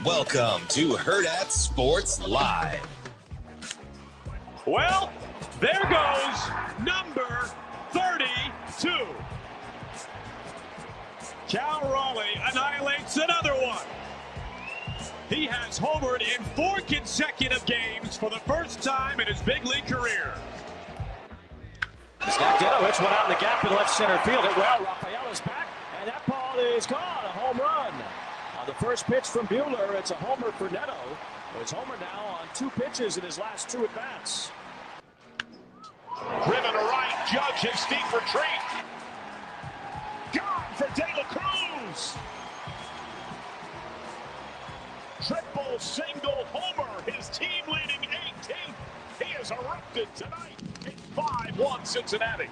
Welcome to Hurrdat Sports Live. Well, there goes number 32. Cal Raleigh annihilates another one. He has homered in 4 consecutive games for the first time in his big league career. Snapped in, hits one out in the gap in left center field. It well, Rafaela's back, and that ball is gone. A home run. On the first pitch from Buehler, it's a homer for Neto. It's homer now on 2 pitches in his last 2 at-bats. Driven to right, Judge his steep retreat. Gone for De La Cruz. Triple single homer, his team leading 18th. He has erupted tonight. It's 5-1 Cincinnati.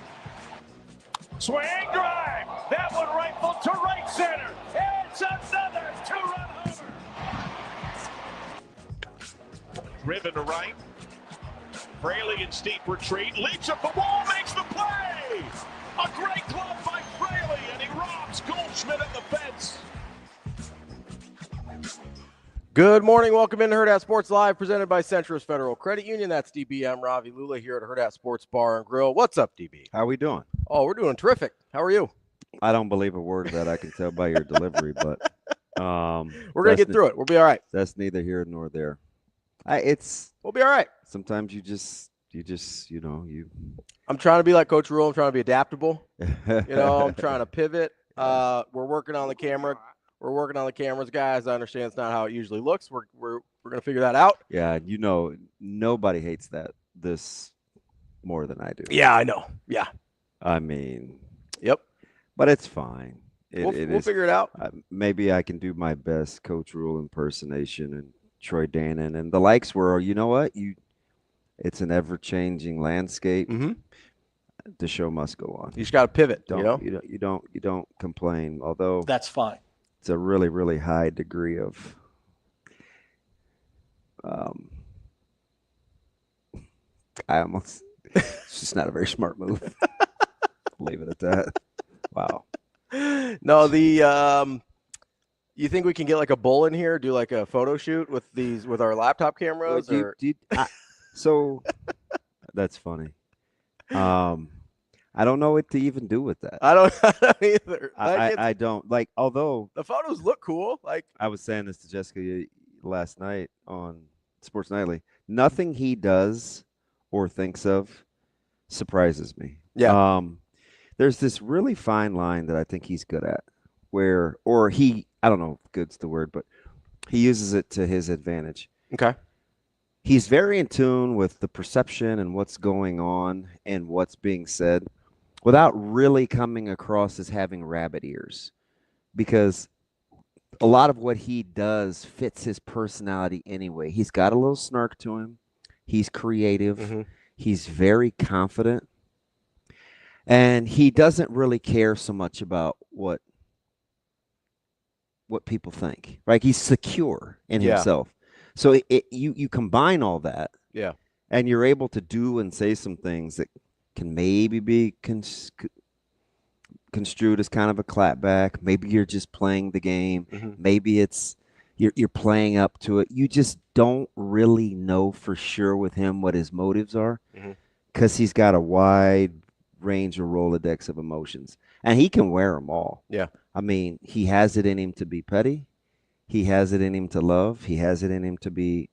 Swing drive. That one rifled to right center. It's another 2-run homer. Driven to right. Fraley in steep retreat. Leaps up the wall, makes the play. A great glove by Fraley, and he robs Goldschmidt at the fence. Good morning. Welcome into Hurrdat Sports Live, presented by Centris Federal Credit Union. That's DB and Ravi, Lulla here at Hurrdat Sports Bar and Grill. What's up, DB? How we doing? Oh, we're doing terrific. How are you? I don't believe a word of that. I can tell by your delivery, but we're gonna get through it. We'll be all right. That's neither here nor there. We'll be all right. Sometimes you just I'm trying to be like Coach Rhule. I'm trying to be adaptable. I'm trying to pivot. We're working on the camera. We're working on the cameras, guys. I understand it's not how it usually looks. We're gonna figure that out. Yeah, nobody hates this more than I do. Yeah, I know. Yeah. I mean, yep. But it's fine. We'll figure it out. Maybe I can do my best Coach Rhule impersonation and Troy Dannon and the likes. Where you know what it's an ever-changing landscape. Mm-hmm. The show must go on. You just got to pivot. You don't complain. Although that's fine. It's a really, really high degree of it's just not a very smart move. Leave it at that. Wow. No, you think we can get like a bull in here, do like a photo shoot with our laptop cameras? So that's funny. I don't know what to even do with that. I don't either. I don't like. Although the photos look cool. Like I was saying this to Jessica last night on Sports Nightly. Nothing he does or thinks of surprises me. Yeah. There's this really fine line that I think he's good at, I don't know if good's the word, but he uses it to his advantage. Okay. He's very in tune with the perception and what's going on and what's being said without really coming across as having rabbit ears, because a lot of what he does fits his personality anyway. He's got a little snark to him. He's creative. Mm-hmm. He's very confident. And he doesn't really care so much about what people think. Right? He's secure in himself. So you combine all that, and you're able to do and say some things that can maybe be construed as kind of a clapback. Maybe you're just playing the game. Mm-hmm. Maybe it's you're playing up to it. You just don't really know for sure with him what his motives are, because he's got a wide range of Rolodex of emotions, and he can wear them all. Yeah, I mean, he has it in him to be petty. He has it in him to love. He has it in him to be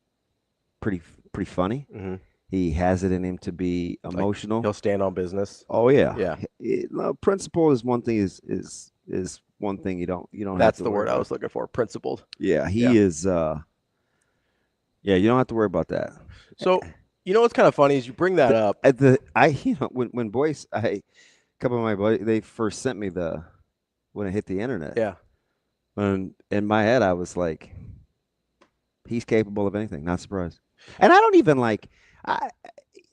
pretty funny. Mm-hmm. He has it in him to be emotional. He'll stand on business. Oh yeah, yeah. Principle is one thing. Is one thing you don't. That's the word I was looking for. Principled. Yeah, he is. You don't have to worry about that. So what's kind of funny is you bring that up. When Boyce, a couple of my buddies, they first sent me when it hit the internet. Yeah. And in my head, I was like, he's capable of anything. Not surprised. And I don't even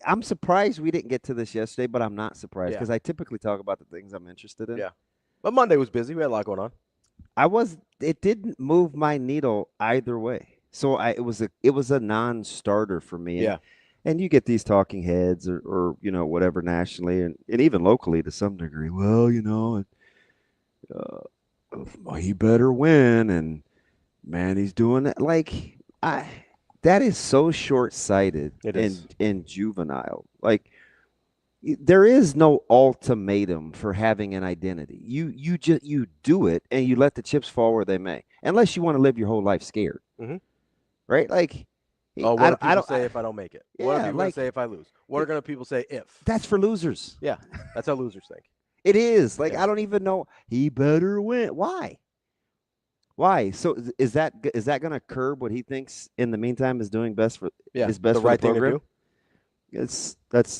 I'm surprised we didn't get to this yesterday, but I'm not surprised because I typically talk about the things I'm interested in. Yeah. But Monday was busy. We had a lot going on. It didn't move my needle either way. So it was a non-starter for me. Yeah. And you get these talking heads or whatever nationally and even locally to some degree. Well, he better win, and man, he's doing it. Like, that is so short-sighted and juvenile. Like, there is no ultimatum for having an identity. You do it and you let the chips fall where they may, unless you want to live your whole life scared, right? Like, what do people say if I don't make it? What are people going to say if I lose? What are going to people say if? That's for losers. Yeah, that's how losers think. It is. Like, I don't even know. He better win. Why? So is that going to curb what he thinks in the meantime is doing best for his best the for right the program? thing to do?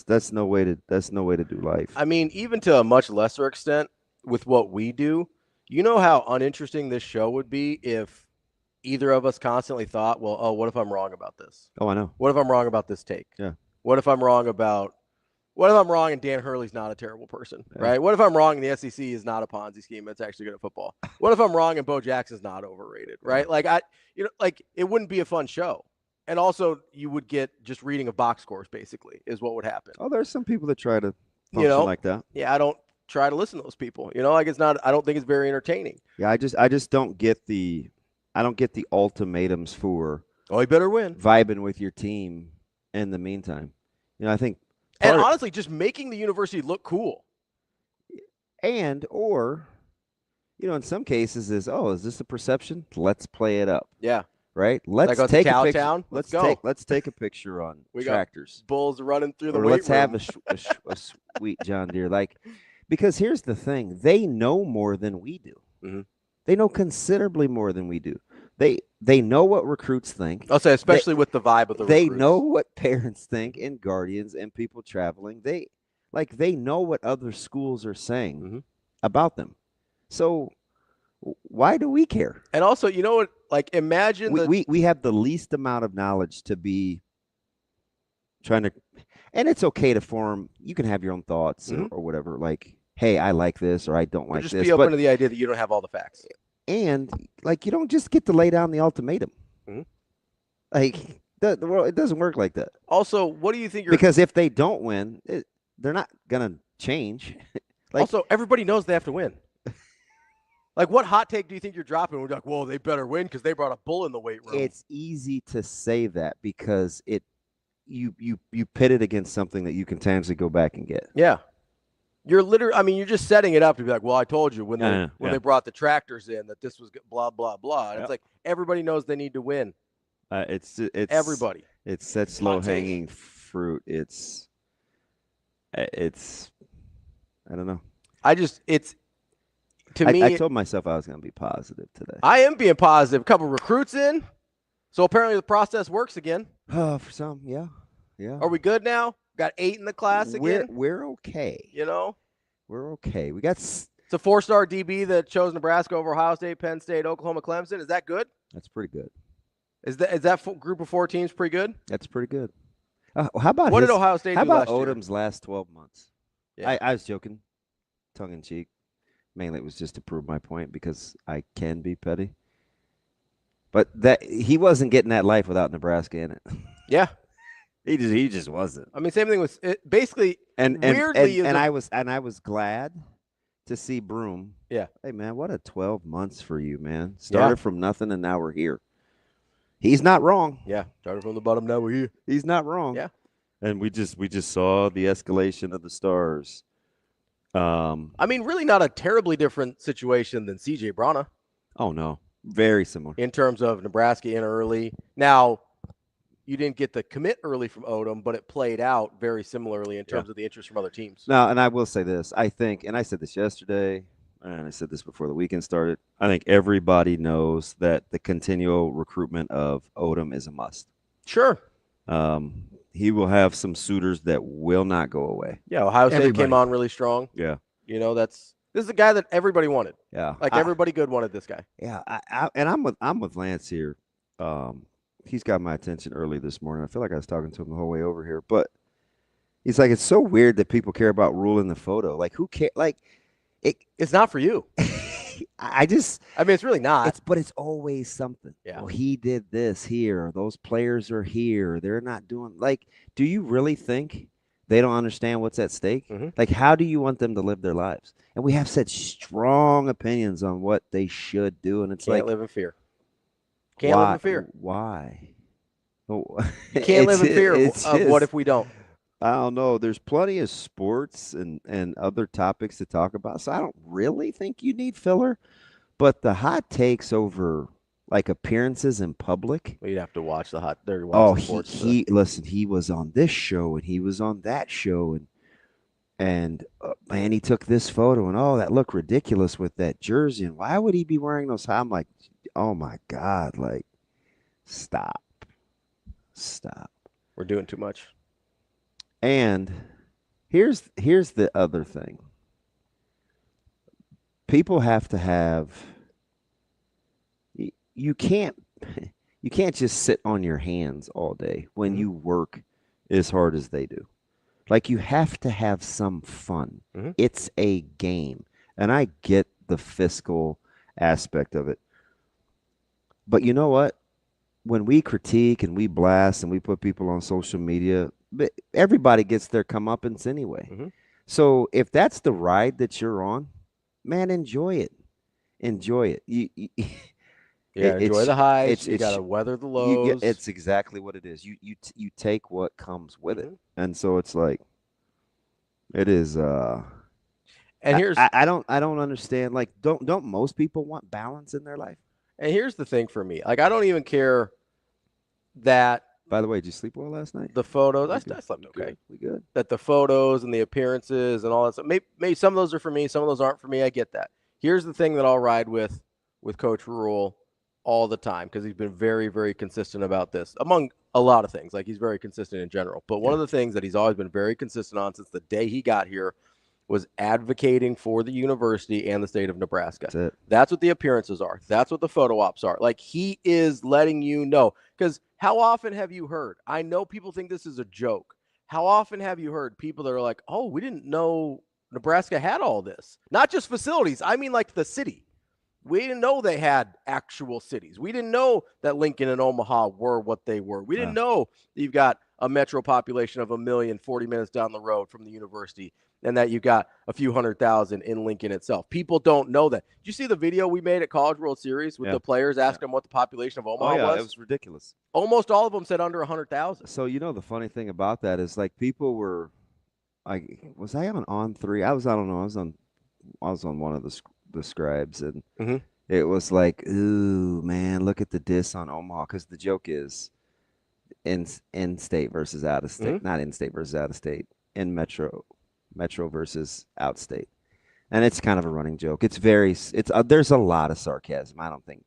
That's no way to do life. I mean, even to a much lesser extent with what we do, you know how uninteresting this show would be if either of us constantly thought, well, oh, what if I'm wrong about this? Oh, I know. What if I'm wrong about this take? Yeah. What if I'm wrong and Dan Hurley's not a terrible person, right? What if I'm wrong and the SEC is not a Ponzi scheme that's actually good at football? What if I'm wrong and Bo Jackson's not overrated, right? Like, it wouldn't be a fun show. And also, you would get just reading of box scores, basically, is what would happen. Oh, there's some people that try to function like that. Yeah, I don't try to listen to those people. Like, it's not. I don't think it's very entertaining. Yeah, I just don't get the ultimatums for. Oh, you better win. Vibing with your team in the meantime. I think. And honestly, just making the university look cool. Or, in some cases is this a perception? Let's play it up. Yeah. Right? Let's take a picture. Let's go. Let's take a picture on tractors. Bulls running through the or weight let's room. Have a sweet John Deere. Like, because here's the thing. They know more than we do. Mm-hmm. They know considerably more than we do. They know what recruits think. I'll say, especially with the vibe of the recruits. They know what parents think and guardians and people traveling. They know what other schools are saying about them. So why do we care? And also, you know what? Like, imagine we have the least amount of knowledge to be trying to, and it's okay to form. You can have your own thoughts or whatever. Like, hey, I like this or I don't like just this. Be open to the idea that you don't have all the facts. And like, you don't just get to lay down the ultimatum. Like, the world, it doesn't work like that. Also, what do you think? Because if they don't win, they're not gonna change. Also, everybody knows they have to win. Like, what hot take do you think you're dropping? We're like, well, they better win because they brought a bull in the weight room. It's easy to say that because you pit it against something that you can tangibly go back and get. Yeah. You're just setting it up to be like, well, I told you when they brought the tractors in that this was blah, blah, blah. And it's like, everybody knows they need to win. It's everybody. It's such low-hanging fruit. It's I don't know. I told myself I was going to be positive today. I am being positive. A couple recruits in. So apparently the process works again. For some, yeah. Are we good now? Got 8 in the class again? We're okay. We're okay. We got it's a 4-star DB that chose Nebraska over Ohio State, Penn State, Oklahoma, Clemson. Is that good? That's pretty good. Is that group of 4 teams pretty good? That's pretty good. How about what did Ohio State do last year? Odem's last 12 months? Yeah. I was joking, tongue in cheek. Mainly it was just to prove my point because I can be petty. But that he wasn't getting that life without Nebraska in it. Yeah. He just wasn't. I mean, same thing with it, basically. Weirdly, I was glad to see Broom. Yeah. Hey man, what a 12 months for you, man. Started from nothing and now we're here. He's not wrong. Yeah. Started from the bottom, now we're here. He's not wrong. Yeah. And we just saw the escalation of the stars. I mean, really not a terribly different situation than CJ Brana. Oh no, very similar in terms of Nebraska in early. Now, you didn't get the commit early from Odom, but it played out very similarly in terms of the interest from other teams. Now, and I will say this: I think, and I said this yesterday, and I said this before the weekend started. I think everybody knows that the continual recruitment of Odom is a must. Sure. He will have some suitors that will not go away. Yeah, Ohio State came on really strong. Yeah. This is a guy that everybody wanted. Yeah. Like everybody good wanted this guy. Yeah, and I'm with Lance here. He's got my attention early this morning. I feel like I was talking to him the whole way over here, but he's like, it's so weird that people care about Rhule in the photo. Like, who cares? Like, it's not for you. I mean, it's really not. But it's always something. Yeah. Well, he did this here. Those players are here. They're not doing do you really think they don't understand what's at stake? Mm-hmm. Like, how do you want them to live their lives? And we have such strong opinions on what they should do. And it's Can't live in fear. Can't live in fear. Why? Oh, you can't live in fear of what if we don't. I don't know. There's plenty of sports and other topics to talk about, so I don't really think you need filler. But the hot takes over like appearances in public. Well, you'd have to watch the hot. Listen. He was on this show and he was on that show and man, he took this photo and that looked ridiculous with that jersey. And why would he be wearing those? I'm like, oh my God, like, stop. We're doing too much. And here's the other thing. People have to have. You can't just sit on your hands all day when you work as hard as they do. Like, you have to have some fun. It's a game. And I get the fiscal aspect of it. But you know what? When we critique and we blast and we put people on social media, everybody gets their comeuppance anyway. So if that's the ride that you're on, man, enjoy it. Enjoy it. Enjoy the highs. You got to weather the lows. It's exactly what it is. You take what comes with it. And so it's like, it is. And here's I don't understand. Like, don't most people want balance in their life? And here's the thing for me. Like, I don't even care that. By the way, did you sleep well last night? The photos, I slept okay. We good. That the photos and the appearances and all that stuff. Maybe some of those are for me. Some of those aren't for me. I get that. Here's the thing that I'll ride with Coach Rhule all the time, because he's been very, very consistent about this, among a lot of things. Like, he's very consistent in general. But one of the things that he's always been very consistent on since the day he got here was advocating for the university and the state of Nebraska. That's what the appearances are. That's what the photo ops are. Like, he is letting you know. Because how often have you heard? I know people think this is a joke. How often have you heard people that are like, oh, we didn't know Nebraska had all this? Not just facilities. I mean, like, the city. We didn't know they had actual cities. We didn't know that Lincoln and Omaha were what they were. We didn't know that you've got a metro population of 1 million 40 minutes down the road from the university, and that you've got a few 100,000 in Lincoln itself. People don't know that. Did you see the video we made at College World Series with the players asking them what the population of Omaha was? It was ridiculous. Almost all of them said under 100,000. So, the funny thing about that is, like, people were, was I on 3? I was on one of the scribes, and it was like, ooh, man, look at the diss on Omaha, because the joke is in-state versus out-of-state, not in-state versus out-of-state, in metro versus outstate, and it's kind of a running joke. There's a lot of sarcasm. I don't think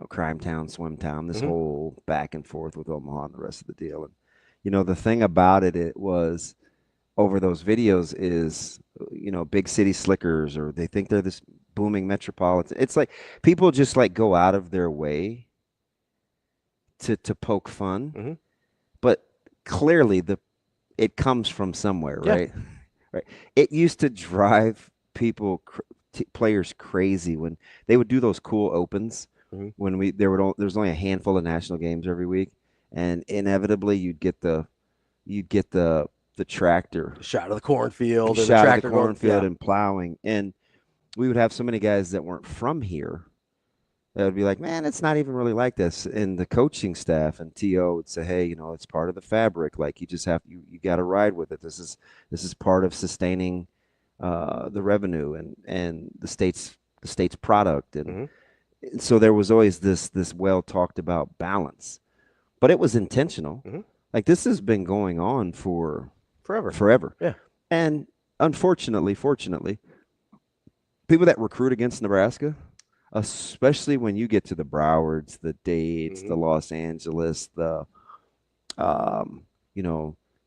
Crime Town, Swim Town, this whole back and forth with Omaha and the rest of the deal. And the thing about it was, over those videos is, big city slickers, or they think they're this booming metropolitan. It's like people just like go out of their way to poke fun, but clearly it comes from somewhere, right? Right. It used to drive players crazy when they would do those cool opens. When there's only a handful of national games every week, and inevitably you'd get the tractor shot of the cornfield, and plowing, and we would have so many guys that weren't from here that would be like, man, it's not even really like this. And the coaching staff and TO would say, hey, it's part of the fabric. Like, you just you got to ride with it. This is part of sustaining the revenue and the state's product. And so there was always this well talked about balance, but it was intentional. Like, this has been going on for forever. Yeah. And fortunately, people that recruit against Nebraska, especially when you get to the Browards, the Dates, the Los Angeles, the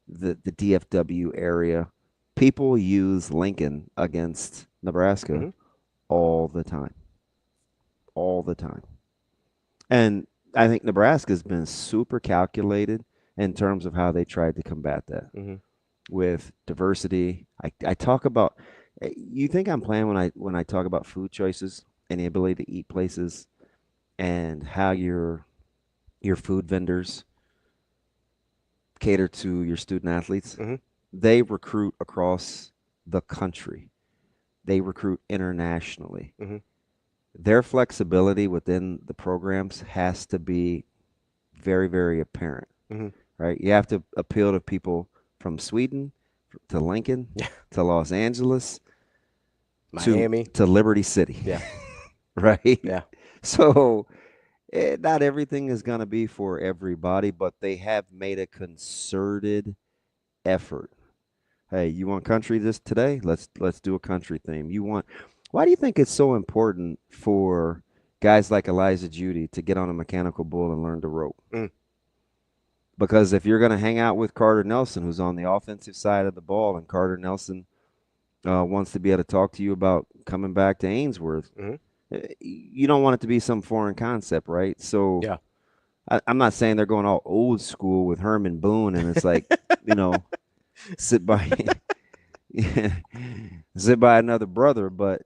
DFW area, people use Lincoln against Nebraska all the time. And I think Nebraska's been super calculated in terms of how they tried to combat that with diversity. I talk about, you think I'm playing when I talk about food choices and the ability to eat places, and how your food vendors cater to your student athletes. They recruit across the country. They recruit internationally. their flexibility within the programs has to be very, very apparent, right? You have to appeal to people from Sweden to Lincoln to Los Angeles, Miami to Liberty City. Yeah. Right? Yeah. So not everything is going to be for everybody, but they have made a concerted effort. Hey, you want country today? Let's do a country theme. Why do you think it's so important for guys like Elijah Judy to get on a mechanical bull and learn to rope? Because if you're going to hang out with Carter Nelson, who's on the offensive side of the ball, and Carter Nelson wants to be able to talk to you about coming back to Ainsworth, you don't want it to be some foreign concept, right? So yeah. I'm not saying they're going all old school with Herman Boone, and it's like, sit by another brother, but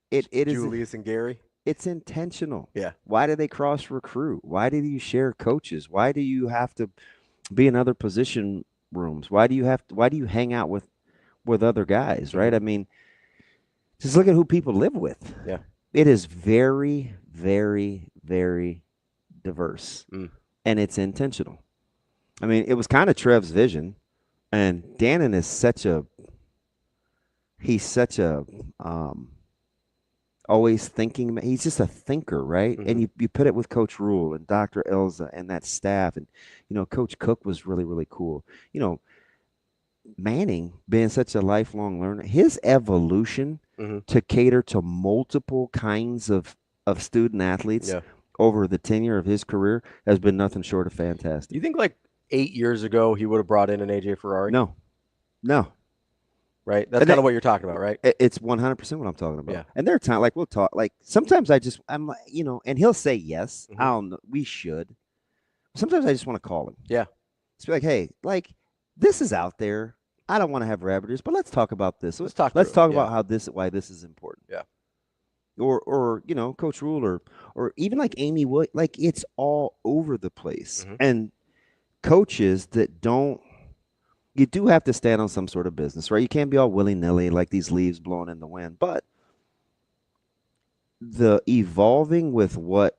it is Julius and Gary. It's intentional. Yeah. Why do they cross recruit? Why do you share coaches? Why do you have to be in other position rooms? Why do you hang out with other guys, right? I mean, just look at who people live with. Yeah. It is very, very, very diverse, and it's intentional. I mean, it was kind of Trev's vision, and Dannon is such a always thinking. He's just a thinker, right? And you put it with Coach Rhule and Dr. Elza and that staff, and Coach Cook was really, really cool. Manning being such a lifelong learner, his evolution to cater to multiple kinds of student athletes over the tenure of his career has been nothing short of fantastic. Do you think like 8 years ago he would have brought in an AJ Ferrari? No. Right? That's kind of what you're talking about, right? It's 100% what I'm talking about. Yeah. And there are times, like, we'll talk, like, sometimes I'm like, and he'll say yes. I don't know. We should. Sometimes I just want to call him. Yeah. Just be like, hey, like, this is out there. I don't want to have rabbit ears, but let's talk about this. Let's talk about why this is important. Yeah. Or Coach Rhule or even like Amy Wood, like, it's all over the place. And coaches that don't, you do have to stand on some sort of business, right? You can't be all willy-nilly like these leaves blowing in the wind. But the evolving with what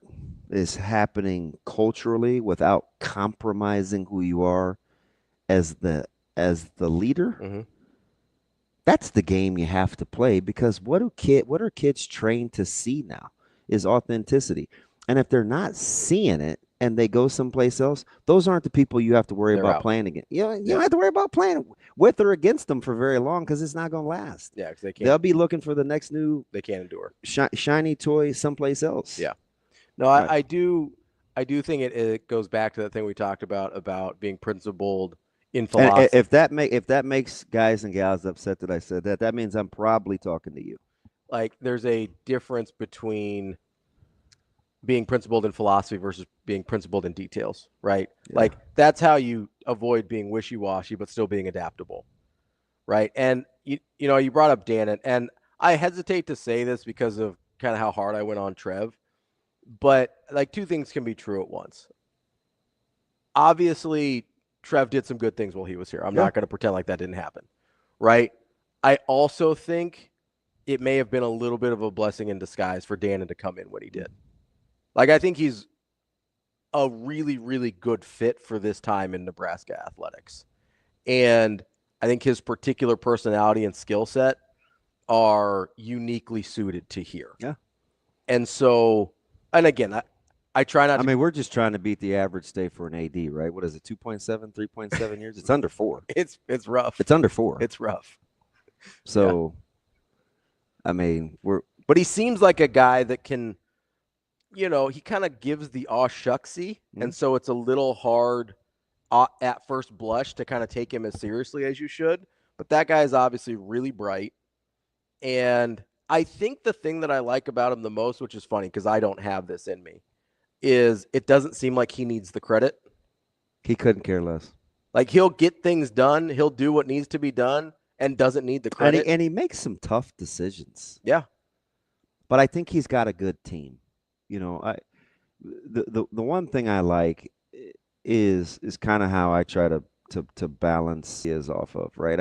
is happening culturally without compromising who you are as the leader, that's the game you have to play, because what are kids trained to see now is authenticity. And if they're not seeing it and they go someplace else, those aren't the people you have to worry about playing against. You don't have to worry about playing with or against them for very long, because it's not going to last. Yeah, because they'll be looking for the next new they can't endure shiny toy someplace else. Yeah. No, right. I do think it goes back to that thing we talked about being principled in philosophy. And if that makes guys and gals upset that I said that, that means I'm probably talking to you. Like, there's a difference between being principled in philosophy versus being principled in details, right? Yeah. Like, that's how you avoid being wishy-washy but still being adaptable, right? And you brought up Dannon, and I hesitate to say this because of kind of how hard I went on Trev, but like, two things can be true at once. Obviously, Trev did some good things while he was here. I'm not going to pretend like that didn't happen, right? I also think it may have been a little bit of a blessing in disguise for Dannon to come in when he did. Like, I think he's a really, really good fit for this time in Nebraska athletics. And I think his particular personality and skill set are uniquely suited to here. Yeah. And so, and again, I try not to. I mean, we're just trying to beat the average stay for an AD, right? What is it, 2.7, 3.7 years? It's under 4. It's rough. It's under 4. It's rough. So, I mean, but he seems like a guy that can, he kind of gives the aw shucksy, and so it's a little hard at first blush to kind of take him as seriously as you should. But that guy is obviously really bright. And I think the thing that I like about him the most, which is funny because I don't have this in me, is it doesn't seem like he needs the credit. He couldn't care less. Like, he'll get things done. He'll do what needs to be done and doesn't need the credit. And he makes some tough decisions. Yeah. But I think he's got a good team. The one thing I like is kind of how I try to balance is off of, right?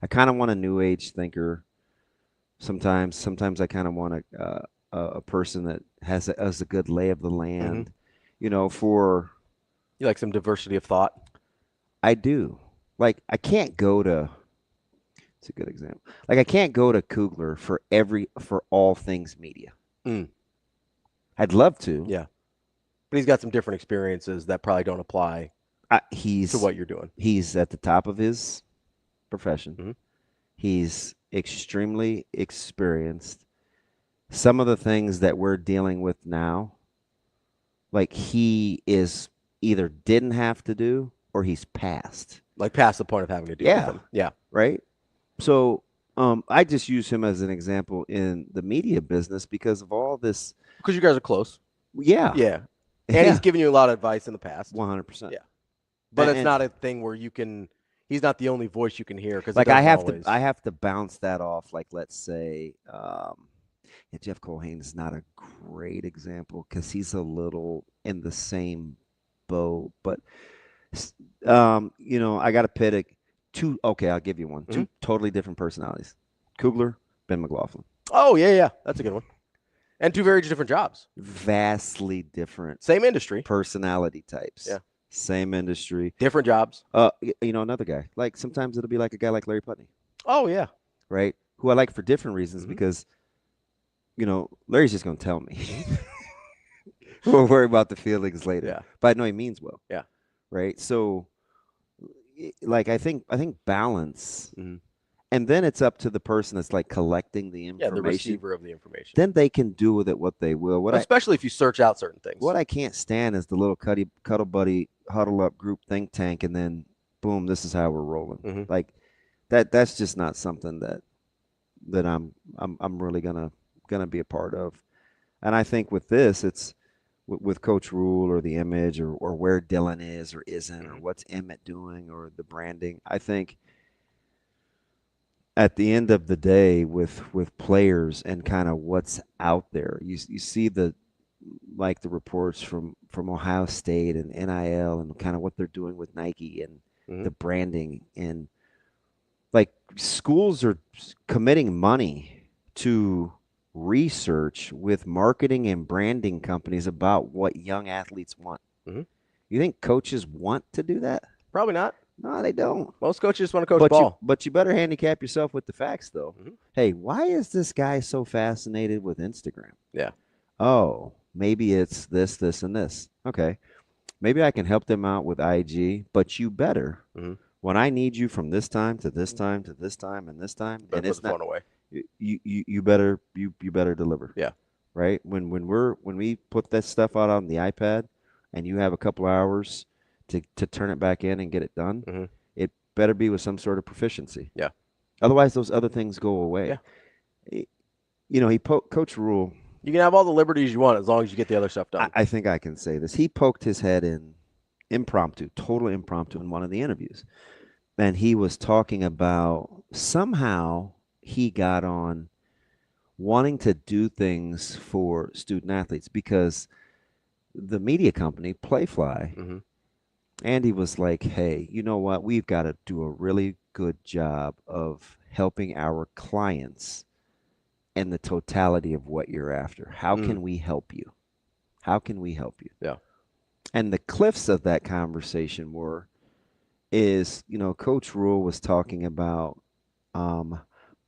I kind of want a new age thinker. Sometimes I kind of want a person that has a good lay of the land. You know, you like some diversity of thought. I do. Like I can't go to. It's a good example. Like I can't go to Kugler for all things media. I'd love to. Yeah, but he's got some different experiences that probably don't apply to what you're doing. He's at the top of his profession. He's extremely experienced. Some of the things that we're dealing with now, like he is either didn't have to do or he's past. Like past the point of having to deal with them. Yeah. Right? So I just use him as an example in the media business because of all this. Because you guys are close. Yeah. Yeah. And he's given you a lot of advice in the past. 100%. Yeah. But it's not a thing where you can – he's not the only voice you can hear. Because like I have to bounce that off. Like let's say Jeff Colhane is not a great example because he's a little in the same boat. But, you know, I got to pick two. Okay, I'll give you one. Two totally different personalities. Kugler, Ben McLaughlin. Oh, yeah. That's a good one. And two very different jobs. Vastly different. Same industry. Personality types. Yeah. Same industry. Different jobs. You know, another guy. Like sometimes it'll be like a guy like Larry Putney. Oh, yeah. Right? Who I like for different reasons because, you know, Larry's just going to tell me. We'll worry about the feelings later. Yeah. But I know he means well. Yeah. Right? So, like, I think balance. And then it's up to the person that's like collecting the information. Yeah, the receiver of the information. Then they can do with it what they will. Especially if you search out certain things. What I can't stand is the little cuddle buddy, huddle up group think tank, and then boom, this is how we're rolling. Like that's just not something that I'm really gonna be a part of. And I think with this, it's with Coach Rhule or the image or where Dylan is or isn't or what's Emmett doing or the branding. I think at the end of the day with players and kind of what's out there, you see the reports from Ohio State and NIL and kind of what they're doing with Nike and the branding, and like schools are committing money to research with marketing and branding companies about what young athletes want. You think coaches want to do that? Probably not. No, they don't. Most coaches just want to coach ball. But you better handicap yourself with the facts, though. Hey, why is this guy so fascinated with Instagram? Yeah. Oh, maybe it's this, and this. Okay. Maybe I can help them out with IG, but you better. When I need you from this time to this time to this time and this time, and it's not away. You better deliver. Yeah. Right? When we put that stuff out on the iPad and you have a couple hours to turn it back in and get it done, it better be with some sort of proficiency. Yeah. Otherwise, those other things go away. Yeah. You know, Coach Rhule. You can have all the liberties you want as long as you get the other stuff done. I think I can say this. He poked his head in total impromptu in one of the interviews. And he was talking about somehow he got on wanting to do things for student athletes because the media company, Playfly, Andy was like, hey, you know what? We've got to do a really good job of helping our clients and the totality of what you're after. How can we help you? How can we help you? Yeah. And the cliffs of that conversation is, you know, Coach Rhule was talking about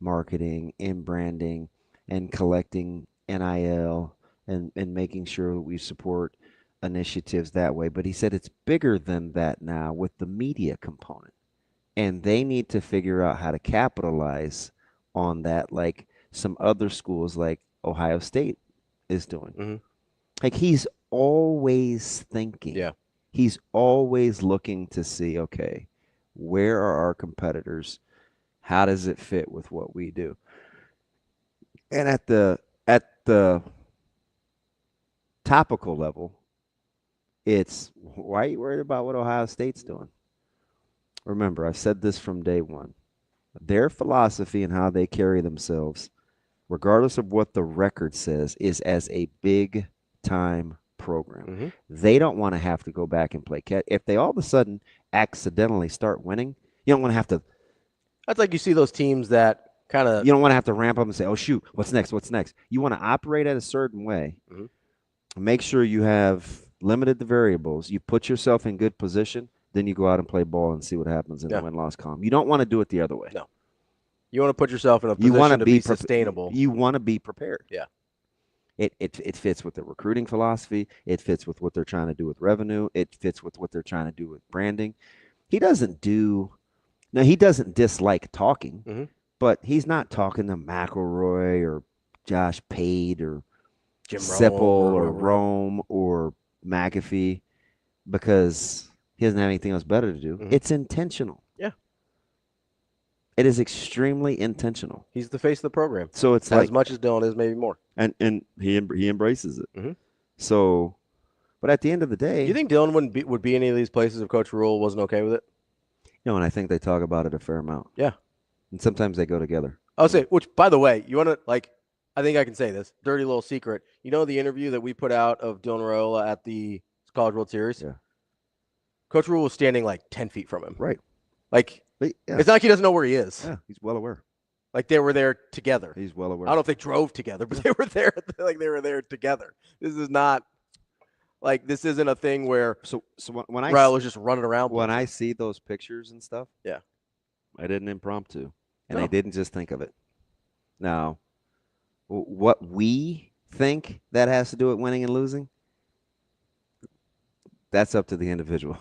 marketing and branding and collecting NIL and making sure that we support initiatives that way. But he said it's bigger than that now with the media component. And they need to figure out how to capitalize on that like some other schools like Ohio State is doing. Like he's always thinking. Yeah. He's always looking to see, okay, where are our competitors? How does it fit with what we do? And at the topical level, it's why are you worried about what Ohio State's doing? Remember, I've said this from day one. Their philosophy and how they carry themselves, regardless of what the record says, is as a big-time program. They don't want to have to go back and play catch. If they all of a sudden accidentally start winning, you don't want to have to. That's like you see those teams that kind of. You don't want to have to ramp up and say, "Oh shoot, what's next? What's next?" You want to operate at a certain way. Make sure you have limited the variables. You put yourself in good position. Then you go out and play ball and see what happens in the win-loss column. You don't want to do it the other way. No. You want to put yourself in a position to be sustainable. You want to be prepared. Yeah. It fits with the recruiting philosophy. It fits with what they're trying to do with revenue. It fits with what they're trying to do with branding. He doesn't dislike talking, but he's not talking to McElroy or Josh Pate or Jim Sipple or Rome or McAfee because he doesn't have anything else better to do. It's intentional. Yeah. It is extremely intentional. He's the face of the program. So it's as much as Dylan is, maybe more. And he embraces it. So, but at the end of the day, you think Dylan would be any of these places if Coach Rhule wasn't okay with it? And I think they talk about it a fair amount. Yeah. And sometimes they go together. I'll say, which, by the way, you want to, I think I can say this, dirty little secret. You know the interview that we put out of Dylan Raiola at the College World Series? Yeah. Coach Rhule was standing 10 feet from him. Right. It's not like he doesn't know where he is. Yeah, he's well aware. They were there together. He's well aware. I don't know if they drove together, but they were there. They were there together. This is not this isn't a thing where so when Raiola just running around. When I see those pictures and stuff, yeah, I didn't impromptu, and I didn't just think of it. Now, what we think that has to do with winning and losing, that's up to the individual.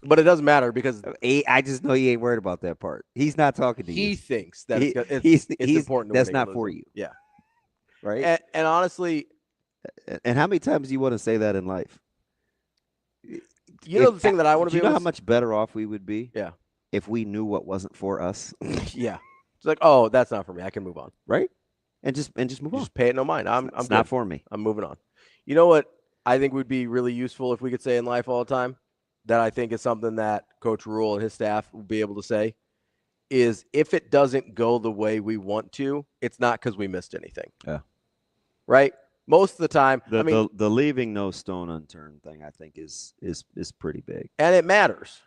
But it doesn't matter because I just know he ain't worried about that part. He's not talking to you. He thinks that it's important. That's not for you. Yeah. Right. And honestly, and how many times do you want to say that in life? The thing that I want to be. Do you know how much better off we would be? Yeah. If we knew what wasn't for us. Yeah. It's oh, that's not for me. I can move on. Right. And just move on. Just pay it no mind. I'm not for me. I'm moving on. You know what I think would be really useful if we could say in life all the time? That I think is something that Coach Rhule and his staff will be able to say is if it doesn't go the way we want to, it's not because we missed anything. Yeah. Right? Most of the time. The leaving no stone unturned thing, I think, is pretty big. And it matters.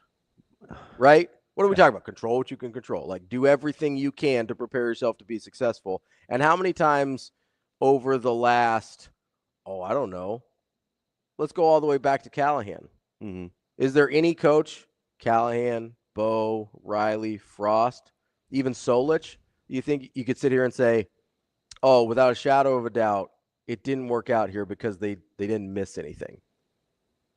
Right? What are we talking about? Control what you can control. Do everything you can to prepare yourself to be successful. And how many times over the last, I don't know, let's go all the way back to Callahan. Is there any coach, Callahan, Bo, Riley, Frost, even Solich, you think you could sit here and say, without a shadow of a doubt, it didn't work out here because they didn't miss anything,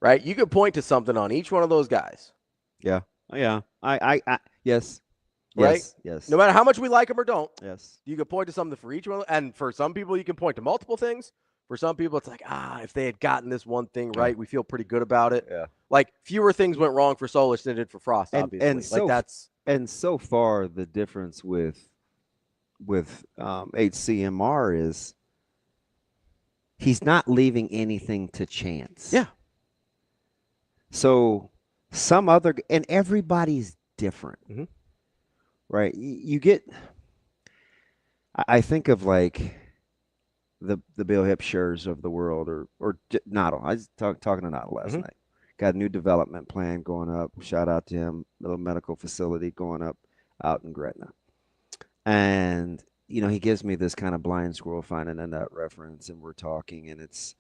right? You could point to something on each one of those guys. Yeah. Yeah. Yes. Right? Yes. No matter how much we like them or don't. Yes. You could point to something for each one. And for some people, you can point to multiple things. For some people, it's if they had gotten this one thing right, we feel pretty good about it. Yeah. Fewer things went wrong for Solich than did for Frost, obviously. And so far, the difference with HCMR is he's not leaving anything to chance. Yeah. So and everybody's different, right? You get, I think of the Bill Hipshers of the world, or Noddle. I was talking to Noddle last night. Got a new development plan going up. Shout out to him. Little medical facility going up out in Gretna. And, he gives me this kind of blind squirrel finding a nut reference, and we're talking, and it's,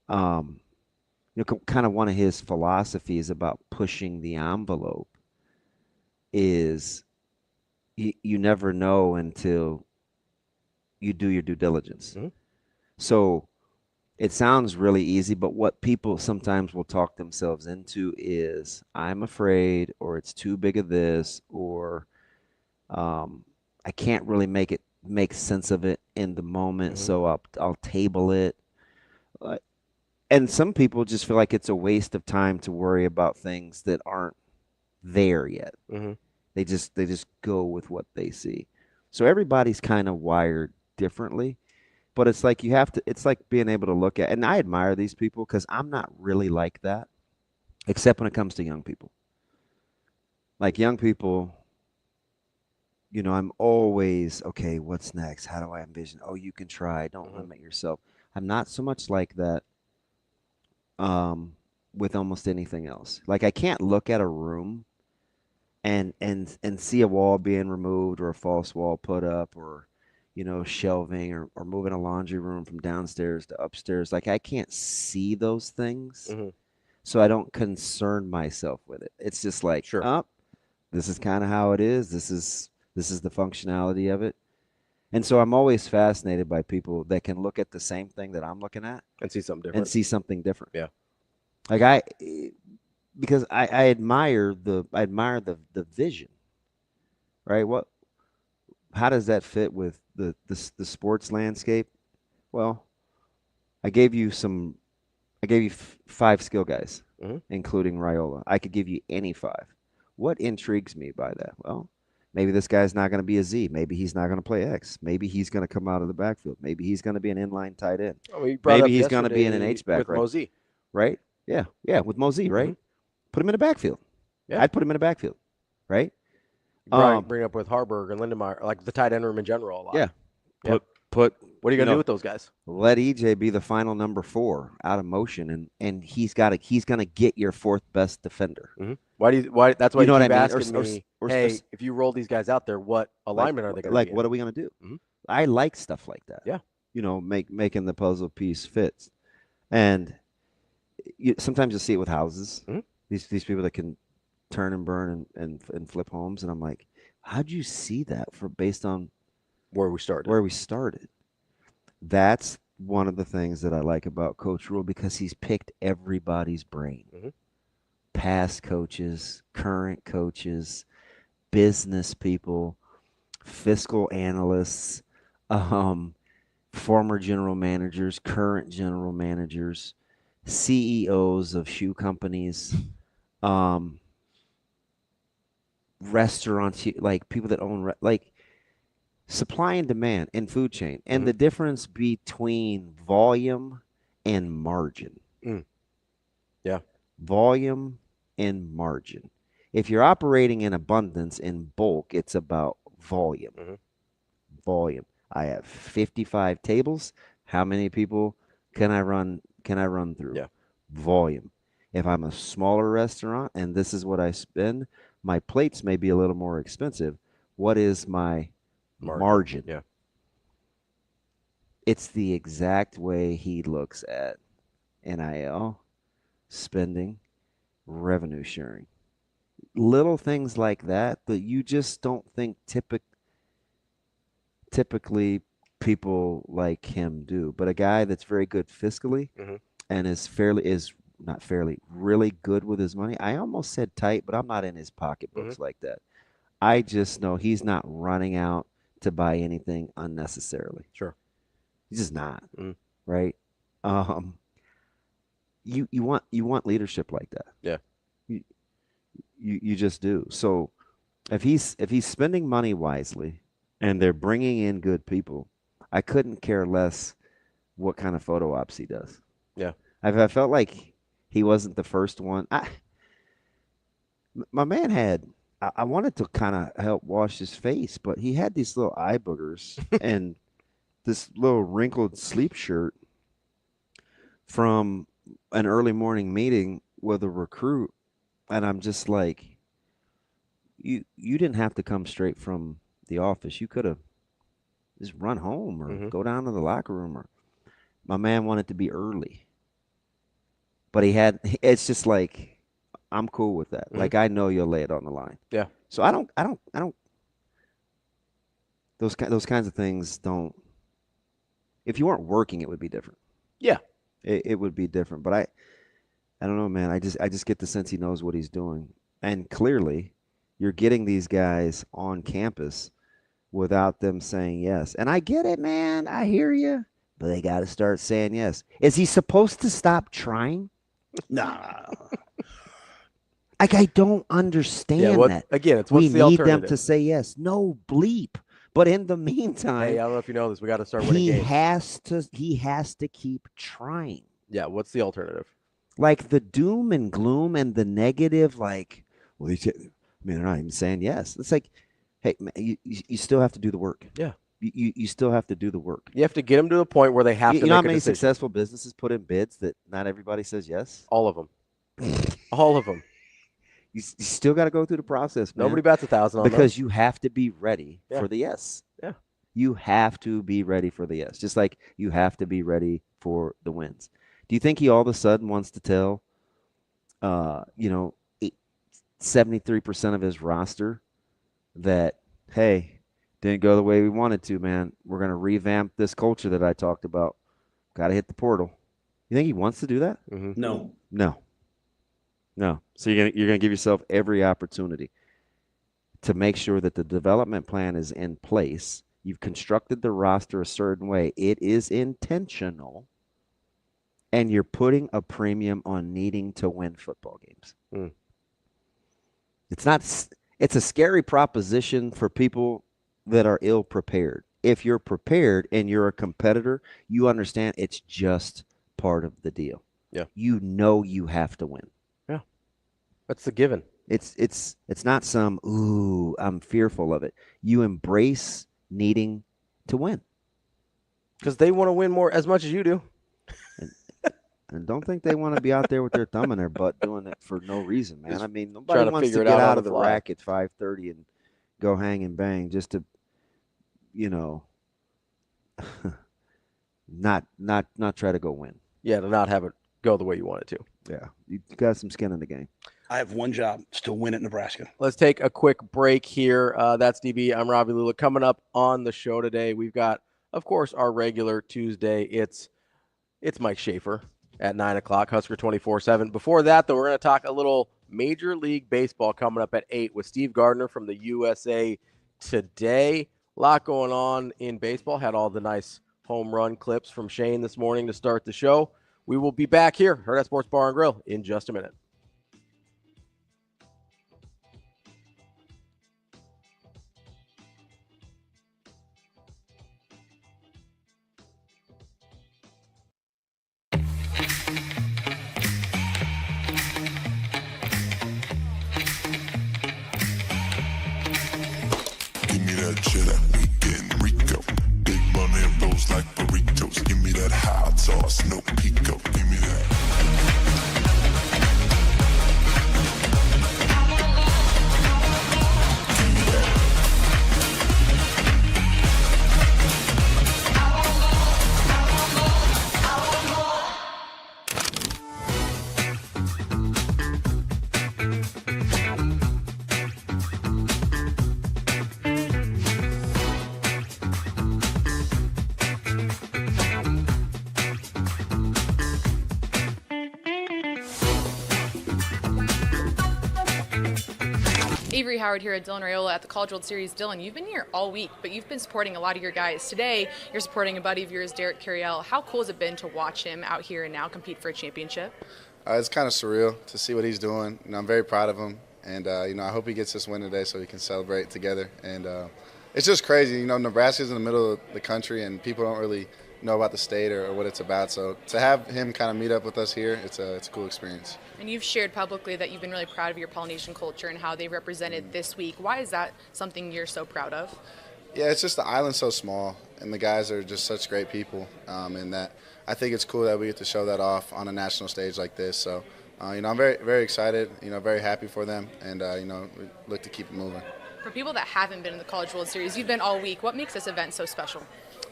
kind of one of his philosophies about pushing the envelope is you never know until you do your due diligence. So it sounds really easy, but what people sometimes will talk themselves into is I'm afraid, or it's too big of this, or I can't really make sense of it in the moment. So I'll table it. And some people just feel like it's a waste of time to worry about things that aren't there yet. They just go with what they see. So everybody's kind of wired differently, but it's like it's like being able to look at, and I admire these people because I'm not really like that, except when it comes to young people. Young people, I'm always, okay, what's next? How do I envision? Oh, you can try. Don't limit yourself. I'm not so much like that with almost anything else. I can't look at a room and see a wall being removed or a false wall put up or, shelving or moving a laundry room from downstairs to upstairs. Like I can't see those things. Mm-hmm. So I don't concern myself with it. It's just like, Sure. This is kind of how it is. This is the functionality of it. And so I'm always fascinated by people that can look at the same thing that I'm looking at And see something different. Yeah. Like because I admire the vision, right? How does that fit with the sports landscape? Well, I gave you 5 skill guys, including Raiola. I could give you any 5. What intrigues me by that? Well, maybe this guy's not going to be a Z. Maybe he's not going to play X. Maybe he's going to come out of the backfield. Maybe he's going to be an inline tight end. Maybe he's going to be in an H-back, right? Mosey. Right? Yeah, with Mosey, right? Mm-hmm. Put him in the backfield. Yeah. I'd put him in the backfield, right? Bring up with Harburg and Lindemeyer, like the tight end room in general a lot. Yeah. What are you going to do with those guys? Let EJ be the final number 4 out of motion, and he's going to get your 4th best defender. Mm-hmm. Why? That's why you keep asking me. Hey, if you roll these guys out there, what alignment are they going to be in? What are we going to do? Mm-hmm. I like stuff like that. Yeah. Making the puzzle piece fits, and sometimes you see it with houses. Mm-hmm. These people that can turn and burn and flip homes, and I'm like, how'd you see that based on where we started? That's one of the things that I like about Coach Rhule, because he's picked everybody's brain. Mm-hmm. Past coaches, current coaches, business people, fiscal analysts, former general managers, current general managers, CEOs of shoe companies, restaurants, like people that own, supply and demand and food chain, and the difference between volume and margin. Yeah. Volume and margin. If you're operating in abundance in bulk, it's about volume. Mm-hmm. Volume. I have 55 tables. How many people can I run through? Yeah. Volume. If I'm a smaller restaurant and this is what I spend, my plates may be a little more expensive. What is my margin? Yeah. It's the exact way he looks at NIL, spending, revenue sharing. Little things like that you just don't think typically people like him do. But a guy that's very good fiscally and is really good with his money. I almost said tight, but I'm not in his pocketbooks like that. I just know he's not running out to buy anything unnecessarily. Sure. He's just not. Right? You want leadership like that. Yeah. You just do. So if he's spending money wisely and they're bringing in good people, I couldn't care less what kind of photo ops he does. Yeah. I felt like he wasn't the first one. My man had, I wanted to kind of help wash his face, but he had these little eye boogers and this little wrinkled sleep shirt from an early morning meeting with a recruit. And I'm just like, you didn't have to come straight from the office. You could have just run home or go down to the locker room. Or my man wanted to be early, but it's just like, I'm cool with that. Like, I know you'll lay it on the line. Yeah. So I don't. Those kinds of things don't. If you weren't working, it would be different. Yeah. It would be different. But I don't know, man. I just get the sense he knows what he's doing. And clearly, you're getting these guys on campus without them saying yes. And I get it, man. I hear you. But they got to start saying yes. Is he supposed to stop trying? Nah. Like, I don't understand that. Again, it's we what's the need them alternative? to say yes. No bleep. But in the meantime, hey, I don't know if you know this. We got to start winning games. He has to keep trying. Yeah. What's the alternative? Like the doom and gloom and the negative, like, well, they're not even saying yes. It's like, hey, man, you still have to do the work. Yeah. You still have to do the work. You have to get them to the point where they have to make a decision. You know how many successful businesses put in bids that not everybody says yes? All of them. All of them. You still got to go through the process, man. Nobody bats 1,000 on because you have to be ready for the yes. Yeah. You have to be ready for the yes, just like you have to be ready for the wins. Do you think he all of a sudden wants to tell, 73% of his roster that, hey, didn't go the way we wanted to, man. We're going to revamp this culture that I talked about. Got to hit the portal. You think he wants to do that? Mm-hmm. No. So you're gonna give yourself every opportunity to make sure that the development plan is in place. You've constructed the roster a certain way. It is intentional, and you're putting a premium on needing to win football games. Mm. It's a scary proposition for people that are ill prepared. If you're prepared and you're a competitor, you understand it's just part of the deal. Yeah. You know you have to win. Yeah. That's the given. It's not some, ooh, I'm fearful of it. You embrace needing to win. Because they want to win more as much as you do. And don't think they want to be out there with their thumb in their butt doing it for no reason, man. I mean, nobody trying to wants to figure it get out on out the of the fly. rack at 5:30 and go hang and bang just to, not try to go win. Yeah, to not have it go the way you want it to. Yeah, you got some skin in the game. I have one job, it's to win at Nebraska. Let's take a quick break here. That's DB. I'm Ravi Lulla. Coming up on the show today, we've got, of course, our regular Tuesday. It's Mike Schaefer at 9 o'clock, Husker 24/7. Before that, though, we're going to talk a little Major League Baseball coming up at 8 with Steve Gardner from the USA Today. A lot going on in baseball. Had all the nice home run clips from Shane this morning to start the show. We will be back here, Hurrdat Sports Bar and Grill, in just a minute. Give me that cheddar, we getting Rico. Big money rolls like burritos. Give me that hot sauce, no pico. Give me that. Avery Howard here at Dylan Raiola at the College World Series. Dylan, you've been here all week, but you've been supporting a lot of your guys. Today, you're supporting a buddy of yours, Derek Carriel. How cool has it been to watch him out here and now compete for a championship? It's kind of surreal to see what he's doing. I'm very proud of him, and I hope he gets this win today so we can celebrate together. And it's just crazy. Nebraska's in the middle of the country, and people don't really know about the state or what it's about. So to have him kind of meet up with us here, it's a cool experience. And you've shared publicly that you've been really proud of your Polynesian culture and how they represented this week. Why is that something you're so proud of? Yeah, it's just the island's so small, and the guys are just such great people, and that I think it's cool that we get to show that off on a national stage like this. So, I'm very, very excited, very happy for them, and, we look to keep it moving. For people that haven't been in the College World Series, you've been all week. What makes this event so special?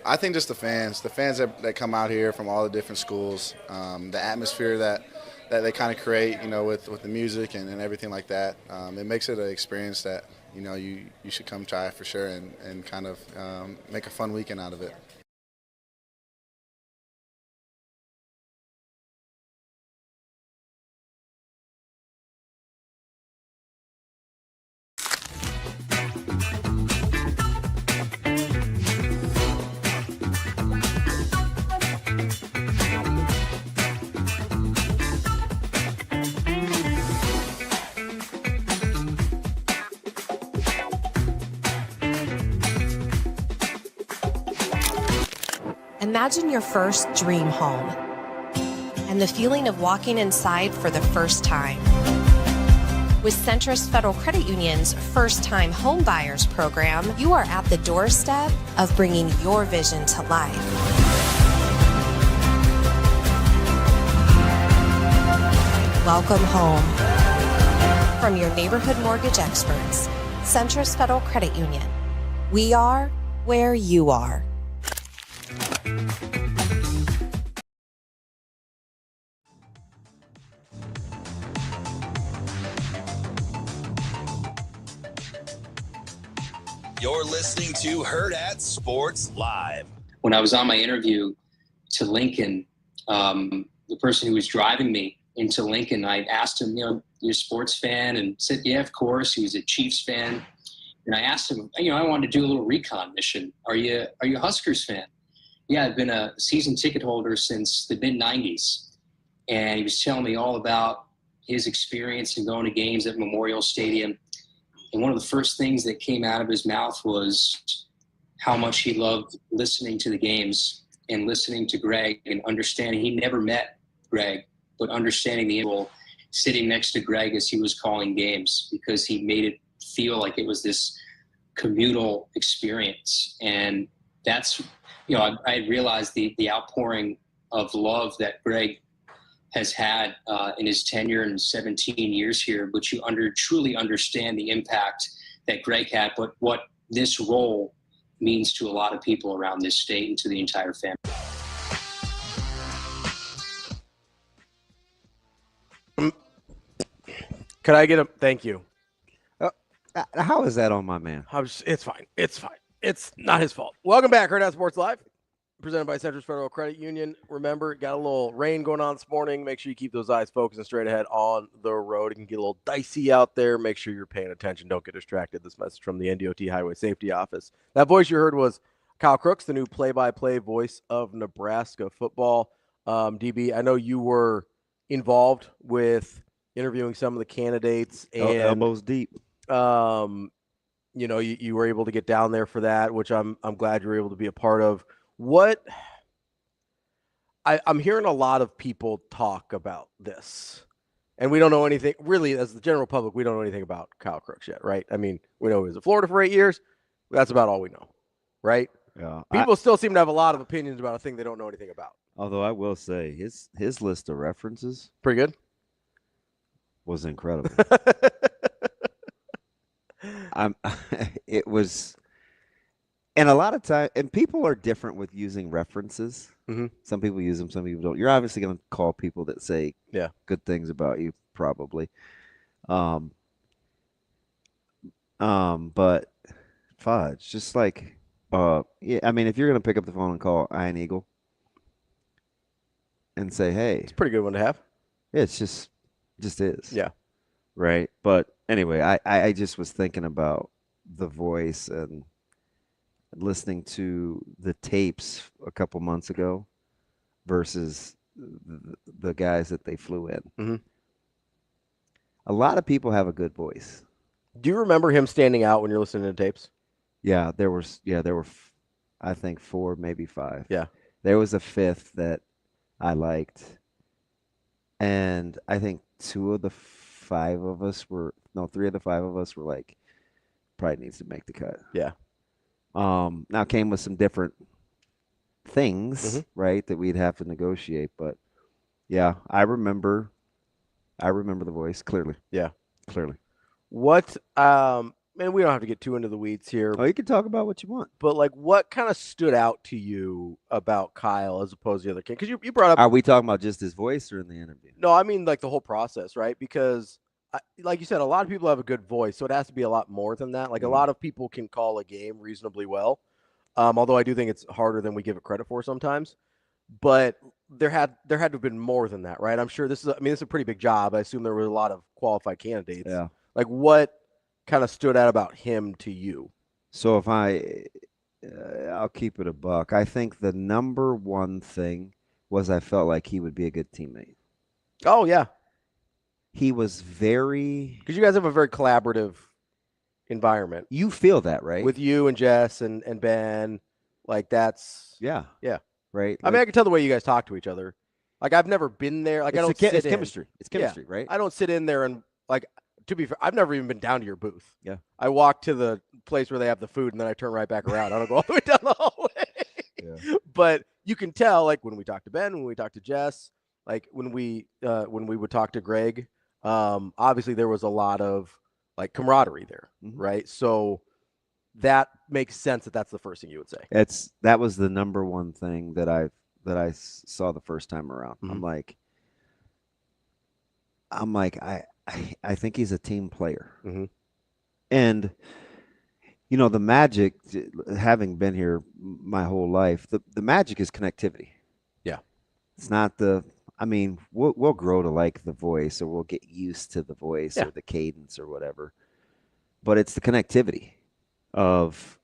I think just the fans that come out here from all the different schools, the atmosphere that they kind of create, with the music and everything like that. It makes it an experience that, you should come try for sure and kind of make a fun weekend out of it. Imagine your first dream home and the feeling of walking inside for the first time. With Centrist Federal Credit Union's First Time Home Buyers program, you are at the doorstep of bringing your vision to life. Welcome home. from your neighborhood mortgage experts, Centris Federal Credit Union. We are where you are. You're listening to Hurrdat Sports Live. When I was on my interview to Lincoln, the person who was driving me into Lincoln, I asked him, you're a sports fan? And said, yeah, of course. He was a Chiefs fan. And I asked him, I wanted to do a little recon mission. Are you a Huskers fan? Yeah, I've been a season ticket holder since the mid-'90s. And he was telling me all about his experience in going to games at Memorial Stadium. And one of the first things that came out of his mouth was how much he loved listening to the games and listening to Greg and understanding. He never met Greg, but understanding the role, sitting next to Greg as he was calling games, because he made it feel like it was this communal experience. And that's, I realized the outpouring of love that Greg has had in his tenure in 17 years here, but you truly understand the impact that Greg had, but what this role means to a lot of people around this state and to the entire family. Could I get a thank you? How is that on my man? It's fine. It's fine. It's not his fault. Welcome back, Hurrdat Sports Live, presented by Centris Federal Credit Union. Remember, got a little rain going on this morning. Make sure you keep those eyes focused and straight ahead on the road. It can get a little dicey out there. Make sure you're paying attention. Don't get distracted. This message from the NDOT Highway Safety Office. That voice you heard was Kyle Crooks, the new play-by-play voice of Nebraska football. DB, I know you were involved with interviewing some of the candidates. And elbows deep. You were able to get down there for that, which I'm glad you were able to be a part of. What I'm hearing a lot of people talk about this, and we don't know anything really as the general public. We don't know anything about Kyle Crooks yet, right? I mean, we know he was in Florida for 8 years. That's about all we know, right? Yeah. People still seem to have a lot of opinions about a thing they don't know anything about. Although I will say his list of references pretty good was incredible. It was, and a lot of time, and people are different with using references. Mm-hmm. Some people use them, some people don't. You're obviously going to call people that say good things about you, probably. But fudge, just like, I mean, if you're going to pick up the phone and call Iron Eagle and say, hey, it's a pretty good one to have. Yeah, it's just is. Yeah. Right. But anyway, I just was thinking about the voice and listening to the tapes a couple months ago versus the guys that they flew in. Mm-hmm. A lot of people have a good voice. Do you remember him standing out when you're listening to tapes? Yeah, there were I think 4, maybe 5. Yeah. There was a 5th that I liked. And I think 3 of the 5 of us were like, probably needs to make the cut. Yeah. Now came with some different things, right, that we'd have to negotiate. But yeah, I remember the voice clearly. Yeah. Clearly. What man, we don't have to get too into the weeds here. Oh, you can talk about what you want. But like, what kind of stood out to you about Kyle as opposed to the other kid? Because you brought up. Are we talking about just his voice or in the interview? No, I mean like the whole process, right? Because like you said, a lot of people have a good voice, so it has to be a lot more than that. Like a lot of people can call a game reasonably well, although I do think it's harder than we give it credit for sometimes. But there had to have been more than that, right? I'm sure this is a pretty big job. I assume there were a lot of qualified candidates. Yeah. Like what kind of stood out about him to you? So if I'll keep it a buck. I think the number one thing was I felt like he would be a good teammate. Oh yeah. He was very, because you guys have a very collaborative environment. You feel that, right? With you and Jess and Ben, like that's yeah, right. I mean, I can tell the way you guys talk to each other. Like I've never been there. Like it's chemistry. It's chemistry, right? I don't sit in there and like. To be fair, I've never even been down to your booth. Yeah, I walk to the place where they have the food and then I turn right back around. I don't go all the way down the hallway. Yeah. But you can tell, like when we talk to Ben, when we talk to Jess, like when we would talk to Greg, Obviously there was a lot of like camaraderie there, right? So that makes sense that that's the first thing you would say. That was the number one thing that I saw the first time around. I'm like, I think he's a team player. And the magic, having been here my whole life, the magic is connectivity. Yeah. It's not we'll grow to like the voice, or we'll get used to the voice or the cadence or whatever. But it's the connectivity of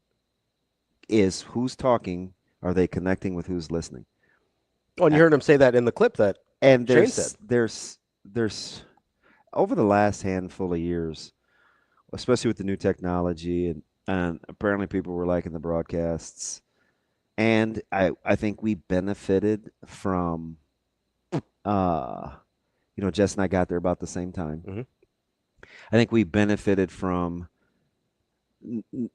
is who's talking, are they connecting with who's listening? Oh, and you heard him say that in the clip that Shane said. There's over the last handful of years, especially with the new technology, and apparently people were liking the broadcasts. And I think we benefited from, Jess and I got there about the same time. I think we benefited from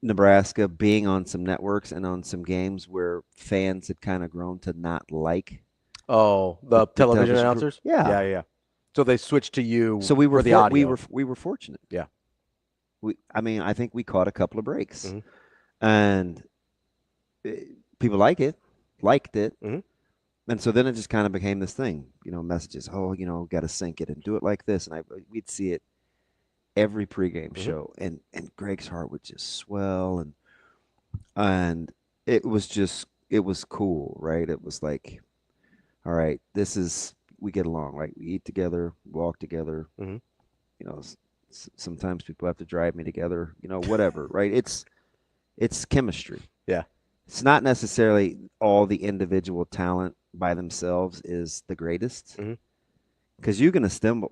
Nebraska being on some networks and on some games where fans had kind of grown to not like. Oh, the television announcers? Yeah. So they switched to you. So we were for the audio. we were fortunate. Yeah. I think we caught a couple of breaks, and people liked it, and so then it just kind of became this thing. Messages. Oh, got to sync it and do it like this, and we'd see it every pregame show, and Greg's heart would just swell, and it was cool, right? It was like, all right, we get along, right? We eat together, walk together. Sometimes people have to drive me together, whatever, right? It's chemistry. Yeah. It's not necessarily all the individual talent by themselves is the greatest. Because you can assemble,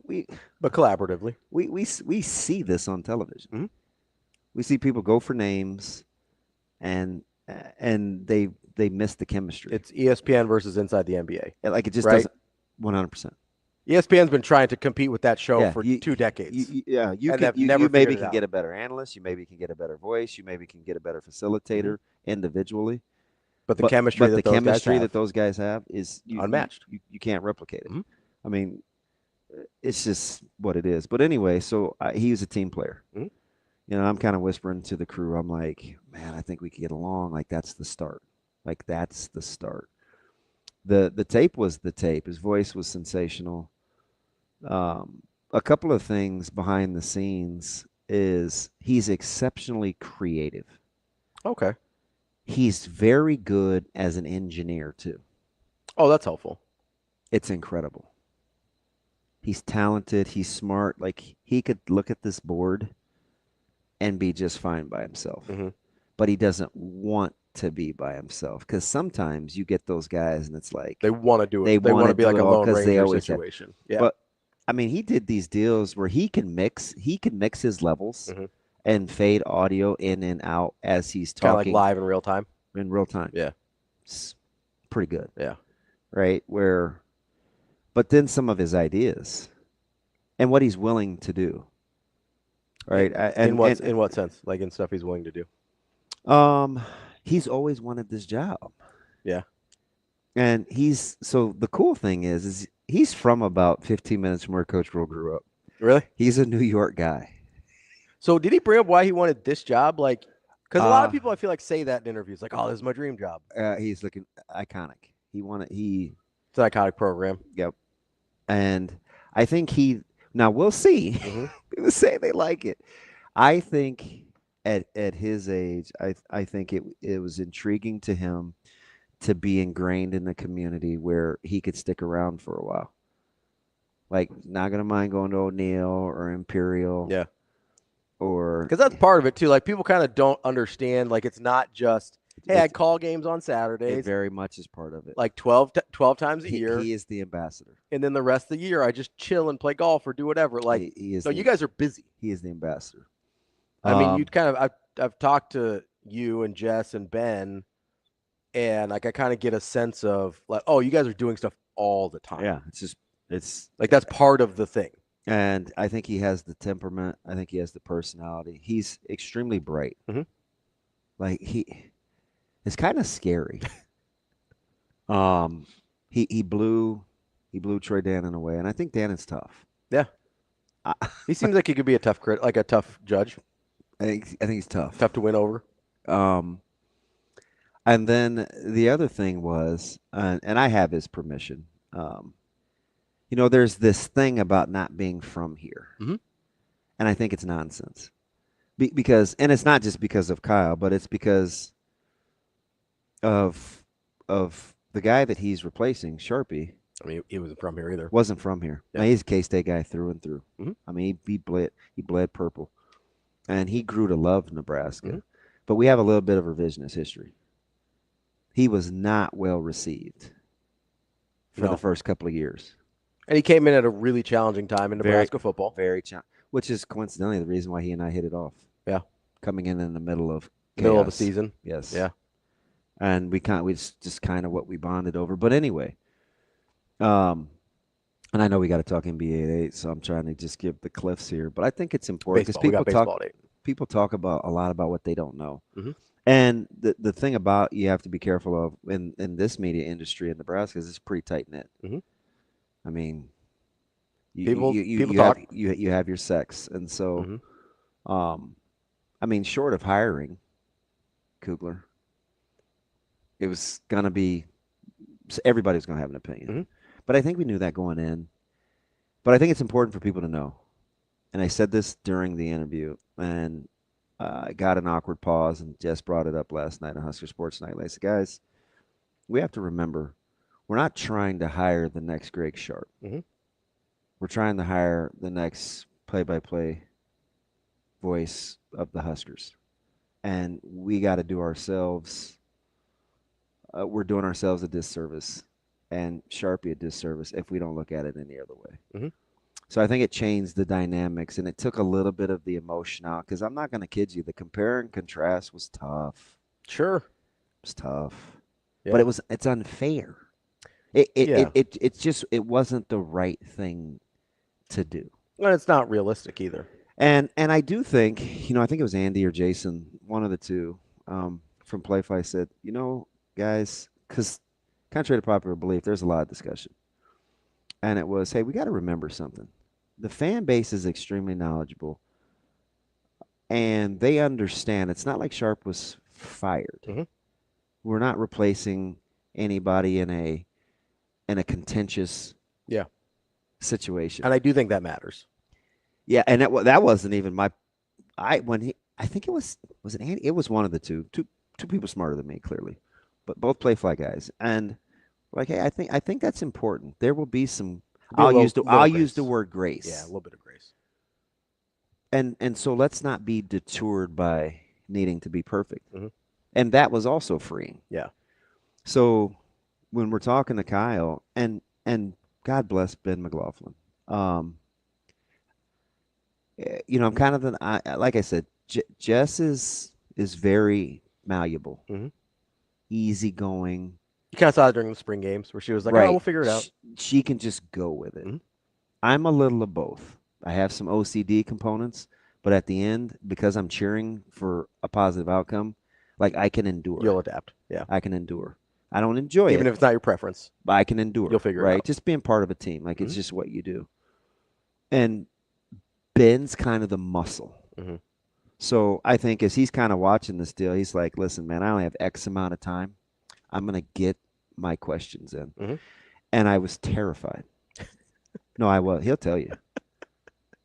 but collaboratively, we see this on television. We see people go for names, and they miss the chemistry. It's ESPN versus Inside the NBA. Like it just doesn't 100%. ESPN's been trying to compete with that show for 2 decades. You maybe can get a better analyst. You maybe can get a better voice. You maybe can get a better facilitator individually. But the chemistry that those guys have is unmatched. You can't replicate it. I mean, it's just what it is. But anyway, so he was a team player. I'm kind of whispering to the crew. I'm like, man, I think we could get along. Like that's the start. The tape was the tape. His voice was sensational. A couple of things behind the scenes is he's exceptionally creative. Okay. He's very good as an engineer too. Oh, that's helpful. It's incredible. He's talented. He's smart. Like he could look at this board and be just fine by himself. But he doesn't want to be by himself, because sometimes you get those guys and it's like they want to do it. They want to be like a lone ranger situation. Yeah. But I mean, he did these deals where he can mix his levels and fade audio in and out as he's talking. Kind of like live in real time. In real time. Yeah. It's pretty good. Yeah. Right? But then some of his ideas and what he's willing to do. Right? In what sense? Like in stuff he's willing to do? He's always wanted this job. Yeah. And so the cool thing is he's from about 15 minutes from where Coach Rhule grew up. Really? He's a New York guy. So did he bring up why he wanted this job? Like, because a lot of people I feel like say that in interviews, like, oh, this is my dream job. He's looking iconic. It's an iconic program. Yep. And I think now we'll see. People say they like it. I think at his age, I think it was intriguing to him to be ingrained in the community where he could stick around for a while. Like, not going to mind going to O'Neill or Imperial. Yeah. Or because that's part of it too. Like people kind of don't understand. Like it's not just I call games on Saturdays. It very much is part of it. Like 12 times a year. He is the ambassador. And then the rest of the year, I just chill and play golf or do whatever. Like you guys are busy. He is the ambassador. I mean, you'd kind of I've talked to you and Jess and Ben, and like I kind of get a sense of like, oh, you guys are doing stuff all the time. Yeah, it's like that's part of the thing. And I think he has the temperament. I think he has the personality. He's extremely bright. Like it's kind of scary. He blew Troy Dannon away, and I think Dannon's tough. Yeah. He seems like he could be a tough a tough judge. I think he's tough. Tough to win over. And then the other thing was, and I have his permission. There's this thing about not being from here, Mhm. and I think it's nonsense. Because it's not just because of Kyle, but it's because of the guy that he's replacing, Sharpie. I mean, he wasn't from here either. Wasn't from here. Yeah. Now, he's a K-State guy through and through. Mhm. I mean, he bled purple, and he grew to love Nebraska. Mhm. But we have a little bit of revisionist history. He was not well received for the first couple of years. And he came in at a really challenging time in Nebraska football. Very challenging, which is coincidentally the reason why he and I hit it off. Yeah. Coming in the middle of chaos. Middle of the season. Yes. Yeah. And we just kind of what we bonded over. But anyway, and I know we got to talk NBA at 8, so I'm trying to just give the cliffs here. But I think it's important because people talk about a lot about what they don't know. Mhm. And the thing about you have to be careful of in this media industry in Nebraska is it's pretty tight knit. Mhm. I mean, People you talk. have your sex, and so, Mhm. I mean, short of hiring Kugler, it was gonna be everybody's gonna have an opinion. Mhm. But I think we knew that going in. But I think it's important for people to know. And I said this during the interview, and I got an awkward pause, and Jess brought it up last night on Husker Sports Night. I said, guys, we have to remember, we're not trying to hire the next Greg Sharp. Mhm. We're trying to hire the next play-by-play voice of the Huskers. And we got to do ourselves, we're doing ourselves a disservice and Sharpie a disservice if we don't look at it any other way. Mhm. So I think it changed the dynamics, and it took a little bit of the emotion out, because I'm not going to kid you, the compare and contrast was tough. Sure. It was tough. Yeah. But it's unfair. It wasn't the right thing to do. And it's not realistic either. And I do think, I think it was Andy or Jason, one of the two, from PlayFi said, guys, because contrary to popular belief, there's a lot of discussion. And it was, hey, we got to remember something. The fan base is extremely knowledgeable, and they understand. It's not like Sharp was fired. Mhm. We're not replacing anybody in a contentious situation. And I do think that matters. Yeah, and that wasn't even I think it was it Andy? It was one of the two people smarter than me, clearly, but both play fly guys. And like, hey, I think that's important. There will be some. I'll use the word grace. Yeah, a little bit of grace. And so let's not be detoured by needing to be perfect. Mhm. And that was also freeing. Yeah. So when we're talking to Kyle, and God bless Ben McLaughlin, I'm kind of like I said, Jess is very malleable, Mhm. easygoing. You kind of saw it during the spring games where she was like, Right. "Oh, we'll figure it out." She can just go with it. Mhm. I'm a little of both. I have some OCD components, but at the end, because I'm cheering for a positive outcome, like I can endure. You'll adapt. Yeah. I can endure. I don't enjoy Even it, if it's not your preference. but I can endure. You'll figure it right? out. Just being part of a team, like it's Mhm. just what you do. And Ben's kind of the muscle. Mhm. So I think as he's kind of watching this deal, he's like, listen, man, I only have X amount of time. I'm going to get my questions in. Mhm. And I was terrified. No, I was. He'll tell you.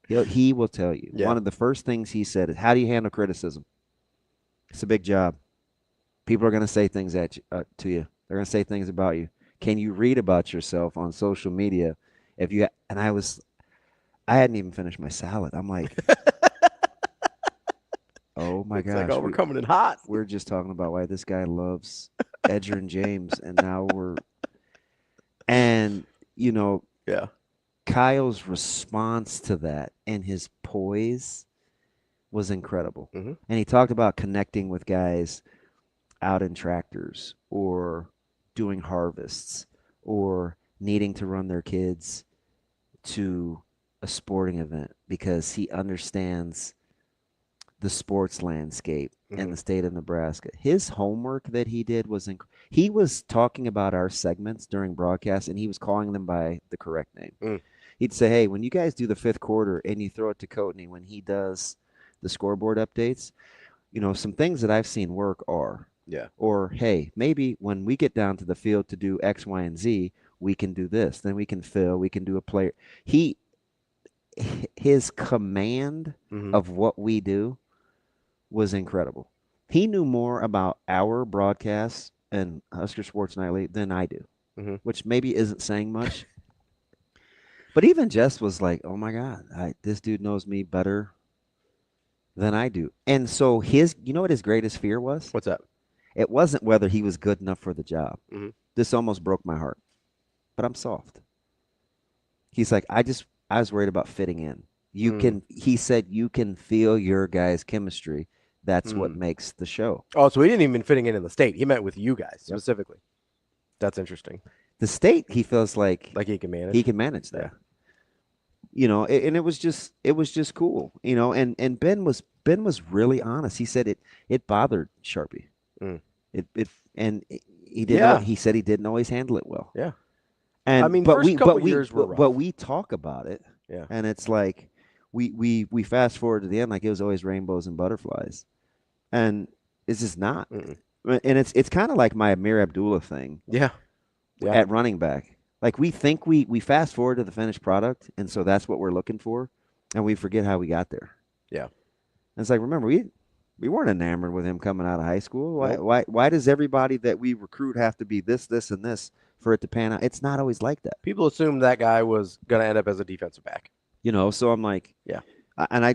He will tell you. Yeah. One of the first things he said is, how do you handle criticism? It's a big job. People are going to say things to you. They're going to say things about you. Can you read about yourself on social media? And I hadn't even finished my salad. I'm like, oh my It's gosh. like, we're coming in hot. We're just talking about why this guy loves Edger and James, and now Yeah. Kyle's response to that and his poise was incredible. Mhm. And he talked about connecting with guys out in tractors or doing harvests or needing to run their kids to a sporting event because he understands the sports landscape in the state of Nebraska. His homework that he did was he was talking about our segments during broadcast, and he was calling them by the correct name. He'd say, hey, when you guys do the 5th quarter and you throw it to Coatney when he does the scoreboard updates, some things that I've seen work are, or, hey, maybe when we get down to the field to do X, Y, and Z, we can do this. Then we can fill. We can do a play. His command of what we do was incredible. He knew more about our broadcasts and Husker Sports Nightly than I do, which maybe isn't saying much. But even Jess was like, oh, my God, this dude knows me better than I do. And so you know what his greatest fear was? What's that? It wasn't whether he was good enough for the job. This almost broke my heart. But I'm soft. He's like, I was worried about fitting in. He said, you can feel your guys' chemistry. That's what makes the show. Oh, so he didn't even fitting in the state. He meant with you guys specifically. That's interesting. The state, he feels like he can manage. He can manage that. And it was just cool. And Ben was really honest. He said it bothered Sharpie. He didn't. He said he didn't always handle it well. Yeah. And I mean, first couple years were rough. But we talk about it. Yeah. And it's like we fast forward to the end like it was always rainbows and butterflies. And it's just not. And it's kind of like my Amir Abdullah thing. Yeah. At running back. Like we think we fast forward to the finished product, and so that's what we're looking for, and we forget how we got there. Yeah. And it's like, remember, we weren't enamored with him coming out of high school. Why does everybody that we recruit have to be this, and this for it to pan out? It's not always like that. People assumed that guy was going to end up as a defensive back. So I'm like, yeah. And I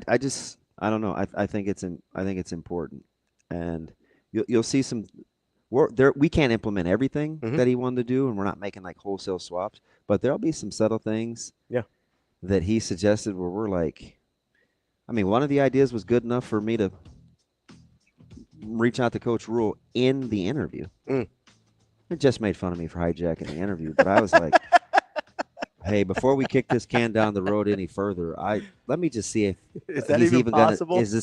don't know. I think it's important, and you'll see some. We can't implement everything that he wanted to do, and we're not making like wholesale swaps. But there'll be some subtle things that he suggested where we're like, I mean, one of the ideas was good enough for me to reach out to Coach Rhule in the interview. It just made fun of me for hijacking the interview, but I was like, hey, before we kick this can down the road any further, let me just see if is this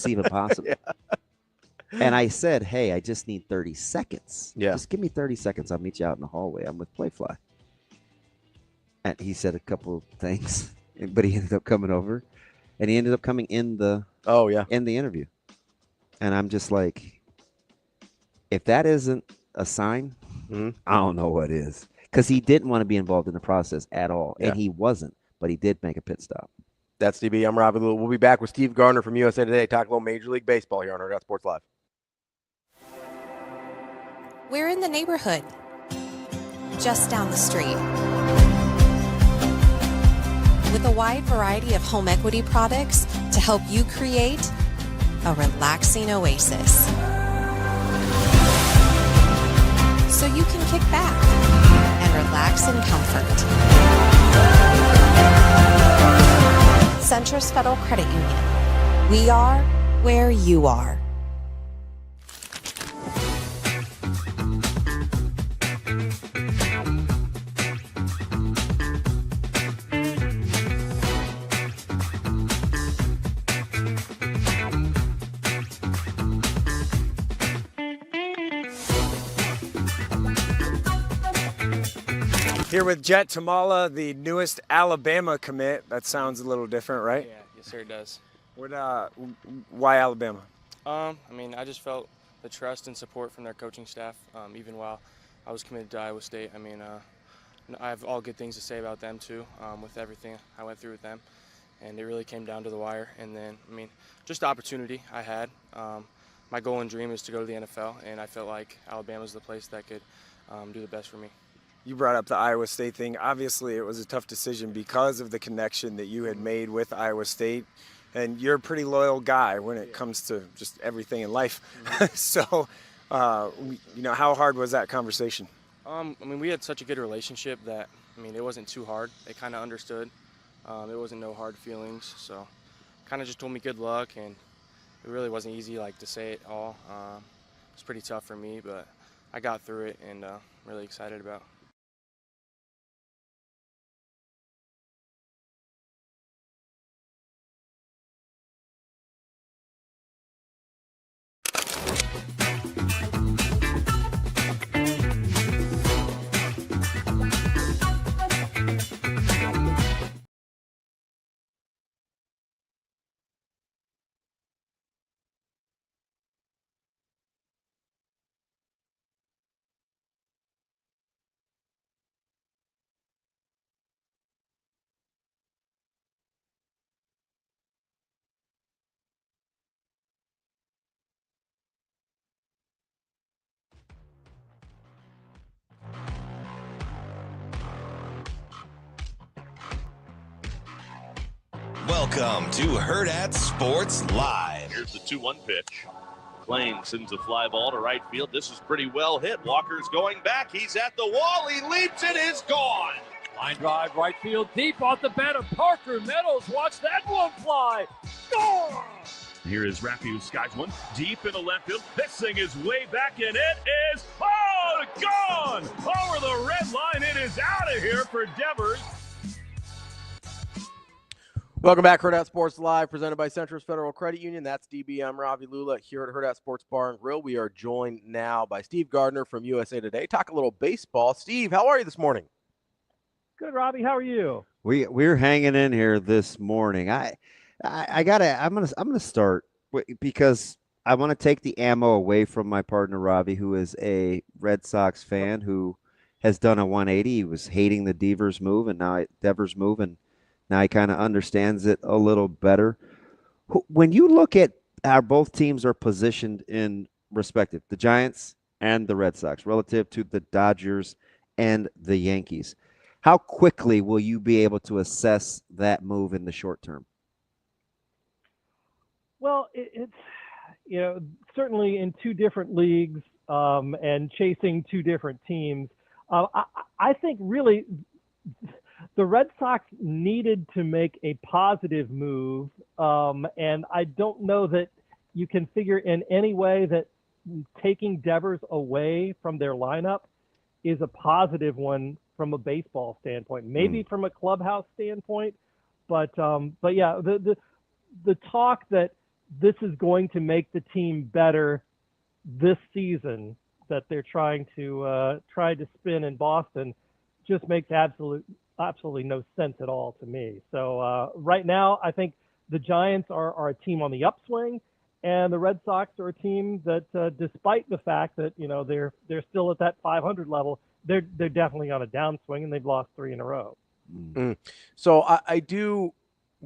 even possible? Yeah. And I said, hey, I just need 30 seconds. Yeah. Just give me 30 seconds. I'll meet you out in the hallway. I'm with Playfly. And he said a couple of things, but he ended up coming over. And he ended up coming in the interview. And I'm just like, if that isn't a sign, I don't know what is. Because he didn't want to be involved in the process at all. And he wasn't, but he did make a pit stop. That's DB. I'm Ravi. We'll be back with Steve Gardner from USA Today, talking a little Major League Baseball here on Hurrdat Sports Live. We're in the neighborhood, just down the street. With a wide variety of home equity products to help you create a relaxing oasis. So you can kick back and relax in comfort. Centrist Federal Credit Union. We are where you are. Here with Jet Tamala, the newest Alabama commit. That sounds a little different, right? Yeah, yes sir, it does. Why Alabama? I mean, I just felt the trust and support from their coaching staff, even while I was committed to Iowa State. I mean, I have all good things to say about them too, with everything I went through with them. And it really came down to the wire. And then, I mean, just the opportunity I had. My goal and dream is to go to the NFL, and I felt like Alabama's the place that could do the best for me. You brought up the Iowa State thing. Obviously, it was a tough decision because of the connection that you had made with Iowa State. And you're a pretty loyal guy when it comes to just everything in life. So, how hard was that conversation? I mean, we had such a good relationship that, I mean, it wasn't too hard. They kind of understood. It wasn't no hard feelings. So, kind of just told me good luck, and it really wasn't easy, to say it all. It was pretty tough for me, but I got through it, and really excited about Welcome to Hurrdat Sports Live. Here's the 2-1 pitch. Blaine sends a fly ball to right field. This is pretty well hit. Walker's going back. He's at the wall. He leaps. It is gone. Line drive, right field, deep off the bat of Parker Meadows. Watch that one fly. Score! Here is Rafi, who skies one deep into left field. This thing is way back, and it is, gone! Over the red line. It is out of here for Devers. Welcome back, Hurrdat Sports Live, presented by Centris Federal Credit Union. That's DB and Ravi, Lulla here at Hurrdat Sports Bar and Grill. We are joined now by Steve Gardner from USA Today. Talk a little baseball. Steve, how are you this morning? Good, Robbie. How are you? We're hanging in here this morning. I'm gonna start because I want to take the ammo away from my partner Ravi, who is a Red Sox fan who has done a 180. He was hating the Devers move, and now now he kind of understands it a little better. When you look at how both teams are positioned in respective, the Giants and the Red Sox, relative to the Dodgers and the Yankees, how quickly will you be able to assess that move in the short term? Well, it's certainly in two different leagues and chasing two different teams. I think really the Red Sox needed to make a positive move, and I don't know that you can figure in any way that taking Devers away from their lineup is a positive one from a baseball standpoint, maybe from a clubhouse standpoint, but yeah, the talk that this is going to make the team better this season that they're trying to spin in Boston just makes absolutely no sense at all to me. So right now, I think the Giants are a team on the upswing, and the Red Sox are a team that, despite the fact that they're still at that 500 level, they're definitely on a downswing, and they've lost 3 in a row. So I do,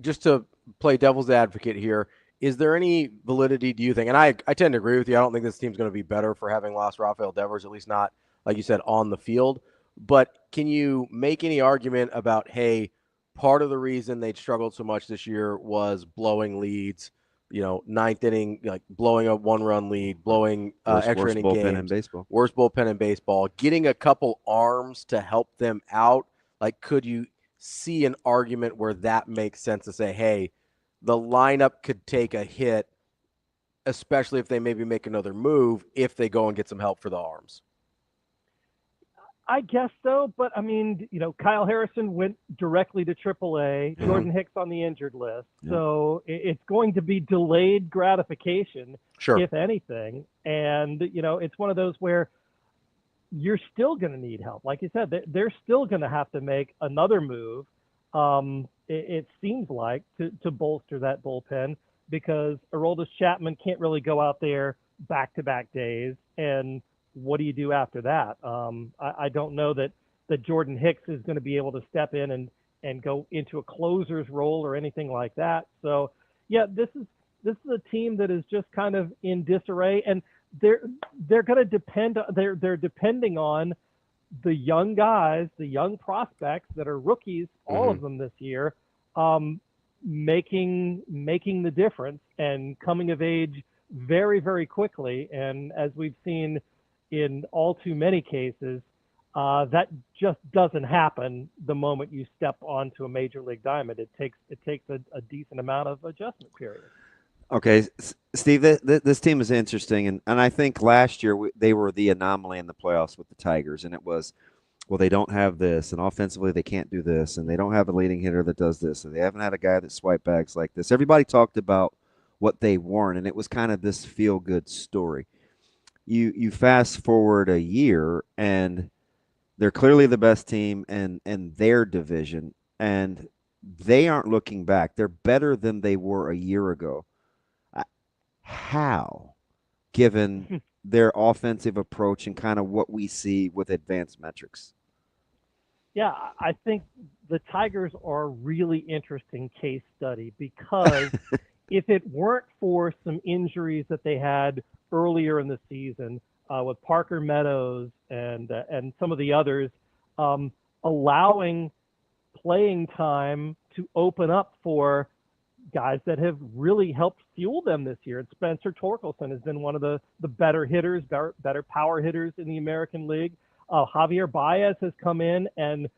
just to play devil's advocate here, is there any validity, do you think? And I tend to agree with you. I don't think this team's going to be better for having lost Rafael Devers, at least not, like you said, on the field. But can you make any argument about, hey, part of the reason they'd struggled so much this year was blowing leads, ninth inning, like blowing a 1-run lead, blowing extra inning games, worst bullpen in baseball, getting a couple arms to help them out? Like, could you see an argument where that makes sense to say, hey, the lineup could take a hit, especially if they maybe make another move, if they go and get some help for the arms? I guess so, but I mean, Kyle Harrison went directly to AAA, Jordan Hicks on the injured list. So it's going to be delayed gratification, if anything. And, it's one of those where you're still going to need help. Like you said, they're still going to have to make another move. It seems like to bolster that bullpen, because Aroldis Chapman can't really go out there back-to-back days. And what do you do after that? I don't know that Jordan Hicks is going to be able to step in and go into a closer's role or anything like that. So yeah, this is a team that is just kind of in disarray, and they're going to depend. They're depending on the young guys, the young prospects that are rookies, all of them this year, making the difference and coming of age very, very quickly. And as we've seen in all too many cases, that just doesn't happen the moment you step onto a major league diamond. It takes a decent amount of adjustment period. Okay, Steve, this team is interesting, and I think last year they were the anomaly in the playoffs with the Tigers, and it was, well, they don't have this, and offensively they can't do this, and they don't have a leading hitter that does this, and they haven't had a guy that swipe bags like this. Everybody talked about what they weren't, and it was kind of this feel-good story. You fast forward a year, and they're clearly the best team in their division, and they aren't looking back. They're better than they were a year ago. How, given their offensive approach and kind of what we see with advanced metrics? Yeah, I think the Tigers are a really interesting case study, because if it weren't for some injuries that they had earlier in the season with Parker Meadows and some of the others, allowing playing time to open up for guys that have really helped fuel them this year. And Spencer Torkelson has been one of the better hitters, better power hitters in the American League. Javier Baez has come in and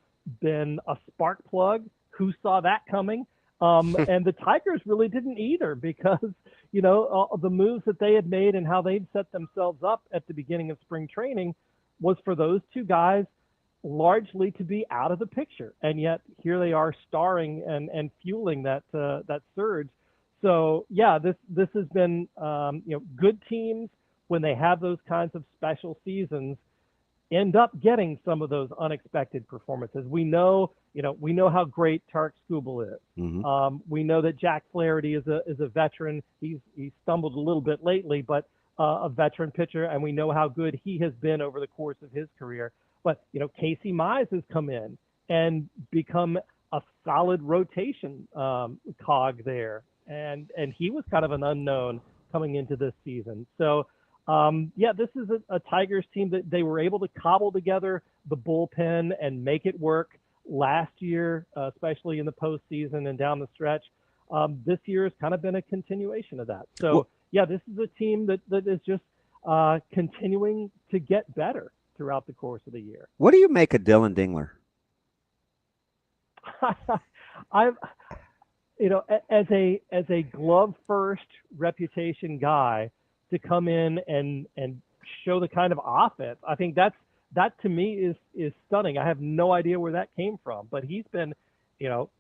been a spark plug. Who saw that coming? And the Tigers really didn't either, because, the moves that they had made and how they'd set themselves up at the beginning of spring training was for those two guys largely to be out of the picture. And yet here they are starring and fueling that surge. So yeah, this has been, good teams, when they have those kinds of special seasons, end up getting some of those unexpected performances. We know how great Tarek Skubal is. Mm-hmm. We know that Jack Flaherty is a veteran. He's stumbled a little bit lately, but a veteran pitcher, and we know how good he has been over the course of his career. But Casey Mize has come in and become a solid rotation cog there, and he was kind of an unknown coming into this season. So this is a Tigers team that they were able to cobble together the bullpen and make it work last year, especially in the postseason and down the stretch. This year has kind of been a continuation of that. So this is a team that is just continuing to get better throughout the course of the year. What do you make of Dylan Dingler? As a glove first reputation guy, to come in and show the kind of offense, I think that to me is stunning. I have no idea where that came from, but he's been,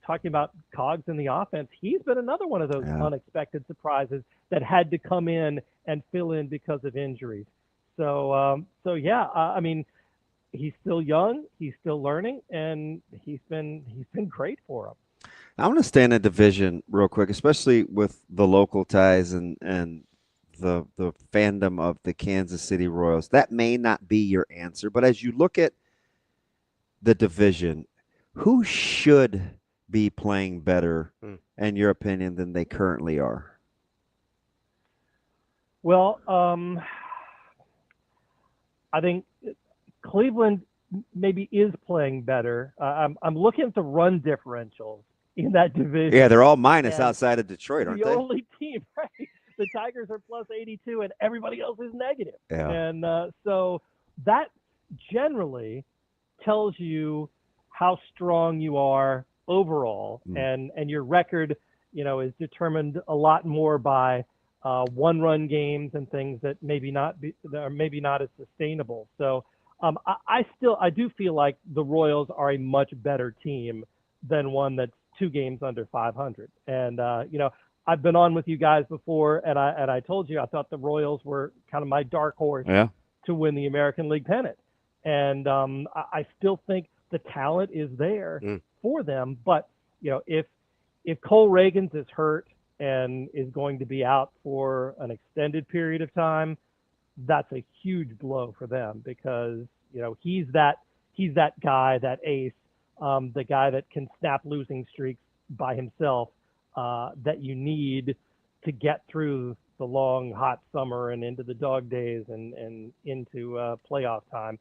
talking about cogs in the offense, he's been another one of those unexpected surprises that had to come in and fill in because of injuries. So he's still young, he's still learning, and he's been great for him. I want to stay in a division real quick, especially with the local ties and the fandom of the Kansas City Royals. That may not be your answer, but as you look at the division, who should be playing better, in your opinion, than they currently are? Well, I think Cleveland maybe is playing better. I'm looking at the run differentials in that division. Yeah, they're all minus outside of Detroit, aren't they? The only team, right? The Tigers are plus 82 and everybody else is negative. Yeah. And so that generally tells you how strong you are overall. And your record, is determined a lot more by one-run games and things that maybe not as sustainable. So I do feel like the Royals are a much better team than one that's 2 games under 500. And I've been on with you guys before, and I told you I thought the Royals were kind of my dark horse to win the American League pennant. And I still think the talent is there for them. But if Cole Reagans is hurt and is going to be out for an extended period of time, that's a huge blow for them, because he's that guy, that ace, the guy that can snap losing streaks by himself, that you need to get through the long hot summer and into the dog days and into playoff time.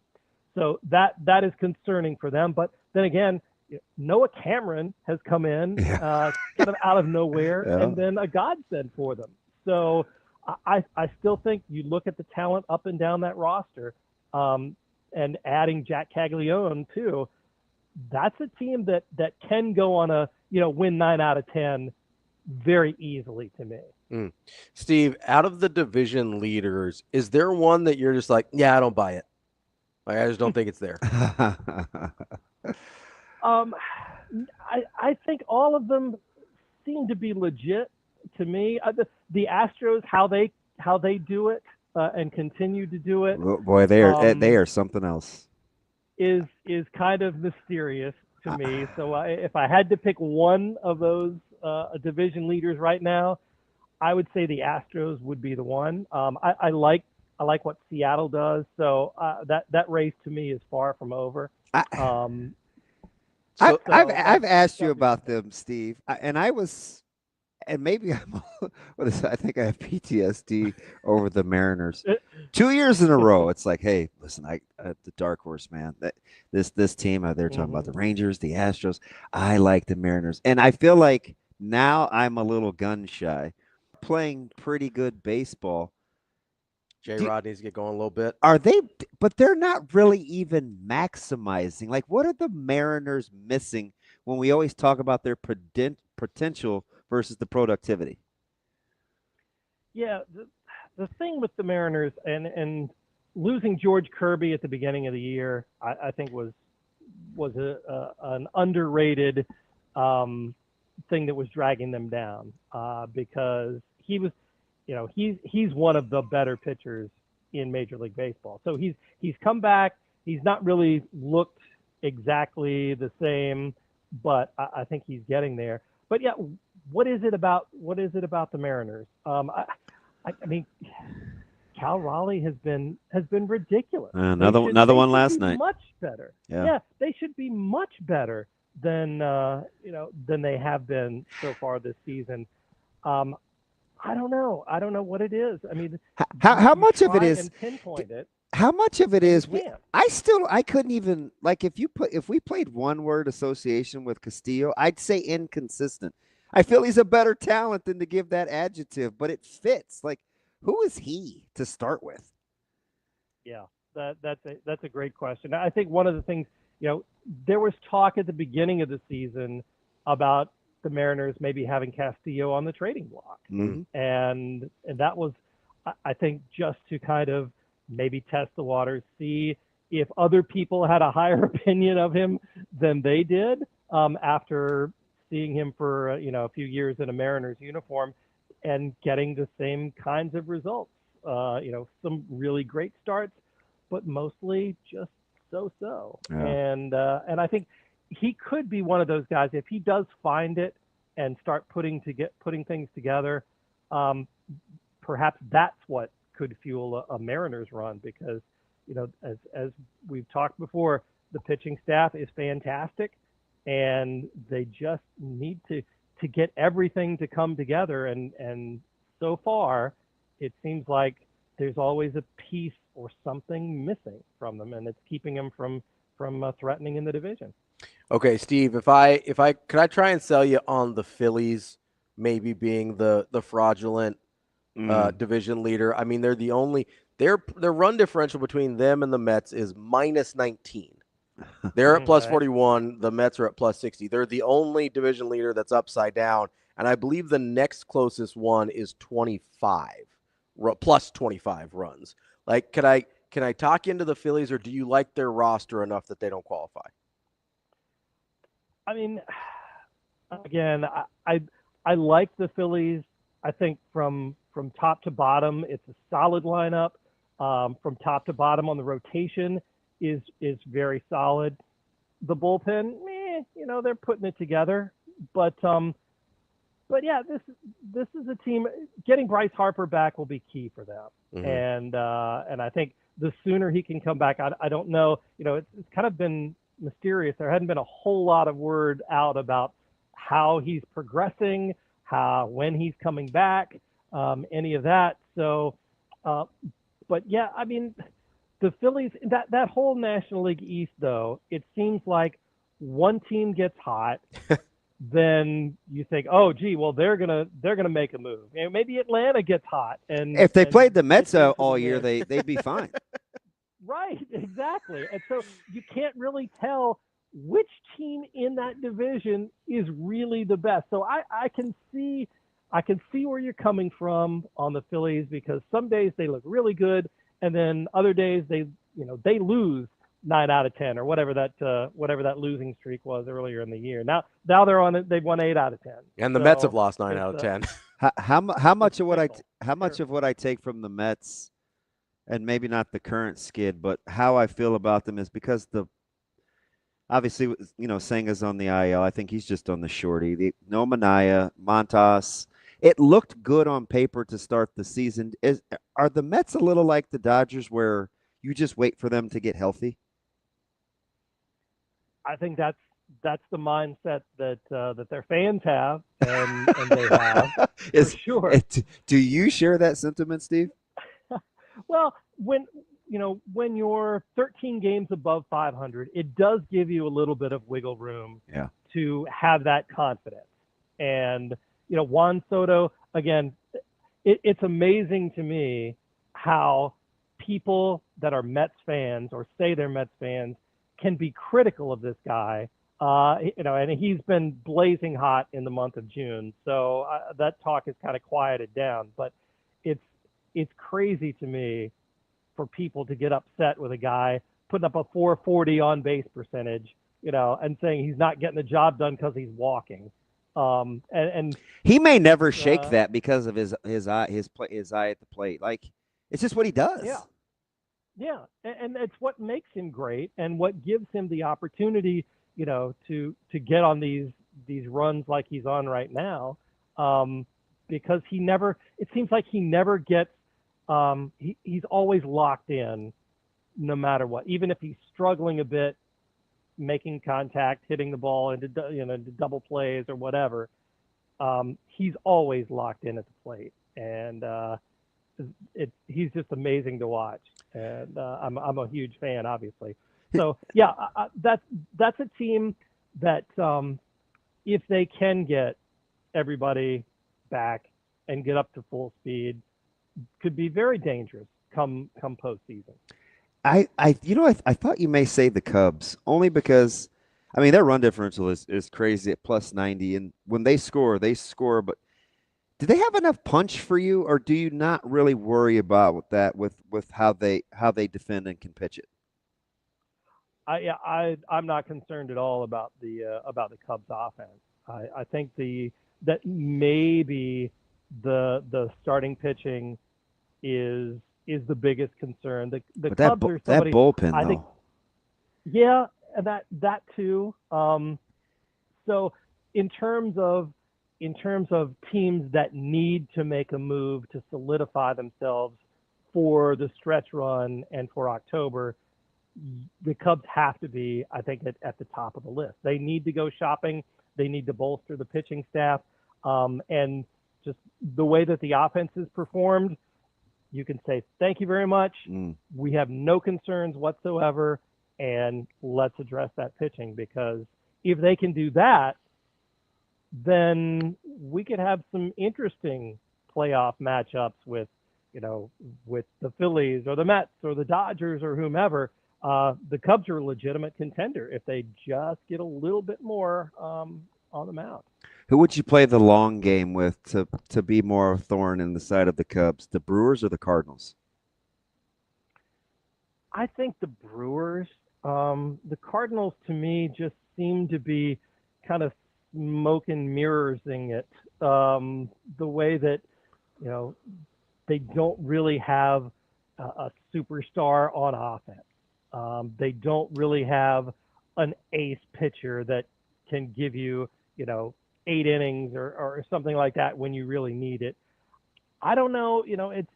So that is concerning for them. But then again, Noah Cameron has come in kind of out of nowhere and then a godsend for them. So I still think you look at the talent up and down that roster, and adding Jack Caglione too, that's a team that can go on a win 9 out of 10 very easily to me. Steve, out of the division leaders, is there one that you're just like, I don't buy it? Like, I just don't think it's there. I think all of them seem to be legit to me. The Astros, how they do it and continue to do it. Boy, they are something else. Is kind of mysterious to me. So if I had to pick one of those division leaders right now, I would say the Astros would be the one. I like what Seattle does. So that race to me is far from over. I've asked you about them, Steve, and maybe I think I have PTSD over the Mariners. 2 years in a row, it's like, hey, listen, the dark horse, man. This team, they're talking about the Rangers, the Astros. I like the Mariners, and I feel like Now I'm a little gun shy. Playing pretty good baseball. J-Rod needs to get going a little bit. Are they? But they're not really even maximizing. Like, what are the Mariners missing when we always talk about their potential versus the productivity? Yeah, the thing with the Mariners and losing George Kirby at the beginning of the year, I think was an underrated thing that was dragging them down because he was, he's one of the better pitchers in Major League Baseball. So he's come back. He's not really looked exactly the same, but I think he's getting there. But yeah, what is it about the Mariners? I mean, Cal Raleigh has been ridiculous. Another one last night. Much better. Yeah, they should be much better than they have been so far this season. I don't know what it is. I mean, how much of it is? Pinpoint it. How much of it is? I couldn't even, like, if we played one word association with Castillo, I'd say inconsistent. I feel he's a better talent than to give that adjective, but it fits. Like, who is he to start with? Yeah, that's a great question. I think one of the things, there was talk at the beginning of the season about the Mariners maybe having Castillo on the trading block. Mm-hmm. And that was, I think, just to kind of maybe test the waters, see if other people had a higher opinion of him than they did after seeing him for a few years in a Mariners uniform and getting the same kinds of results. Some really great starts, but mostly just so. Yeah. And I think he could be one of those guys if he does find it and start putting things together. Perhaps that's what could fuel a Mariners run because as we've talked before, the pitching staff is fantastic, and they just need to get everything to come together. And so far, it seems like there's always a piece or something missing from them, and it's keeping them from threatening in the division. Okay, Steve, could I try and sell you on the Phillies maybe being the fraudulent division leader? I mean, they're the only their run differential between them and the Mets is minus 19. They're at plus 41. The Mets are at plus 60. They're the only division leader that's upside down, and I believe the next closest one is 25 plus 25 runs. Like, can I talk into the Phillies, or do you like their roster enough that they don't qualify? I mean, again, I like the Phillies. I think from top to bottom, it's a solid lineup. From top to bottom on the rotation is very solid. The bullpen, they're putting it together. But yeah, this is a team. Getting Bryce Harper back will be key for them. Mm-hmm. And I think the sooner he can come back, I don't know. It's kind of been mysterious. There hadn't been a whole lot of word out about how he's progressing, when he's coming back, any of that. So, but yeah, I mean, the Phillies, that whole National League East, though, it seems like one team gets hot, then you think, oh, gee, well, they're gonna make a move. Maybe Atlanta gets hot, and if they played the Mets all year, they'd be fine. Right, exactly. And so you can't really tell which team in that division is really the best. So I can see where you're coming from on the Phillies, because some days they look really good, and then other days they lose 9 out of 10 or whatever that losing streak was earlier in the year. Now they're on it. They've won 8 out of 10. And the Mets have lost 9 out of 10. How much of what I take from the Mets, and maybe not the current skid, but how I feel about them is because obviously, Senga's on the IL. I think he's just on the shorty. No Manaea, Montas. It looked good on paper to start the season. Are the Mets a little like the Dodgers, where you just wait for them to get healthy? I think that's the mindset that their fans have, and they have for sure. Do you share that sentiment, Steve? Well, when you're 13 games above 500, it does give you a little bit of wiggle room to have that confidence. And, Juan Soto, again, it's amazing to me how people that are Mets fans or say they're Mets fans can be critical of this guy. And he's been blazing hot in the month of June. So that talk is kind of quieted down, but it's crazy to me for people to get upset with a guy putting up a 440 on base percentage, and saying he's not getting the job done because he's walking. And he may never shake that because of his eye at the plate. Like, it's just what he does. Yeah. And it's what makes him great and what gives him the opportunity, to get on these runs like he's on right now. Because it seems like he never gets, he's always locked in no matter what, even if he's struggling a bit, making contact, hitting the ball into double plays or whatever. He's always locked in at the plate, and he's just amazing to watch. And I'm a huge fan, obviously. So yeah, that's a team that if they can get everybody back and get up to full speed, could be very dangerous come postseason. I thought you may say the Cubs, only because, their run differential is crazy at +90, and when they score, but do they have enough punch for you, or do you not really worry about that with how they defend and can pitch it? I'm not concerned at all about the Cubs offense. I think that maybe the starting pitching is the biggest concern. The Cubs are somebody, that bullpen, I think, though. Yeah, that too. So in terms of teams that need to make a move to solidify themselves for the stretch run and for October, the Cubs have to be, I think, at the top of the list. They need to go shopping. They need to bolster the pitching staff, and just the way that the offense is performed, you can say, thank you very much. We have no concerns whatsoever, and let's address that pitching, because if they can do that, then we could have some interesting playoff matchups with the Phillies or the Mets or the Dodgers or whomever. The Cubs are a legitimate contender if they just get a little bit more on the mound. Who would you play the long game with to be more a thorn in the side of the Cubs, the Brewers or the Cardinals? I think the Brewers. The Cardinals, to me, just seem to be kind of smoke and mirroring it. The way that, they don't really have a superstar on offense. They don't really have an ace pitcher that can give you, 8 innings or something like that when you really need it. I don't know.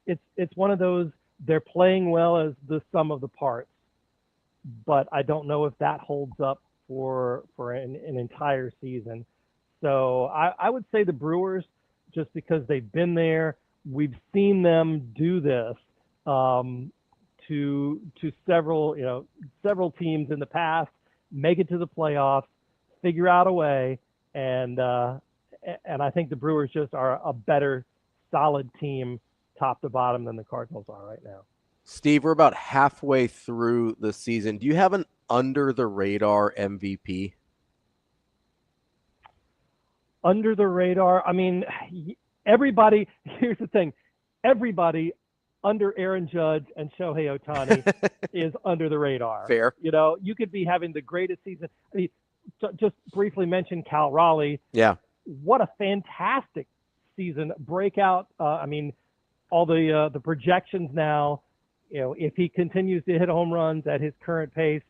It's one of those, they're playing well as the sum of the parts, but I don't know if that holds up for an entire season. So I would say the Brewers, just because they've been there. We've seen them do this to several teams in the past, make it to the playoffs, figure out a way, and I think the Brewers just are a better, solid team, top to bottom, than the Cardinals are right now. Steve, we're about halfway through the season. Do you have an under the radar MVP? Under the radar, everybody, here's the thing, everybody under Aaron Judge and Shohei Ohtani is under the radar. Fair. You could be having the greatest season. Just briefly mention Cal Raleigh. Yeah. What a fantastic season, breakout. All the projections now, if he continues to hit home runs at his current pace,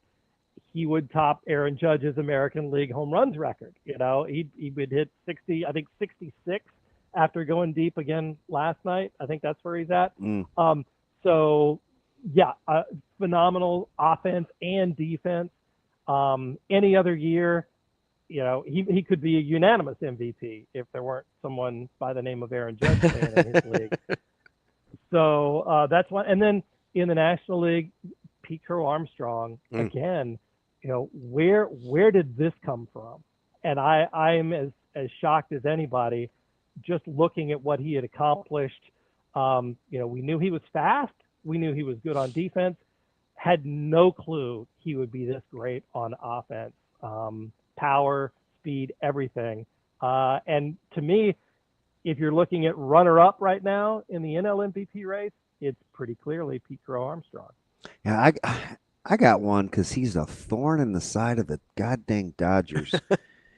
he would top Aaron Judge's American League home runs record. He would hit 66 after going deep again last night. I think that's where he's at. So yeah, phenomenal offense and defense. Any other year, he could be a unanimous MVP if there weren't someone by the name of Aaron Judge playing in his league. So that's one. And then in the National League, Pete Crow Armstrong, again, where did this come from? And I'm as shocked as anybody just looking at what he had accomplished. You know, we knew he was fast. We knew he was good on defense. Had no clue he would be this great on offense. Power, speed, everything. And to me, if you're looking at runner-up right now in the NL MVP race, it's pretty clearly Pete Crow Armstrong. Yeah, I got one because he's a thorn in the side of the goddamn Dodgers.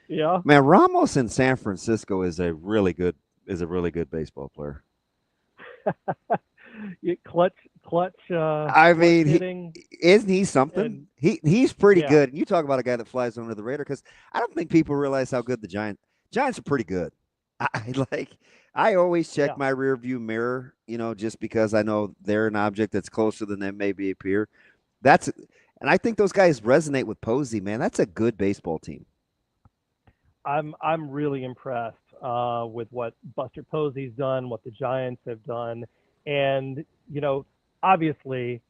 Yeah. Man, Ramos in San Francisco is a really good baseball player. Clutch. I mean, hitting. Isn't he something? He's pretty Yeah. good. And you talk about a guy that flies under the radar because I don't think people realize how good the Giants are pretty good. I always check my rear view mirror, you know, just because I know they're an object that's closer than they maybe appear. And I think those guys resonate with Posey, man. That's a good baseball team. I'm really impressed with what Buster Posey's done, what the Giants have done, and you know, obviously,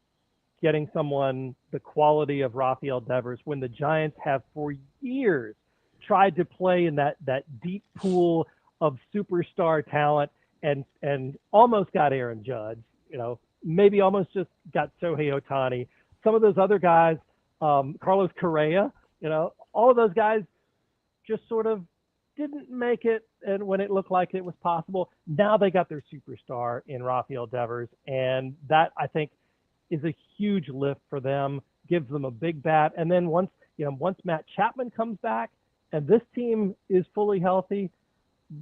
getting someone the quality of Rafael Devers when the Giants have for years tried to play in that deep pool of superstar talent and almost got Aaron Judge, you know, maybe almost just got Shohei Ohtani. Some of those other guys, Carlos Correa, you know, all of those guys just sort of didn't make it, and when it looked like it was possible, now they got their superstar in Rafael Devers, and that I think is a huge lift for them, gives them a big bat, and then once Matt Chapman comes back and this team is fully healthy,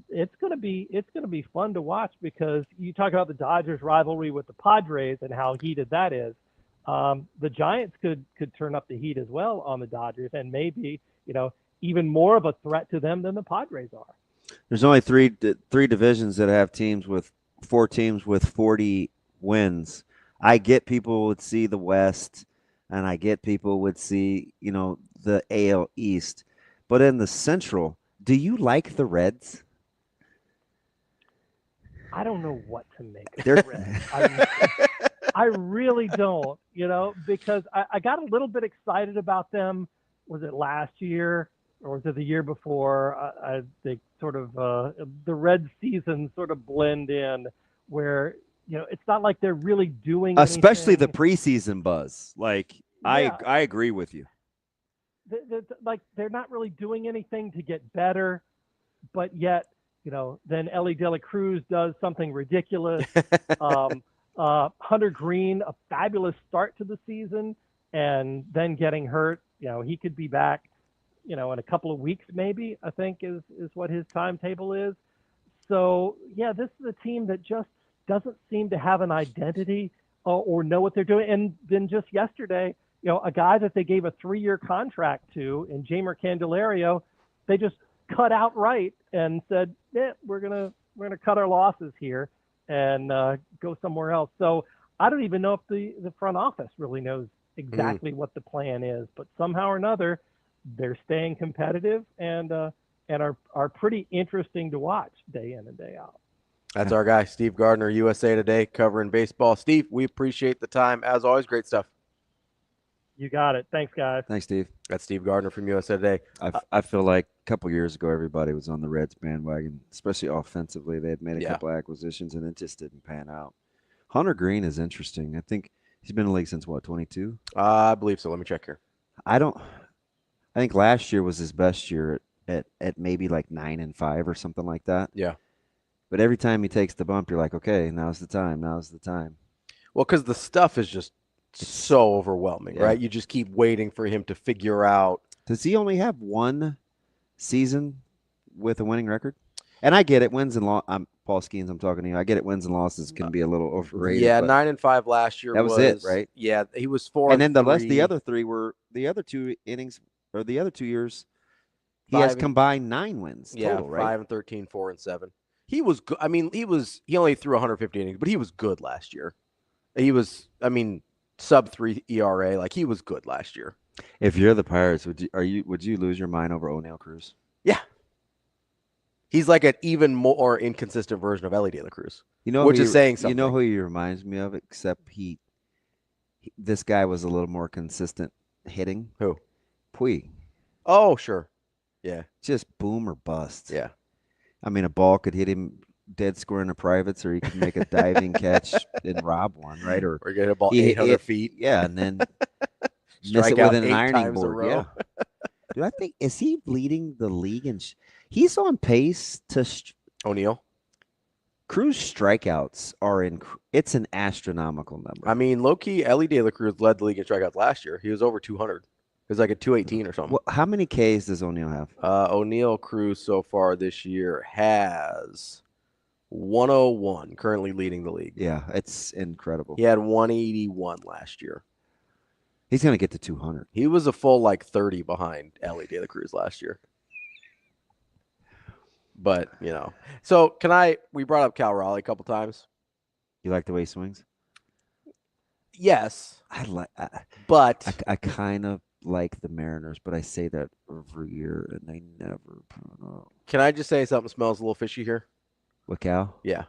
it's gonna be fun to watch, because you talk about the Dodgers rivalry with the Padres and how heated that is. The Giants could turn up the heat as well on the Dodgers, and maybe, you know, even more of a threat to them than the Padres are. There's only three divisions that have four teams with 40 wins. I get people would see the West, and I get people would see, you know, the AL East. But in the Central, do you like the Reds? I don't know what to make of the Reds. I really don't, you know, because I got a little bit excited about them. Was it last year? Or was it the year before? They sort of the Red season sort of blend in, where, you know, it's not like they're really doing especially anything. the preseason buzz. Like, Yeah. I agree with you. They're not really doing anything to get better, but yet, you know, then Ellie De La Cruz does something ridiculous. Hunter Green, a fabulous start to the season, and then getting hurt. You know, he could be back, you know, in a couple of weeks, maybe, I think is what his timetable is. So, yeah, this is a team that just doesn't seem to have an identity or know what they're doing. And then just yesterday, you know, a guy that they gave a 3-year contract to in Jamer Candelario, they just cut outright and said, yeah, we're gonna cut our losses here and go somewhere else. So I don't even know if the front office really knows exactly what the plan is, but somehow or another, they're staying competitive and are pretty interesting to watch day in and day out. That's our guy, Steve Gardner, USA Today, covering baseball. Steve, we appreciate the time. As always, great stuff. You got it. Thanks, guys. Thanks, Steve. That's Steve Gardner from USA Today. I feel like a couple years ago, everybody was on the Reds bandwagon, especially offensively. They had made a couple acquisitions, and it just didn't pan out. Hunter Green is interesting. I think he's been in the league since, what, 22? I believe so. Let me check here. I think last year was his best year at maybe like 9-5 or something like that. Yeah. But every time he takes the bump, you're like, okay, now's the time. Well, because the stuff is just so overwhelming, right? You just keep waiting for him to figure out. Does he only have one season with a winning record? And I get it, wins and losses. I'm Paul Skeens, I'm talking to you. I get it, wins and losses can be a little overrated. Yeah, 9-5 last year. That was it, right? Yeah, he was 4. And then the other three were the other two innings, or the other 2 years. He has combined 9 wins total, right? 5-13, 4-7. He was good. I mean, he only threw 150 innings, but he was good last year. He was, I mean, sub-3 ERA. Like, he was good last year. If you're the Pirates, would you lose your mind over O'Neal Cruz? Yeah. He's like an even more inconsistent version of Ellie De La Cruz, which is saying something. You know who he reminds me of, except this guy was a little more consistent hitting. Who? Puig. Oh, sure. Yeah. Just boom or bust. Yeah. I mean, a ball could hit him dead square in the privates, or he could make a diving catch and rob one, right? Or get a ball 800 feet. Yeah, and then miss Strike it with out an 8 ironing times a board. row. Yeah. Dude, I think, is he leading the league? He's on pace to O'Neal. Cruz strikeouts are it's an astronomical number. I mean, low-key, Ellie De La Cruz led the league in strikeouts last year. He was over 200. It was like a 218 or something. Well, how many Ks does O'Neal have? O'Neal Cruz so far this year has 101, currently leading the league. Yeah, it's incredible. He had 181 last year. He's going to get to 200. He was a full 30 behind Ellie De La Cruz last year. But, so we brought up Cal Raleigh a couple times. You like the way he swings? Yes. But I kind of like the Mariners, but I say that every year and they never put up. Can I just say something smells a little fishy here? With Cal? Yeah.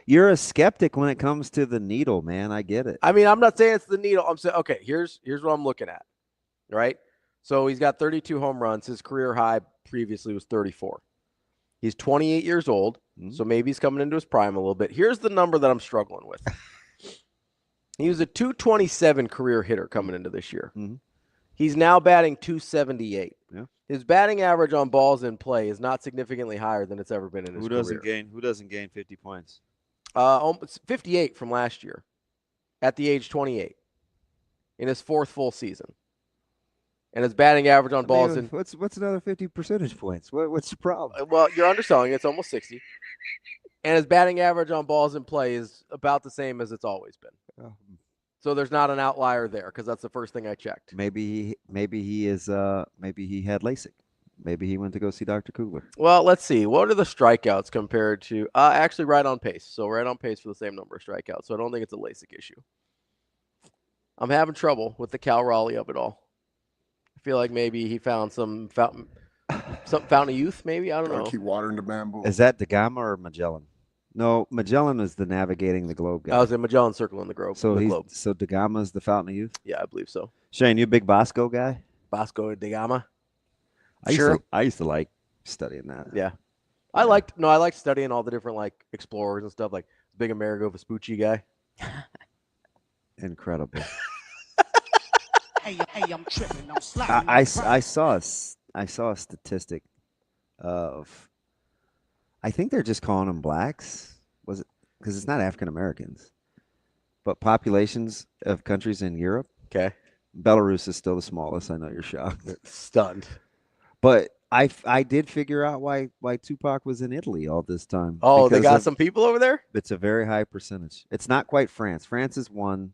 You're a skeptic when it comes to the needle, man. I get it. I mean, I'm not saying it's the needle. I'm saying, okay, here's what I'm looking at, right? So he's got 32 home runs. His career high previously was 34. He's 28 years old, so maybe he's coming into his prime a little bit. Here's the number that I'm struggling with. He was a 227 career hitter coming into this year. Mm-hmm. He's now batting 278. Yeah. His batting average on balls in play is not significantly higher than it's ever been in his career. Who doesn't gain 50 points? 58 from last year at the age 28 in his 4th full season. And his batting average on balls in what's another 50 percentage points? What's the problem? Well, you're underselling it. It's almost 60. And his batting average on balls in play is about the same as it's always been. Oh. So there's not an outlier there because that's the first thing I checked. Maybe he had LASIK. Maybe he went to go see Dr. Kugler. Well, let's see. What are the strikeouts compared to actually right on pace. So right on pace for the same number of strikeouts. So I don't think it's a LASIK issue. I'm having trouble with the Cal Raleigh of it all. I feel like maybe he found some fountain of youth, maybe. I don't know. Keep watering the bamboo. Is that DeGama or Magellan? No, Magellan is the navigating the globe guy. I was in Magellan circling the globe. So DeGama is the fountain of youth? Yeah, I believe so. Shane, you a big Bosco guy? Bosco DeGama? I used to like studying that. Yeah. I liked studying all the different explorers and stuff, like big Amerigo Vespucci guy. Incredible. Hey, I'm tripping. I'm sliding. I saw a statistic of, I think they're just calling them blacks. Was it because it's not African Americans, but populations of countries in Europe. Okay. Belarus is still the smallest. I know you're shocked. Stunned. But I did figure out why Tupac was in Italy all this time. Oh, they got some people over there? It's a very high percentage. It's not quite France. France is 1.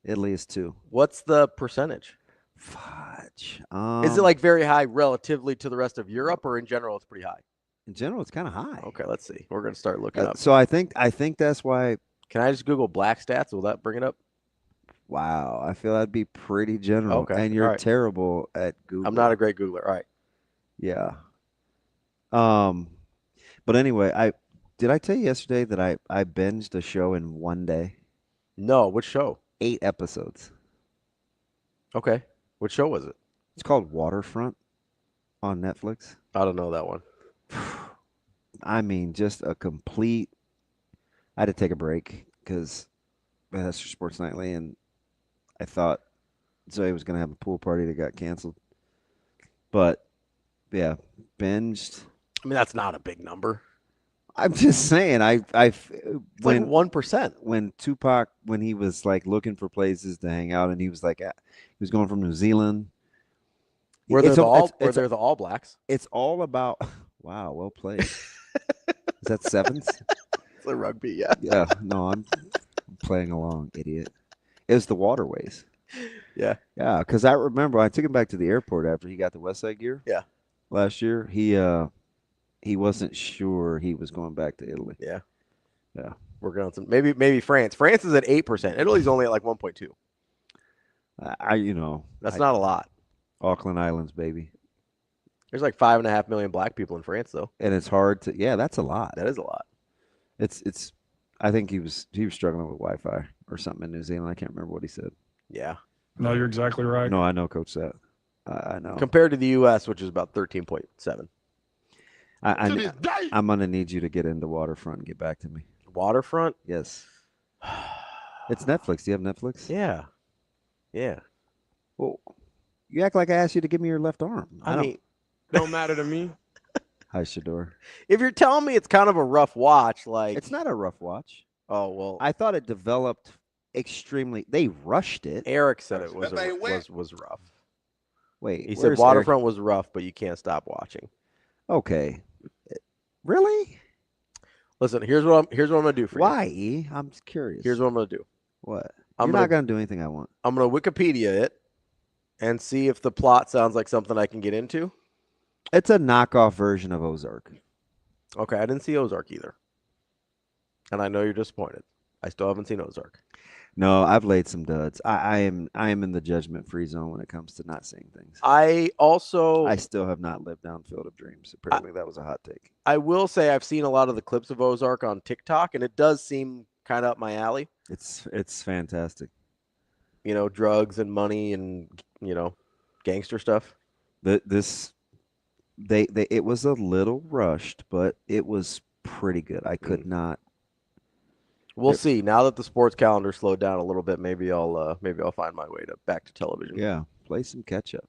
Italy is 2. What's the percentage? Fudge. Is it very high relatively to the rest of Europe, or in general it's pretty high? In general, it's kind of high. Okay, let's see. We're going to start looking up. So I think that's why. Can I just Google black stats? Will that bring it up? Wow, I feel that'd be pretty general. Okay. And you're right. terrible at Google. I'm not a great Googler. All right. Yeah. But anyway, did I tell you yesterday that I binged a show in one day? No, which show? 8 episodes. Okay. What show was it? It's called Waterfront on Netflix. I don't know that one. I mean, just a complete. I had to take a break because that's for Sports Nightly, and I thought Zoe was going to have a pool party that got canceled. But yeah, binged. I mean, that's not a big number. I'm just saying, when 1%. When Tupac, when he was looking for places to hang out, and he was he was going from New Zealand. Were there the All Blacks? It's all about. Wow, well played. Is that sevens? It's a rugby, yeah. Yeah, no, I'm playing along, idiot. It was the waterways. Yeah. Yeah, because I remember I took him back to the airport after he got the West Side gear. Yeah. Last year, he wasn't sure he was going back to Italy. Yeah. Yeah. Working on some maybe France. France is at 8%. Italy's only at 1.2. That's not a lot. Auckland Islands, baby. There's 5.5 million black people in France, though. And it's hard to. Yeah, that's a lot. That is a lot. It's. I think he was struggling with Wi-Fi or something in New Zealand. I can't remember what he said. Yeah. No, you're exactly right. No, I know, Coach, that. I know. Compared to the U.S., which is about 13.7. I'm going to need you to get into Waterfront and get back to me. Waterfront? Yes. It's Netflix. Do you have Netflix? Yeah. Yeah. Well, you act like I asked you to give me your left arm. I mean, don't matter to me. Hi, Shador. If you're telling me it's kind of a rough watch, like it's not a rough watch. Oh well, I thought it developed extremely. They rushed it. Eric said it was rough. Wait, he said Waterfront was rough, but you can't stop watching. Okay, really? Listen, here's what I'm gonna do for you. Why? E? I'm curious. Here's what I'm gonna do. What? I'm not gonna do anything I want. I'm gonna Wikipedia it and see if the plot sounds like something I can get into. It's a knockoff version of Ozark. Okay, I didn't see Ozark either. And I know you're disappointed. I still haven't seen Ozark. No, I've laid some duds. I am in the judgment-free zone when it comes to not seeing things. I still have not lived down Field of Dreams. Apparently, that was a hot take. I will say I've seen a lot of the clips of Ozark on TikTok, and it does seem kind of up my alley. It's fantastic. You know, drugs and money and gangster stuff. It was a little rushed, but it was pretty good. I could not. We'll see. Now that the sports calendar slowed down a little bit, maybe I'll find my way back to television. Yeah, play some catch up.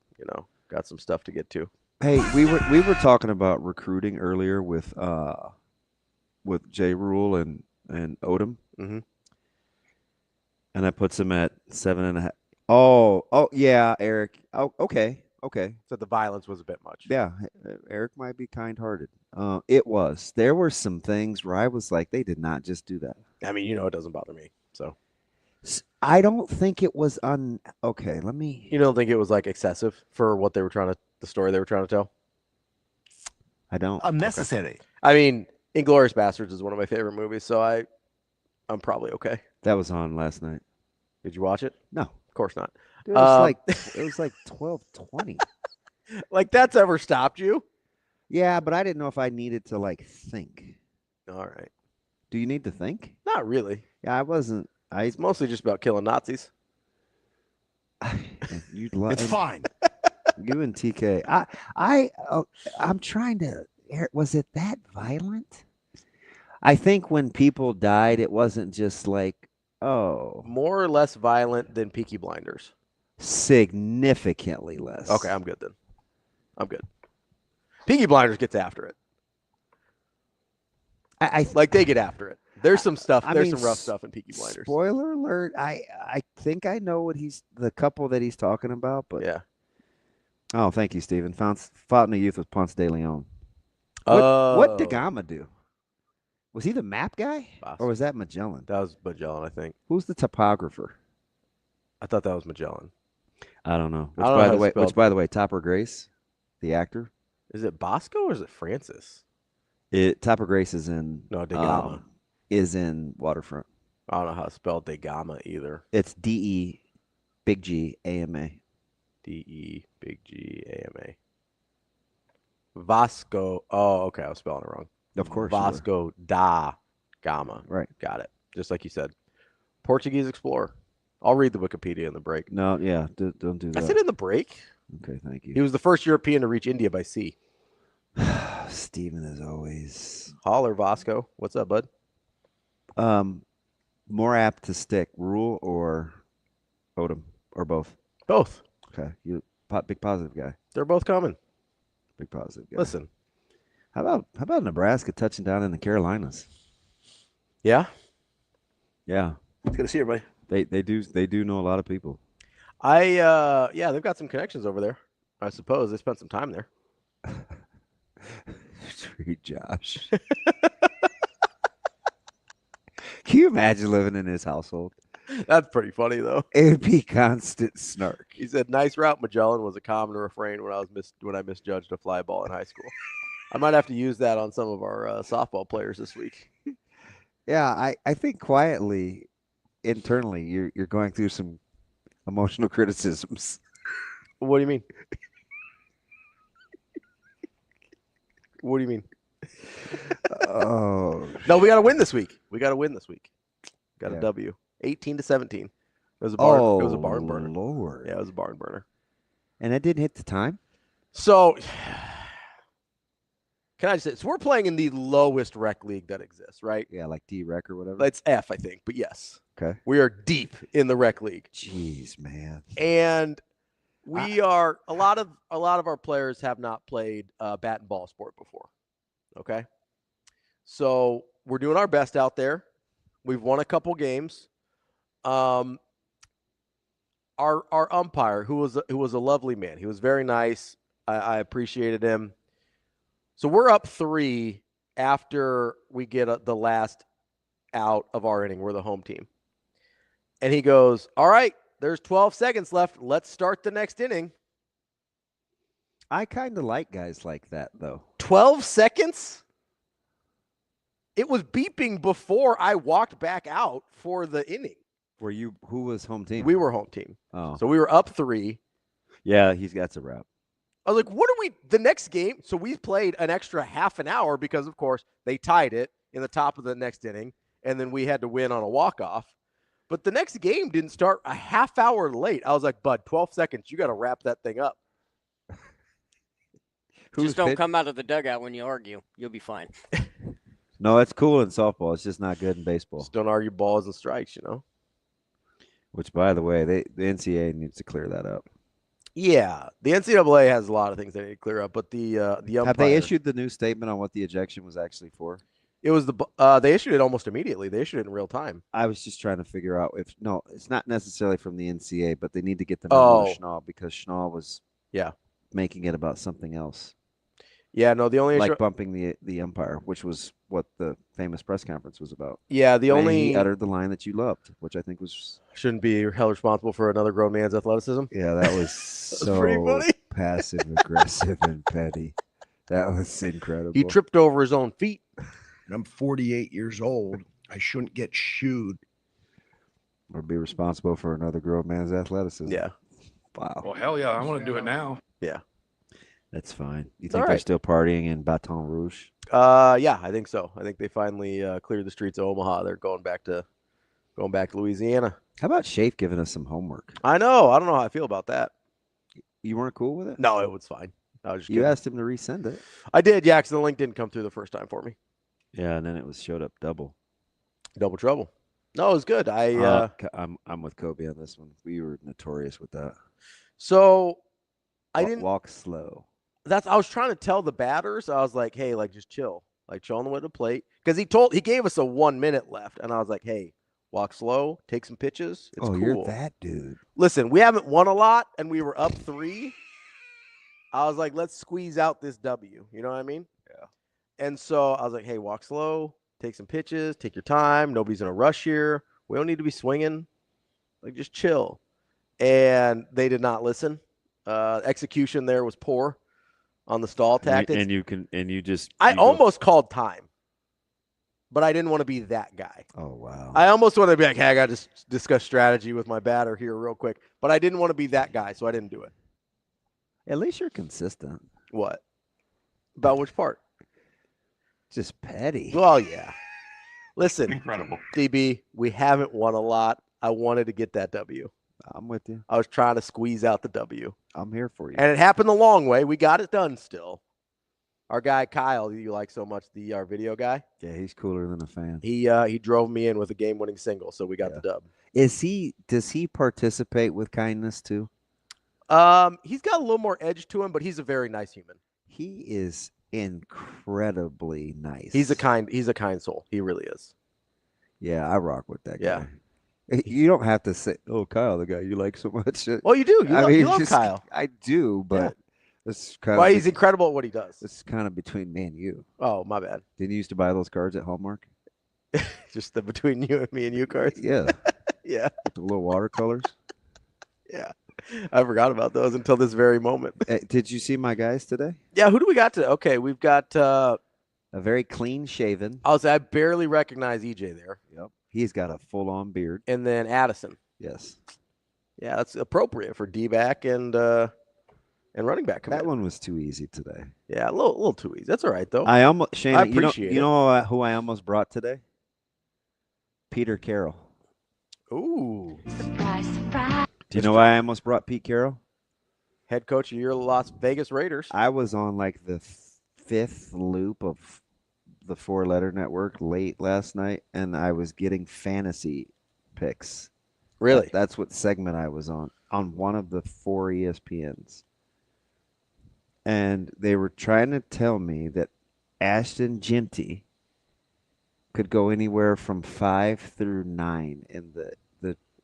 Got some stuff to get to. Hey, we were talking about recruiting earlier with J. Rhule and Odem, mm-hmm. and I puts him at 7.5. Oh yeah, Eric. Oh, okay. So the violence was a bit much. Yeah, Eric might be kind-hearted. It was. There were some things where I was like, they did not just do that. I mean, it doesn't bother me. So I don't think it was okay, let me. You don't think it was like excessive for what they were the story they were trying to tell? I don't. Unnecessary. Okay. I mean, Inglourious Basterds is one of my favorite movies, so I'm probably okay. That was on last night. Did you watch it? No, of course not. Dude, it was like 12:20. Like that's ever stopped you? Yeah, but I didn't know if I needed to think. All right. Do you need to think? Not really. Yeah, I wasn't. It's mostly just about killing Nazis. It's fine. You and TK. I'm trying to. Was it that violent? I think when people died, it wasn't just like, oh. More or less violent than Peaky Blinders. Significantly less. Okay, I'm good then. I'm good. Peaky Blinders gets after it. They get after it. There's some stuff. There's some rough stuff in Peaky Blinders. Spoiler alert. I think I know what the couple that he's talking about, but yeah. Oh, thank you, Stephen. Fought in the youth with Ponce de Leon. What did Gama do? Was he the map guy? Or was that Magellan? That was Magellan, I think. Who's the topographer? I thought that was Magellan. I don't know. Which, by the way, Topper Grace, the actor. Is it Bosco or is it Francis? Topper Grace is in De Gama. Is in Waterfront. I don't know how to spell De Gama either. It's D-E big G A-M-A. D-E big G A-M-A. Vasco. Oh, okay. I was spelling it wrong. Of course. Vasco da Gama. Right. Got it. Just like you said. Portuguese explorer. I'll read the Wikipedia in the break. No, yeah. Don't do that. I said in the break. Okay, thank you. He was the first European to reach India by sea. Steven is always. Holler, Vasco. What's up, bud? More apt to stick, Rhule or Odem, or both? Both. Okay, you big positive guy. They're both coming. Big positive guy. Listen, how about Nebraska touching down in the Carolinas? Yeah, yeah. It's good to see everybody. They do know a lot of people. Yeah, they've got some connections over there. I suppose they spent some time there. Treat Josh. Can you imagine living in his household? That's pretty funny, though. It would be constant snark. He said, "Nice route, Magellan," was a common refrain when I misjudged a fly ball in high school. I might have to use that on some of our softball players this week. Yeah, I think quietly, internally, you're going through some emotional criticisms. What do you mean? What do you mean? Oh no, we got to win this week. Got a Yeah. W. 18-17. It was a barn. It was a barn burner. Lord. Yeah, it was a barn burner. And that didn't hit the time? So, can I just say, so we're playing in the lowest rec league that exists, right? Yeah, like D-Rec or whatever. It's F, I think, but yes. Okay. We are deep in the rec league. Jeez, man. And we are a lot of our players have not played bat and ball sport before. Okay. So we're doing our best out there. We've won a couple games. Our umpire, who was a lovely man, he was very nice. I appreciated him. So we're up 3 after we get the last out of our inning. We're the home team. And he goes, all right, there's 12 seconds left. Let's start the next inning. I kind of like guys like that, though. 12 seconds? It was beeping before I walked back out for the inning. Who was home team? We were home team. Oh. So we were up 3. Yeah, he's got a wrap. I was like, what are we – the next game – so we played an extra half an hour because, of course, they tied it in the top of the next inning, and then we had to win on a walk-off. But the next game didn't start a half hour late. I was like, bud, 12 seconds. You got to wrap that thing up. Just don't come out of the dugout when you argue. You'll be fine. No, it's cool in softball. It's just not good in baseball. Just don't argue balls and strikes, you know. Which, by the way, the NCAA needs to clear that up. Yeah, the NCAA has a lot of things they need to clear up, but the umpire, have they issued the new statement on what the ejection was actually for? It was they issued it almost immediately. They issued it in real time. I was just trying to figure out if it's not necessarily from the NCAA, but they need to get the memo to Schnall because Schnall was making it about something else. Yeah, no, the only issue, like bumping the umpire, which was what the famous press conference was about. Yeah, he uttered the line that you loved, which I think was shouldn't be held responsible for another grown man's athleticism. Yeah, that was so pretty funny. Passive aggressive and petty. That was incredible. He tripped over his own feet. And I'm 48 years old. I shouldn't get shooed. Or be responsible for another grown man's athleticism. Yeah. Wow. Well, hell yeah. I want to do it now. Yeah. That's fine. You think they're still partying in Baton Rouge? Yeah, I think so. I think they finally cleared the streets of Omaha. They're going back to Louisiana. How about Schaefer giving us some homework? I know. I don't know how I feel about that. You weren't cool with it? No, it was fine. I was just you asked him to resend it. I did, yeah, because the link didn't come through the first time for me. Yeah, and then it showed up double trouble. No, it was good. I'm with Kobe on this one. We were notorious with that. So I didn't walk slow. I was trying to tell the batters. I was like, hey, like just chill, like chill on the way to the plate, because he gave us a 1 minute left, and I was like, hey, walk slow, take some pitches. It's cool. You're that dude. Listen, we haven't won a lot, and we were up 3. I was like, let's squeeze out this W. You know what I mean? Yeah. And so I was like, hey, walk slow, take some pitches, take your time. Nobody's in a rush here. We don't need to be swinging. Like, just chill. And they did not listen. Execution there was poor on the stall tactics. I almost called time, but I didn't want to be that guy. Oh, wow. I almost wanted to be like, hey, I got to discuss strategy with my batter here real quick, but I didn't want to be that guy, so I didn't do it. At least you're consistent. What? About which part? Just petty. Well, yeah. Listen, incredible. DB, we haven't won a lot. I wanted to get that W. I'm with you. I was trying to squeeze out the W. I'm here for you. And it happened the long way. We got it done still. Our guy, Kyle, you like so much, our video guy. Yeah, he's cooler than a fan. He drove me in with a game-winning single, so we got the dub. Does he participate with kindness too? He's got a little more edge to him, but he's a very nice human. He is incredibly nice. He's a kind soul. He really is. Yeah, I rock with that guy. Yeah. You don't have to say, "Oh, Kyle, the guy you like so much." Well, you do. You love Kyle. I do, but it's kind of. Well, of. He's incredible at what he does. It's kind of between me and you. Oh, my bad. Didn't you used to buy those cards at Hallmark? Just the between you and me and you cards. Yeah. Yeah. The little watercolors. Yeah. I forgot about those until this very moment. Did you see my guys today? Yeah. Who do we got today? Okay, we've got a very clean shaven. I barely recognize EJ there. Yep. He's got a full-on beard. And then Addison. Yes. Yeah, that's appropriate for D-back and running back. That one was too easy today. Yeah, a little too easy. That's all right though. I appreciate it. You know who I almost brought today? Peter Carroll. Ooh. Surprise, surprise. Do you know why I almost brought Pete Carroll? head coach of your Las Vegas Raiders. I was on like the 5th loop of the 4-letter network late last night, and I was getting fantasy picks. Really? That's what segment I was on one of the 4 ESPNs. And they were trying to tell me that Ashton Genty could go anywhere from 5 through 9 in the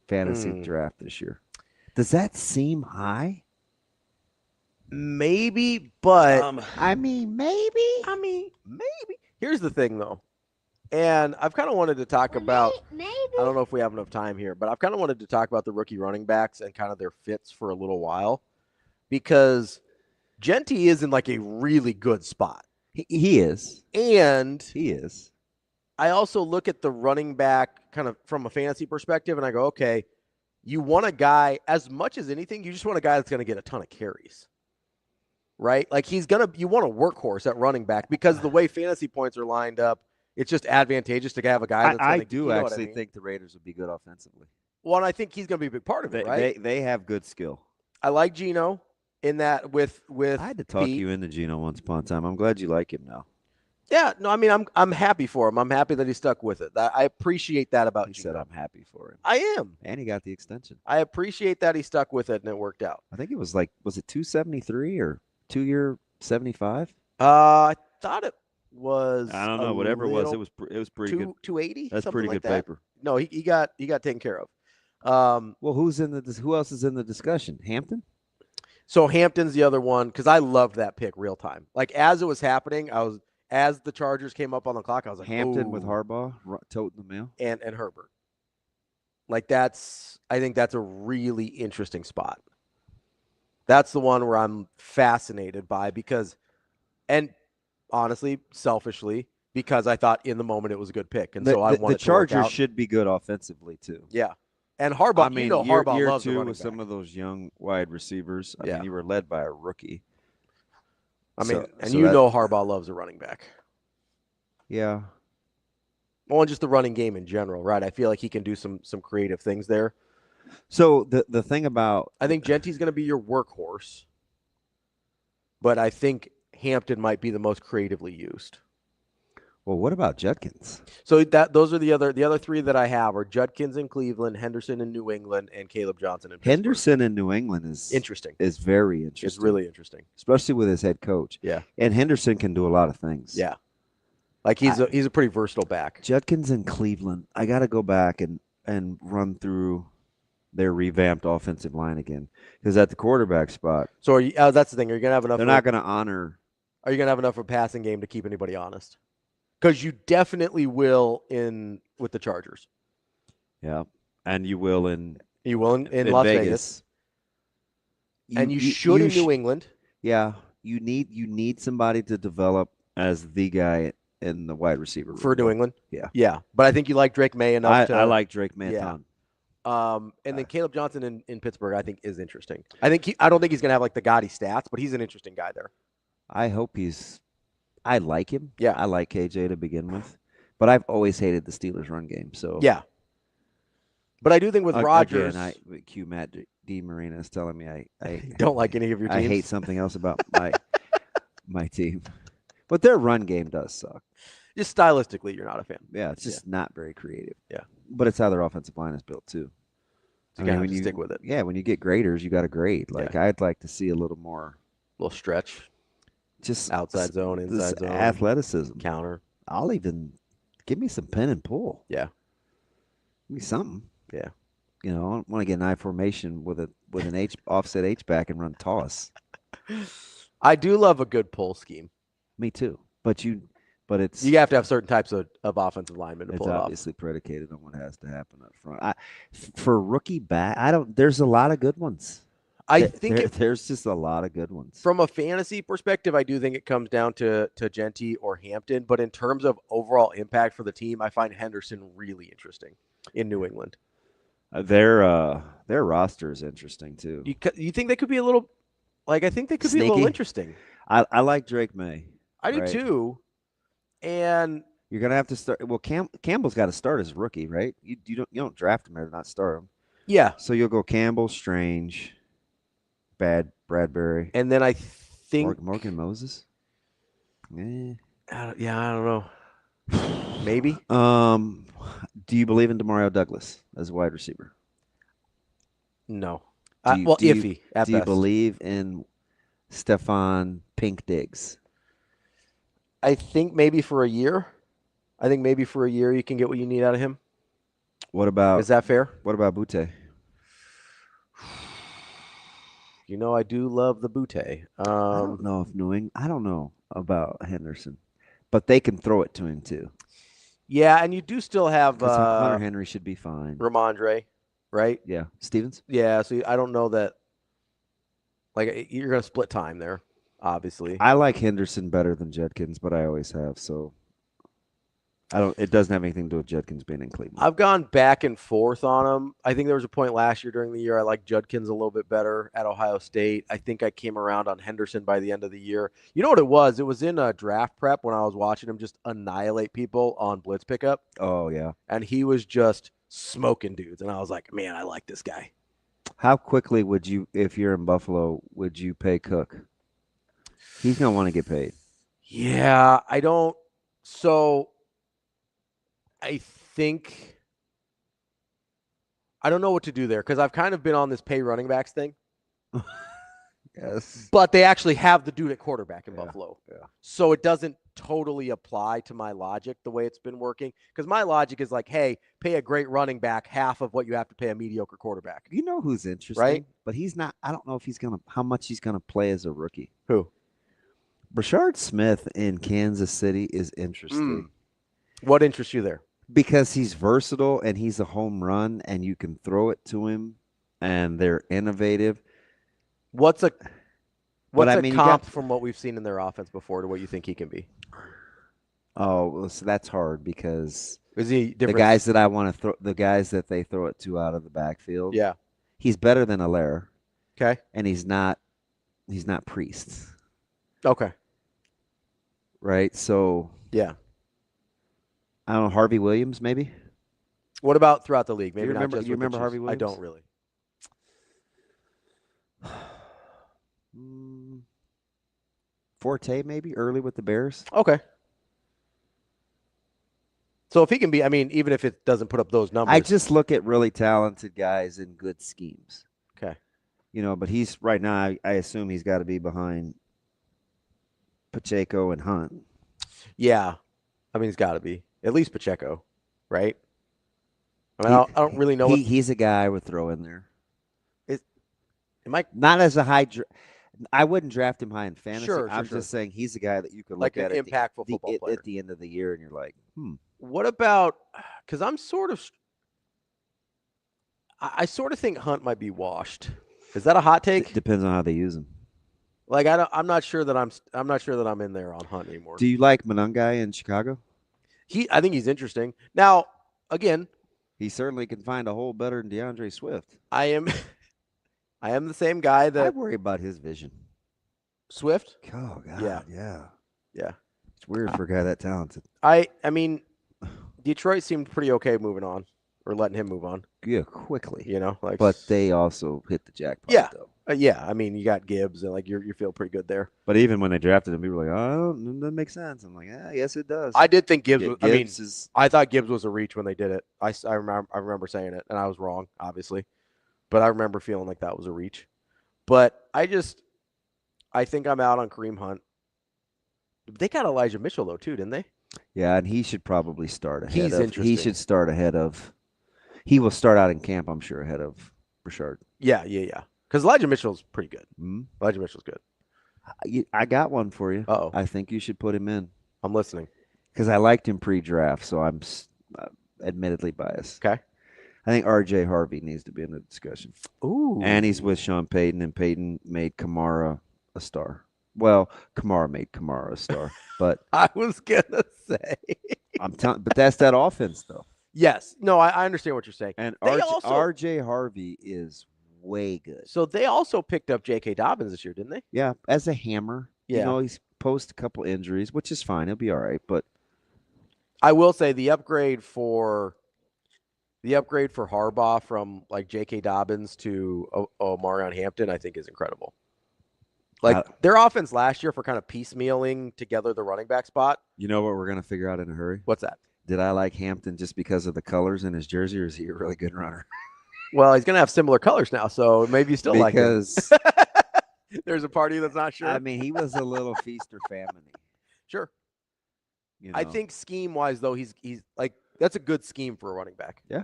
fantasy draft this year. Does that seem high? Maybe, but maybe. Here's the thing, though, and I've kind of wanted to talk about. Maybe. I don't know if we have enough time here, but I've kind of wanted to talk about the rookie running backs and kind of their fits for a little while, because Genty is in like a really good spot. He is, and he is. I also look at the running back kind of from a fantasy perspective, and I go, okay, you want a guy, as much as anything, you just want a guy that's going to get a ton of carries. Right? Like you want a workhorse at running back, because the way fantasy points are lined up, it's just advantageous to have a guy that's I do actually think the Raiders would be good offensively. Well, and I think he's going to be a big part of it, right? They have good skill. I like Geno in that with I had to talk you into Geno once upon a time. I'm glad you like him now. Yeah, no, I mean, I'm happy for him. I'm happy that he stuck with it. I appreciate that about He Geno. said I'm happy for him. I am. And he got the extension. I appreciate that he stuck with it and it worked out. I think it was like, was it 273 or 2-year 75? I thought it was. I don't know. Whatever it was pretty good. 280. That's pretty like good that. paper. No, he got taken care of. Well, who else is in the discussion? Hampton? So Hampton's the other one, because I loved that pick real time. Like as it was happening, as the Chargers came up on the clock, I was like, Hampton ooh. with Harbaugh toting the mail, and Herbert. Like I think that's a really interesting spot. That's the one where I'm fascinated by and honestly, selfishly, because I thought in the moment it was a good pick, and so I wanted the Chargers should be good offensively too. Yeah, and Harbaugh. I mean, Harbaugh year loves the 2 running with back. some of those young wide receivers. I Yeah. mean, you were led by a rookie. I mean, So Harbaugh loves a running back. Yeah. Well, and just the running game in general, right? I feel like he can do some creative things there. So the thing about, I think Genty's going to be your workhorse, but I think Hampton might be the most creatively used. Well, what about Judkins? So those are the other 3 that I have are Judkins in Cleveland, Henderson in New England, and Caleb Johnson in Pittsburgh. Henderson in New England is interesting. Is very interesting. It's really interesting, especially with his head coach. Yeah, and Henderson can do a lot of things. Yeah, like he's a pretty versatile back. Judkins in Cleveland. I got to go back and run through their revamped offensive line again, because at the quarterback spot. So that's the thing. Are you going to have enough? They're not going to honor. Are you going to have enough of a passing game to keep anybody honest? Because you definitely will with the Chargers. Yeah, and you will in Las Vegas. And you should in New England. Yeah, you need somebody to develop as the guy in the wide receiver room. For New England. Yeah, yeah. But I think you like Drake May enough. I like Drake May a ton. And then Caleb Johnson in Pittsburgh, I think, is interesting. I don't think he's going to have like the gaudy stats, but he's an interesting guy there. I hope I like him. Yeah. I like KJ to begin with. But I've always hated the Steelers' run game. So yeah. But I do think with Rodgers. Again, Matt D. Marina is telling me I don't like any of your teams. I hate something else about my team. But their run game does suck. Just stylistically, you're not a fan. Yeah, it's just not very creative. Yeah. But it's how their offensive line is built too. So you have to stick with it. Yeah, when you get graders, you got to grade. Like I'd like to see a little more. Little stretch. Just outside zone, inside zone, athleticism, counter. I'll even give me some pin and pull. Yeah, give me something. Yeah, I don't want to get an I formation with an H offset H back and run toss. I do love a good pull scheme. Me too, but you have to have certain types of offensive linemen to pull it off. It's obviously predicated on what has to happen up front. For rookie back, there's a lot of good ones. I think there's just a lot of good ones. From a fantasy perspective, I do think it comes down to Genty or Hampton. But in terms of overall impact for the team, I find Henderson really interesting in New England. Their roster is interesting too. You think they could be a little I think they could Sneaky. be a little interesting. I like Drake May. I do too. And you're gonna have to start. Well, Campbell's got to start as rookie, right? You don't draft him or not start him. Yeah. So you'll go Campbell, Strange. Bradbury. And then I think Morgan Moses. I don't know. Maybe. Do you believe in Demario Douglas as a wide receiver? No. Iffy. At do you best. believe in Stephon Pink Diggs? I think maybe for a year. You can get what you need out of him. What about? Is that fair? What about Butte? I do love the Butte. I don't know if I don't know about Henderson, but they can throw it to him too. Yeah, and you do still have Hunter Henry should be fine. Ramondre, right? Yeah, Stevens. Yeah, so I don't know that. Like you're gonna split time there, obviously. I like Henderson better than Judkins, but I always have. So I don't. It doesn't have anything to do with Judkins being in Cleveland. I've gone back and forth on him. I think there was a point last year during the year I liked Judkins a little bit better at Ohio State. I think I came around on Henderson by the end of the year. You know what it was? It was in a draft prep when I was watching him just annihilate people on blitz pickup. Oh, yeah. And he was just smoking dudes. And I was like, man, I like this guy. How quickly would you, if you're in Buffalo, would you pay Cook? He's going to want to get paid. Yeah, I don't. So I think I don't know what to do there because I've kind of been on this pay running backs thing. Yes. But they actually have the dude at quarterback in Buffalo. Yeah. So it doesn't totally apply to my logic the way it's been working. Because my logic is like, hey, pay a great running back half of what you have to pay a mediocre quarterback. You know who's interesting? Right? But he's not. I don't know if he's going to, how much he's going to play as a rookie. Who? Brashard Smith in Kansas City is interesting. What interests you there? Because he's versatile and he's a home run and you can throw it to him and they're innovative. What's a you comp from what we've seen in their offense before to what you think he can be? Oh, well, so that's hard because is he different? The guys that I want to throw, the guys that they throw it to out of the backfield. Yeah, he's better than Allaire. Okay, and he's not Priest. Okay, right. So yeah, I don't know, Harvey Williams maybe. What about throughout the league? Maybe you remember, not just you remember Harvey Williams? I don't really. Forte maybe early with the Bears. Okay. So if he can be, I mean, even if it doesn't put up those numbers. I just look at really talented guys in good schemes. Okay. But he's right now, I assume he's got to be behind Pacheco and Hunt. Yeah. I mean, he's got to be. At least Pacheco, right? I mean, I don't really know. He's a guy I would throw in there. Not as a high I wouldn't draft him high in fantasy. Sure, I'm sure. just saying he's a guy that you could like look an at impactful football player at the end of the year, and you're like, What about? Because I'm sort of. I sort of think Hunt might be washed. Is that a hot take? It depends on how they use him. Like I'm not sure that I'm not sure that I'm in there on Hunt anymore. Do you like Monangai in Chicago? I think he's interesting. Now, again, he certainly can find a hole better than DeAndre Swift. I am the same guy that I worry about his vision. Swift? Oh God, yeah. It's weird for a guy that talented. I mean, Detroit seemed pretty okay moving on or letting him move on. Yeah, quickly. But they also hit the jackpot. Yeah, though. Yeah. I mean, you got Gibbs and you feel pretty good there. But even when they drafted him, people were like, "Oh, that makes sense." I'm like, "Yeah, yes, it does." I did think Gibbs. I thought Gibbs was a reach when they did it. I remember saying it, and I was wrong, obviously. But I remember feeling like that was a reach. But I think I'm out on Kareem Hunt. They got Elijah Mitchell though too, didn't they? Yeah, and he should probably start ahead. He's interesting. He should start ahead of. He will start out in camp, I'm sure, ahead of Brashard. Yeah. Because Elijah Mitchell's pretty good. Mm-hmm. Elijah Mitchell's good. I got one for you. Uh-oh. I think you should put him in. I'm listening. Because I liked him pre-draft, so I'm admittedly biased. Okay. I think R.J. Harvey needs to be in the discussion. Ooh. And he's with Sean Payton, and Payton made Kamara a star. Well, Kamara made Kamara a star, but I was gonna say but that's that offense, though. Yes. No, I understand what you're saying. And R.J. Harvey is way good. So they also picked up J.K. Dobbins this year, didn't they? Yeah, as a hammer. Yeah. He's post a couple injuries, which is fine. He'll be all right. But I will say the upgrade for The upgrade for Harbaugh from like J.K. Dobbins to Omarion Hampton, I think, is incredible. Like their offense last year for kind of piecemealing together the running back spot. You know what we're going to figure out in a hurry? What's that? Did I like Hampton just because of the colors in his jersey, or is he a really good runner? Well, he's going to have similar colors now, so maybe you still like him. Because there's a party that's not sure. I mean, he was a little feast or famine. Sure. You know? I think scheme-wise, though, he's like that's a good scheme for a running back. Yeah,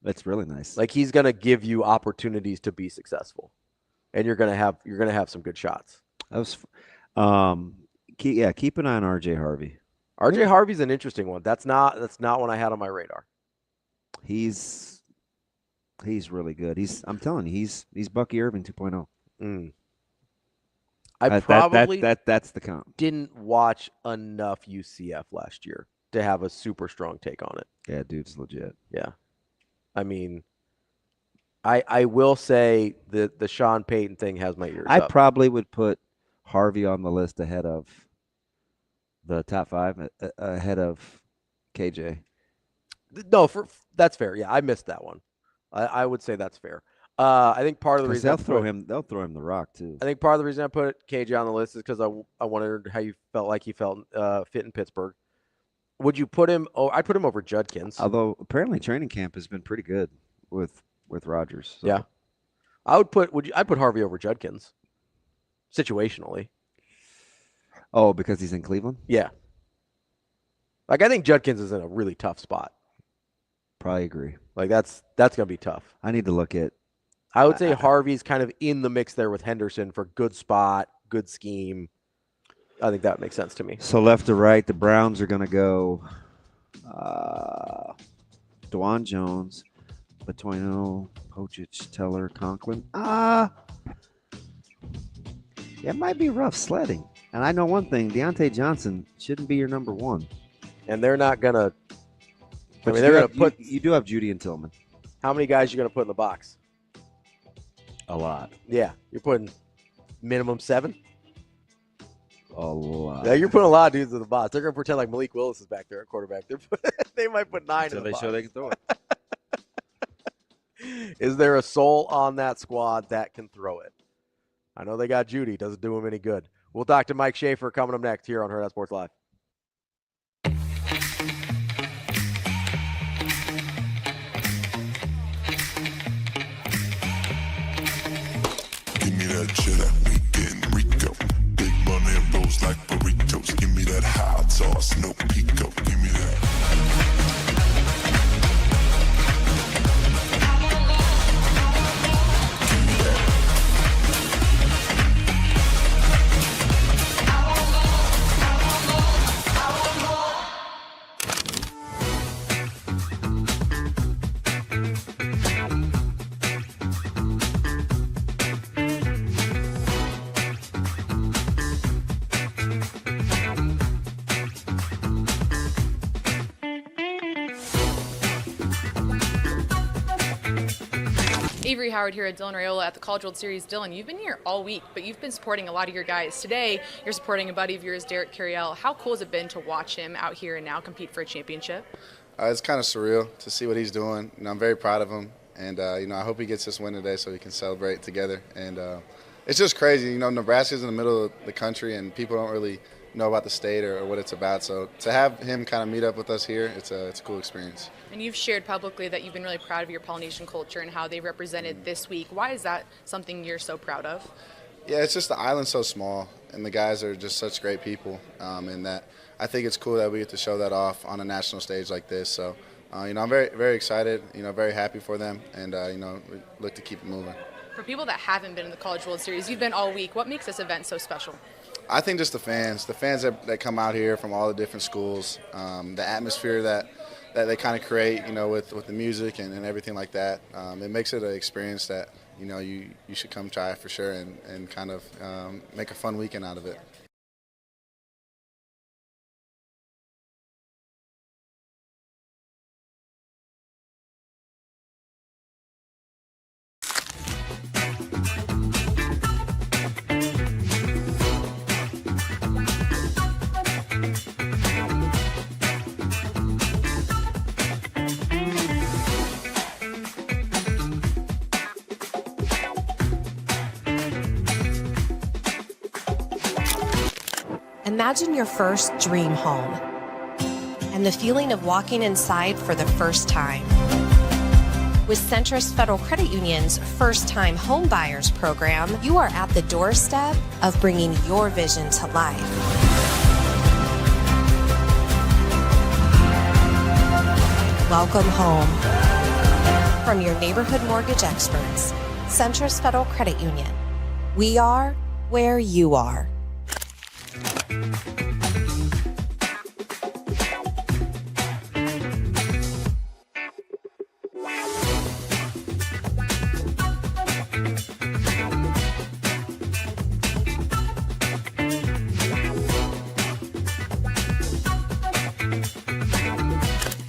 that's really nice. Like he's going to give you opportunities to be successful, and you're going to have some good shots. That was, keep an eye on R.J. Harvey. R.J. Harvey's an interesting one. That's not one I had on my radar. He's really good. I'm telling you, he's Bucky Irving 2.0. I probably that's the comp. Didn't watch enough UCF last year to have a super strong take on it. Yeah, dude's legit. Yeah. I mean, I will say that the Sean Payton thing has my ears I up. probably would put Harvey on the list ahead of the top 5, ahead of KJ. No, that's fair. Yeah, I missed that one. I would say that's fair. I think part of the reason they'll throw him the rock too. I think part of the reason I put KJ on the list is because I wondered how you felt like he felt fit in Pittsburgh. Would you put him? Oh, I put him over Judkins. Although apparently training camp has been pretty good with Rodgers. So. Yeah, I'd put Harvey over Judkins situationally. Oh, because he's in Cleveland? Yeah. Like I think Judkins is in a really tough spot. Probably agree. Like that's gonna be tough. I need to look at. I would say Harvey's kind of in the mix there with Henderson for good spot, good scheme. I think that makes sense to me. So left to right, the Browns are going to go Dwan Jones, Batoino, Pocic, Teller, Conklin. It might be rough sledding. And I know one thing, Deontay Johnson shouldn't be your number 1. And they're not going to – I mean, they're going to put – You do have Judy and Tillman. How many guys are you going to put in the box? A lot. Yeah. You're putting minimum 7? A lot. Yeah, you're putting a lot of dudes in the box. They're going to pretend like Malik Willis is back there at quarterback. They might put 9 in the box. Show they can throw it. Is there a soul on that squad that can throw it? I know they got Judy. Doesn't do him any good. We'll talk to Mike Schaefer coming up next here on Hurrdat Sports Live. Give me that cheddar, we getting Rico. Big money and rolls like burritos. Give me that hot sauce, no pico. Give me that. Avery Howard here at Dylan Raiola at the College World Series. Dylan, you've been here all week, but you've been supporting a lot of your guys. Today, you're supporting a buddy of yours, Derek Carriel. How cool has it been to watch him out here and now compete for a championship? It's kind of surreal to see what he's doing. I'm very proud of him, and I hope he gets this win today so we can celebrate together. And it's just crazy. Nebraska's in the middle of the country, and people don't really know about the state or what it's about. So to have him kind of meet up with us here, it's a cool experience. And you've shared publicly that you've been really proud of your Polynesian culture and how they represented this week. Why is that something you're so proud of? Yeah, it's just the island's so small, and the guys are just such great people, and that I think it's cool that we get to show that off on a national stage like this. So, I'm very, very excited, very happy for them, and, we look to keep it moving. For people that haven't been in the College World Series, you've been all week. What makes this event so special? I think just the fans that come out here from all the different schools, the atmosphere that they kind of create, with the music and everything like that. It makes it an experience that, you should come try for sure and kind of make a fun weekend out of it. Imagine your first dream home and the feeling of walking inside for the first time. With Centrist Federal Credit Union's First Time Home Buyers program, you are at the doorstep of bringing your vision to life. Welcome home. From your neighborhood mortgage experts, Centrist Federal Credit Union. We are where you are.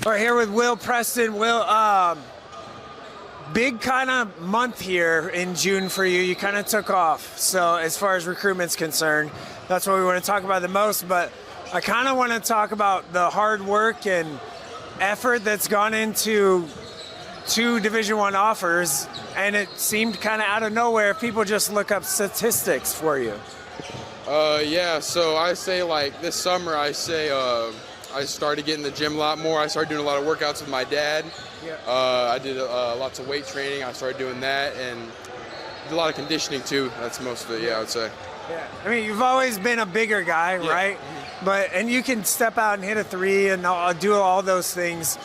We're here with Will Preston. Will, big kind of month here in June for you. You kind of took off. So as far as recruitment's concerned, that's what we want to talk about the most. But I kind of want to talk about the hard work and effort that's gone into 2 Division I offers. And it seemed kind of out of nowhere. People just look up statistics for you. Yeah, so I say like this summer, I started getting in the gym a lot more. I started doing a lot of workouts with my dad. Yeah. I did lots of weight training. I started doing that and did a lot of conditioning too. That's most of it, yeah, I would say. Yeah, I mean, you've always been a bigger guy, Yeah. right? And you can step out and hit a 3 and do all those things.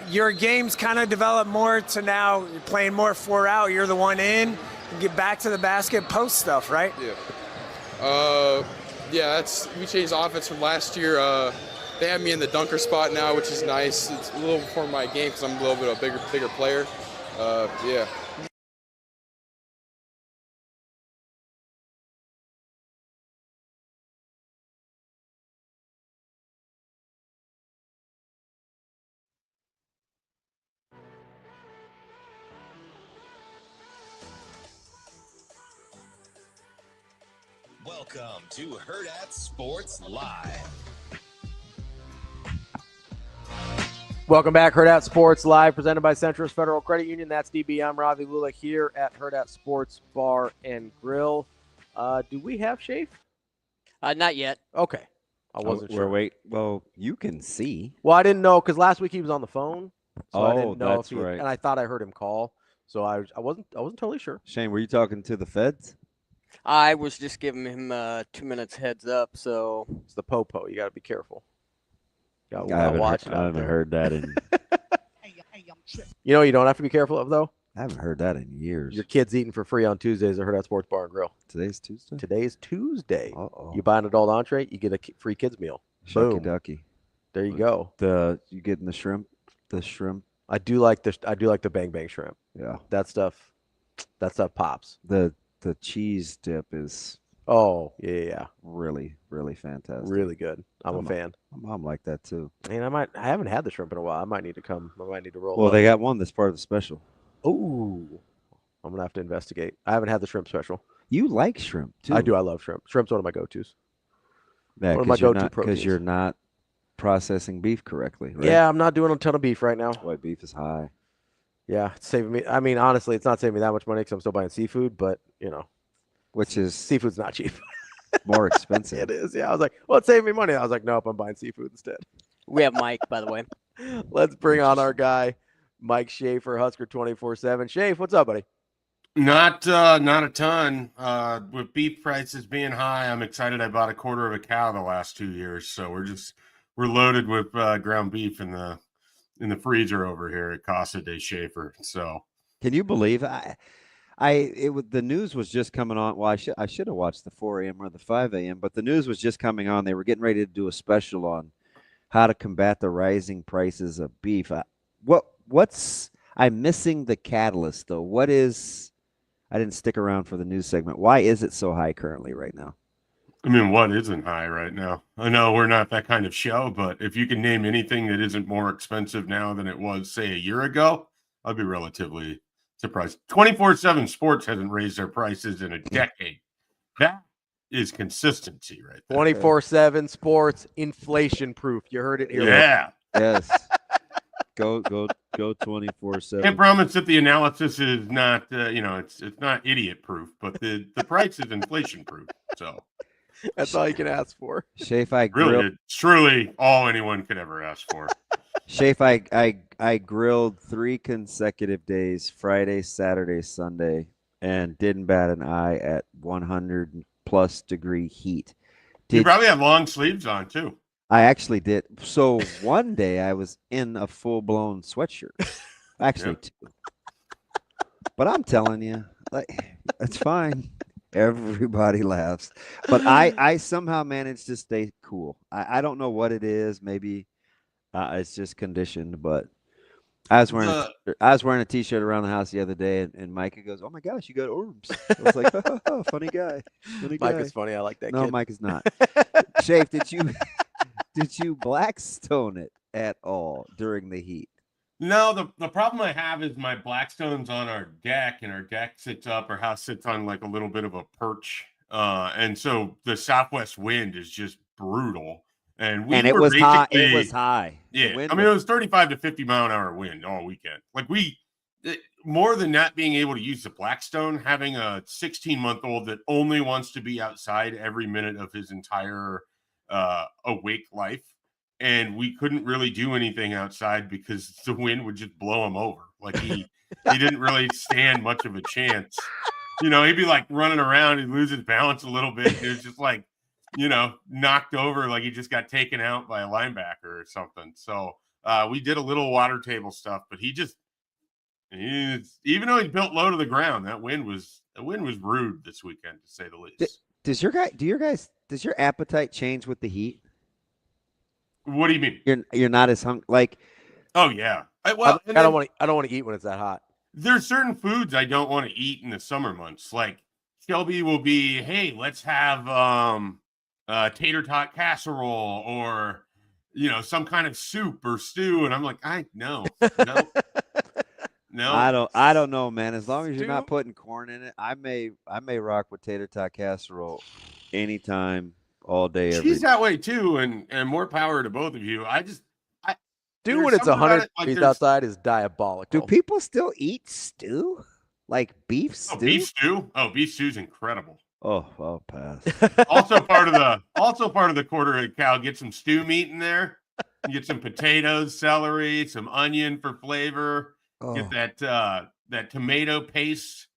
Your game's kind of developed more to now you're playing more 4 out. You're the one in, get back to the basket, post stuff, right? Yeah. Yeah, we changed the offense from last year. They have me in the dunker spot now, which is nice. It's a little before my game because I'm a little bit of a bigger player. Yeah. Welcome to Hurrdat Sports Live. Welcome back, Hurrdat Sports Live, presented by Centrist Federal Credit Union. That's DB. I'm Ravi, Lulla here at Hurrdat Sports Bar and Grill. Do we have Schaefer? Not yet. Okay. I wasn't sure. Wait. Well, you can see. Well, I didn't know because last week he was on the phone. So I didn't know that's if he, right. And I thought I heard him call. So I wasn't totally sure. Shane, were you talking to the feds? I was just giving him 2 minutes heads up, so. It's the po-po. You got to be careful. I haven't heard that in. You know what you don't have to be careful of, though? I haven't heard that in years. Your kid's eating for free on Tuesdays at Hurrdat Sports Bar and Grill. Today's Tuesday? Today's Tuesday. Uh-oh. You buy an adult entree, you get a free kids meal. Shucky Boom. ducky. There you go. You getting the shrimp? The shrimp? I do like the bang bang shrimp. Yeah. That stuff pops. The cheese dip is yeah. really, really fantastic. Really good. I'm a fan. My mom liked that too. And I haven't had the shrimp in a while. I might need to roll. Well, up. they got one that's part of the special. Ooh. I'm gonna have to investigate. I haven't had the shrimp special. You like shrimp too. I do. I love shrimp. Shrimp's one of my go-tos. Yeah, one of my go-to proteins. Because you're not processing beef correctly, right? Yeah, I'm not doing a ton of beef right now. White beef is high. Yeah, it's saving me. I mean, honestly, it's not saving me that much money because I'm still buying seafood, but which is seafood's not cheap. More expensive. It is. Yeah, I was like, well, it's saving me money. I was like, nope, I'm buying seafood instead. We have Mike, by the way. Let's bring on our guy, Mike Schaefer, Husker 24/7. Schaefer, what's up, buddy? Not a ton. With beef prices being high, I'm excited. I bought a quarter of a cow the last 2 years, so we're loaded with ground beef in the freezer over here at Casa de Schaefer. So, can you believe the news was just coming on. Well, I should have watched the 4 a.m. or the 5 a.m., but the news was just coming on. They were getting ready to do a special on how to combat the rising prices of beef. I'm missing the catalyst though. I didn't stick around for the news segment. Why is it so high currently right now? I mean, what isn't high right now? I know we're not that kind of show, but if you can name anything that isn't more expensive now than it was, say, a year ago, I'd be relatively surprised. 24/7 Sports hasn't raised their prices in a decade. That is consistency right there. 24/7 Sports, inflation proof. You heard it here. Yeah. Yes. Go 24/7. Can't promise that the analysis is not, it's not idiot proof, but the price is inflation proof. So That's all you can ask for. Schaefer, I Really, it's truly all anyone could ever ask for. Schaefer, I grilled 3 consecutive days, Friday, Saturday, Sunday, and didn't bat an eye at 100+ degree heat. You probably have long sleeves on too. I actually did. So one day I was in a full-blown sweatshirt. Actually, 2. But I'm telling you, like, it's fine. Everybody laughs. But I somehow managed to stay cool. I don't know what it is. Maybe it's just conditioned, but I was wearing a t-shirt around the house the other day, and Micah goes, "Oh my gosh, you got orbs." I was like, "Oh, funny guy." Mike is funny. I like that. No, kid. Mike is not. Shafe, did you Blackstone it at all during the heat? No, the problem I have is my Blackstone's on our deck, and our deck sits up. Our house sits on like a little bit of a perch, and so the southwest wind is just brutal. And it was high. It was high. Yeah, I mean, it was 35 to 50 mile an hour wind all weekend. Like more than not being able to use the Blackstone, having a 16-month-old that only wants to be outside every minute of his entire awake life. And we couldn't really do anything outside because the wind would just blow him over. Like he didn't really stand much of a chance. You know, he'd be like running around, he'd lose his balance a little bit. It was just like, you know, knocked over like he just got taken out by a linebacker or something. So we did a little water table stuff, but even though he built low to the ground, the wind was rude this weekend, to say the least. Does your appetite change with the heat? What do you mean? You're not as hungry. Like, oh yeah. I don't want to eat when it's that hot. There's certain foods I don't want to eat in the summer months. Like Shelby will be, hey, let's have tater tot casserole or some kind of soup or stew, and I'm like, no. I don't know, man. As long as you're not putting corn in it, I may rock with tater tot casserole anytime, all day, every day. She's that way too, and more power to both of you. Stew when it's 100 degrees outside is diabolical. Do people still eat stew? Like beef stew? Beef stew? Oh, beef stew's incredible. Oh, I'll pass. Also part of the quarter of cow. Get some stew meat in there. Get some potatoes, celery, some onion for flavor. Oh. Get that tomato paste,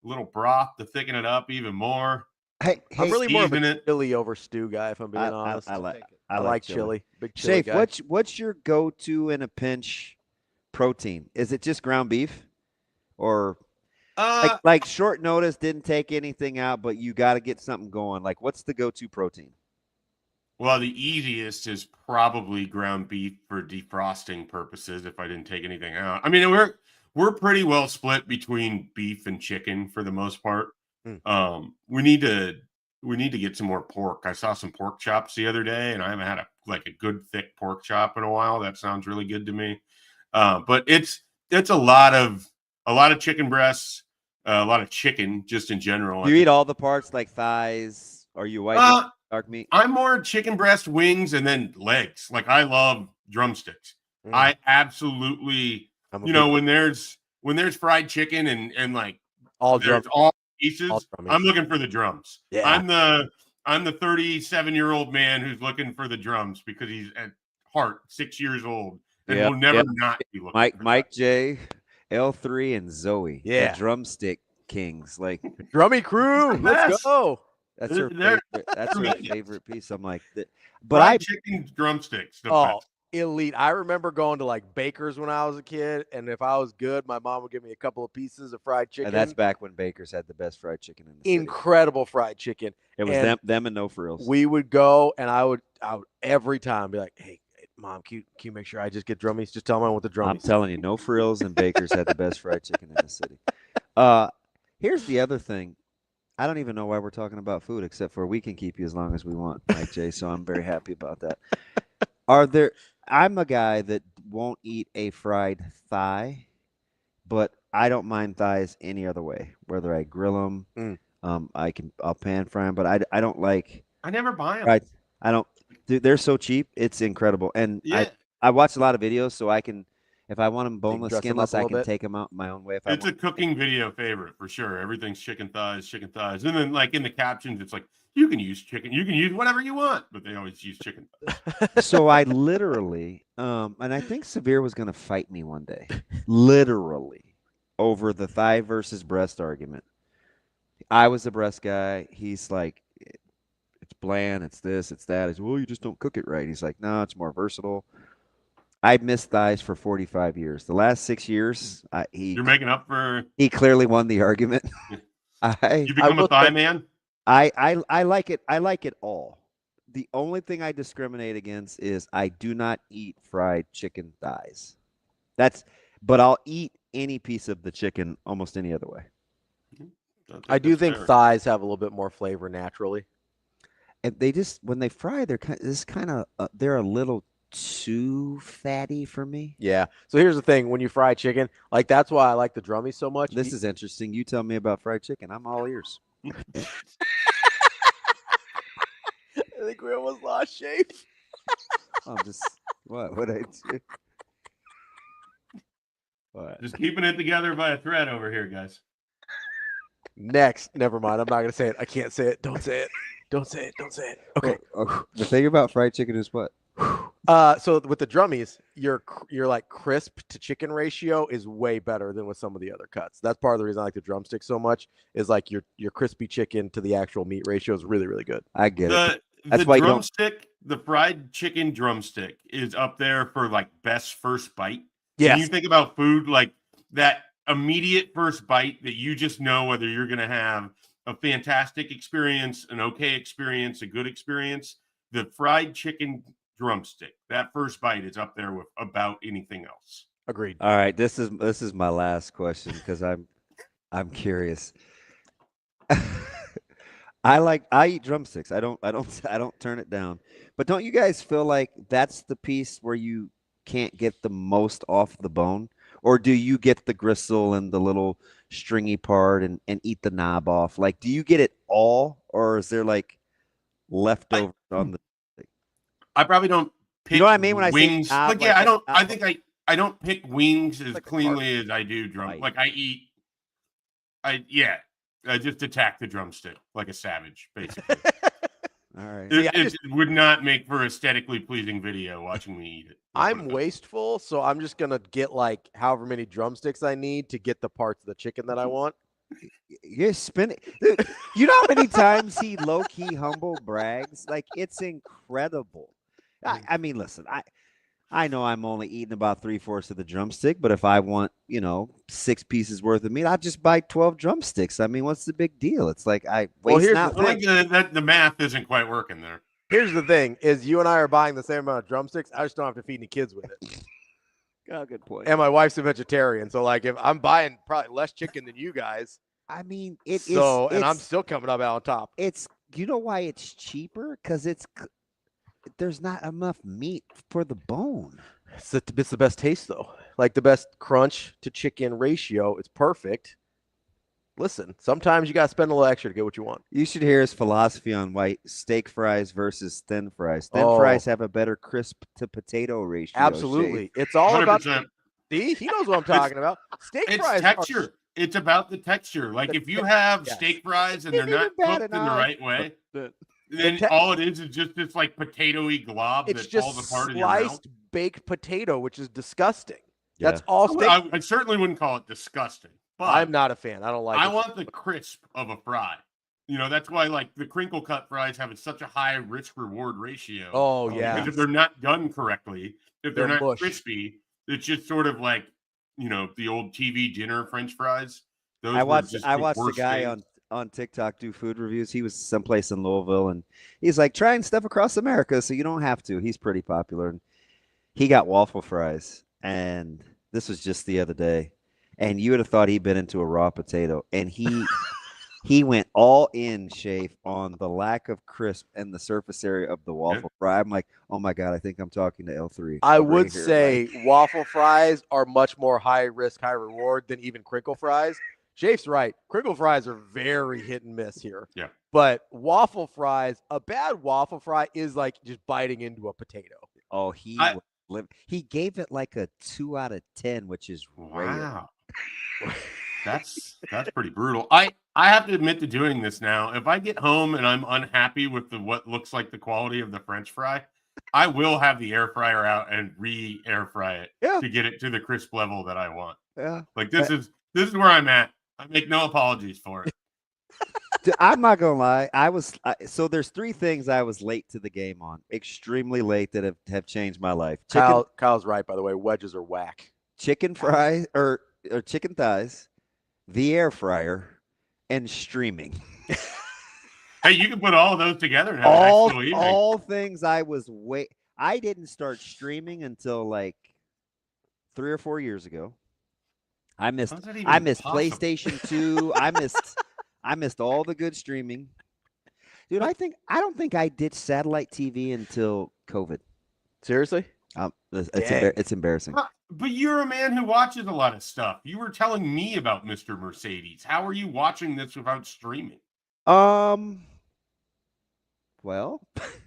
a little broth to thicken it up even more. Hey, I'm really more of a chili over stew guy, if I'm being honest. I like chili. Big chili guy. What's your go-to in a pinch protein? Is it just ground beef, or like short notice, didn't take anything out, but you got to get something going? Like, what's the go-to protein? Well, the easiest is probably ground beef for defrosting purposes. If I didn't take anything out, I mean, we're pretty well split between beef and chicken for the most part. We need to get some more pork. I saw some pork chops the other day, and I haven't had a good thick pork chop in a while. That sounds really good to me. But it's a lot of chicken breasts, a lot of chicken just in general. Do you eat all the parts, like thighs? Are you white dark meat? I'm more chicken breast, wings, and then legs. Like, I love drumsticks. I absolutely, when there's fried chicken and like all pieces, I'm looking for the drums. Yeah. I'm the 37-year-old man who's looking for the drums because he's at heart 6 years old and will never not be looking. Mike J, L3, and Zoe. Yeah, the drumstick kings, like drummy crew. Let's go. That's her favorite. That's her favorite piece. I'm like, but chicken drumsticks. Elite. I remember going to like Baker's when I was a kid, and if I was good, my mom would give me a couple of pieces of fried chicken. And that's back when Baker's had the best fried chicken in the city. Incredible fried chicken. It was them and no frills. We would go, and I would every time be like, "Hey, Mom, can you make sure I just get drummies? Just tell me I want the drummies." I'm telling you, no frills, and Baker's had the best fried chicken in the city. Here's the other thing. I don't even know why we're talking about food, except for we can keep you as long as we want, Mike J. So I'm very happy about that. I'm a guy that won't eat a fried thigh, but I don't mind thighs any other way. Whether I grill them, I'll pan fry them, but I don't like. I never buy them. I don't. Dude, they're so cheap. It's incredible, and I watch a lot of videos, so I can. If I want them boneless, dress 'em up skinless, a I little can bit. take them out my own way. If It's I a cooking video favorite for sure. Everything's chicken thighs. And then like in the captions, it's like, you can use chicken. You can use whatever you want, but they always use chicken thighs. So I literally, and I think Severe was going to fight me one day, literally, over the thigh versus breast argument. I was the breast guy. He's like, it's bland, it's this, it's that. He's, well, you just don't cook it right. He's like, no, it's more versatile. I've missed thighs for 45 years. The last 6 years, You're making up for. he clearly won the argument. You become a thigh man? I like it. I like it all. The only thing I discriminate against is I do not eat fried chicken thighs. But I'll eat any piece of the chicken almost any other way. I do think thighs have a little bit more flavor naturally. And they just, when they fry, they're a little too fatty for me. Yeah. So here's the thing: when you fry chicken, like that's why I like the drummies so much. This is interesting. You tell me about fried chicken. I'm all ears. I think we almost lost Schaefer. I'm just what I do. What? Just keeping it together by a thread over here, guys. Next, never mind. I'm not gonna say it. I can't say it. Don't say it. Don't say it. Don't say it. Okay. The thing about fried chicken is what? So with the drummies, your like crisp to chicken ratio is way better than with some of the other cuts. That's part of the reason I like the drumstick so much. Is like your crispy chicken to the actual meat ratio is really, really good. I get it. That's why drumstick, the fried chicken drumstick is up there for like best first bite. Yes. When you think about food, like that immediate first bite that you just know whether you're going to have a fantastic experience, an okay experience, a good experience. The fried chicken drumstick, that first bite is up there with about anything else. Agreed. All right, this is my last question because I'm curious. I eat drumsticks. I don't turn it down. But don't you guys feel like that's the piece where you can't get the most off the bone? Or do you get the gristle and the little stringy part and eat the knob off? Like, do you get it all, or is there like leftover on the? I probably don't pick. You know what I mean when wings. I say knob, like, yeah, I don't. knob. I think I don't pick wings as like cleanly as I do drum. Right. Like I eat. I just attack the drumstick like a savage, basically. All right. It would not make for aesthetically pleasing video watching me eat it. I'm wasteful, so I'm just gonna get like however many drumsticks I need to get the parts of the chicken that I want. You're spinning. Dude, you know how many times he low-key humble brags? Like, it's incredible. I mean, listen, I know I'm only eating about 3/4 of the drumstick, but if I want, 6 pieces worth of meat, I'll just buy 12 drumsticks. I mean, what's the big deal? It's like I waste not. I think that the math isn't quite working there. Here's the thing: is you and I are buying the same amount of drumsticks. I just don't have to feed any kids with it. Oh, good point. And my wife's a vegetarian, so like if I'm buying probably less chicken than you guys, I mean, and I'm still coming up out on top. It's why it's cheaper because there's not enough meat for the bone. It's the best taste though. Like the best crunch to chicken ratio is perfect. Listen, sometimes you got to spend a little extra to get what you want. You should hear his philosophy on white steak fries versus thin fries. Thin fries have a better crisp to potato ratio. Absolutely. Shane. It's all 100%. about See, he knows what I'm talking about. Steak fries texture. It's about the texture. Like if you have steak fries and they're not cooked in the right way, then all it is just this like potatoy glob it's that just falls apart in your mouth. sliced baked potato, which is disgusting. That's all steak. I certainly wouldn't call it disgusting. But I'm not a fan. I don't like I it. want the crisp of a fry. That's why like the crinkle cut fries have such a high risk reward ratio. Oh yeah. Because if they're not done correctly, if they're not mush. crispy, it's just sort of like the old TV dinner French fries. Those I watched the a guy on TikTok do food reviews. He was someplace in Louisville, and he's like trying stuff across America, so you don't have to. He's pretty popular, and he got waffle fries, and this was just the other day. And you would have thought he'd been into a raw potato. And he went all in, Schaefer, on the lack of crisp and the surface area of the waffle fry. I'm like, oh, my God, I think I'm talking to L3. I would say waffle fries are much more high risk, high reward than even crinkle fries. Schaef's right. Crinkle fries are very hit and miss here. Yeah. But waffle fries, a bad waffle fry is like just biting into a potato. Oh, He gave it like a 2 out of 10, which is rare. Wow. That's pretty brutal. I have to admit to doing this now. If I get home and I'm unhappy with what looks like the quality of the French fry, I will have the air fryer out and re-air fry it to get it to the crisp level that I want. Yeah. Like this is where I'm at. I make no apologies for it. I'm not gonna lie. So there's 3 things I was late to the game on, extremely late, that have changed my life. Kyle's right, by the way. Wedges are whack. Chicken fries or chicken thighs, the air fryer, and streaming. Hey, you can put all of those together and have an actual evening. All things I didn't start streaming until like 3 or 4 years ago. I missed PlayStation 2. I missed all the good streaming. Dude, I don't think I did satellite TV until COVID. Seriously? It's embarrassing. But you're a man who watches a lot of stuff. You were telling me about Mr. Mercedes. How are you watching this without streaming? Well,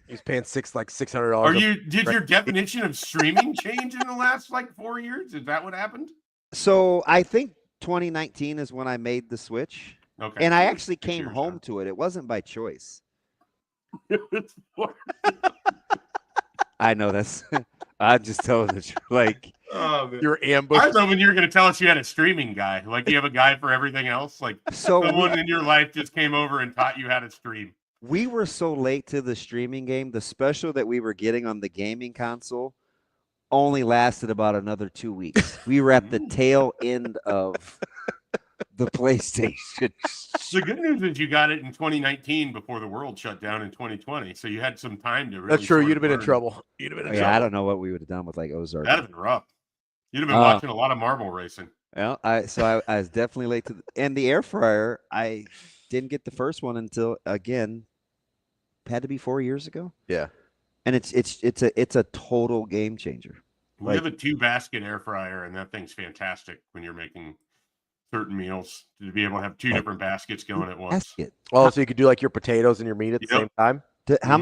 he's paying $600. Did your definition of streaming change in the last 4 years? Is that what happened? So I think 2019 is when I made the switch. Okay. And I actually came home to it. It wasn't by choice. I know that's. I'm just telling the truth. You're ambushed. I was hoping you were going to tell us you had a streaming guy. Like you have a guy for everything else. Someone in your life just came over and taught you how to stream. We were so late to the streaming game. The special that we were getting on the gaming console only lasted about another 2 weeks. We were at the tail end of the PlayStation. The good news is you got it in 2019 before the world shut down in 2020. So you had some time to really. That's true. You'd have been in trouble. Trouble. I don't know what we would have done with Ozark. That'd have been rough. You'd have been watching a lot of marble racing. Well, I was definitely late to and the air fryer. I didn't get the first one until again had to be 4 years ago. Yeah. And it's a total game changer. We have a 2-basket air fryer, and that thing's fantastic when you're making certain meals, to be able to have 2 different baskets going at once. Oh, so you could do your potatoes and your meat at the same time? How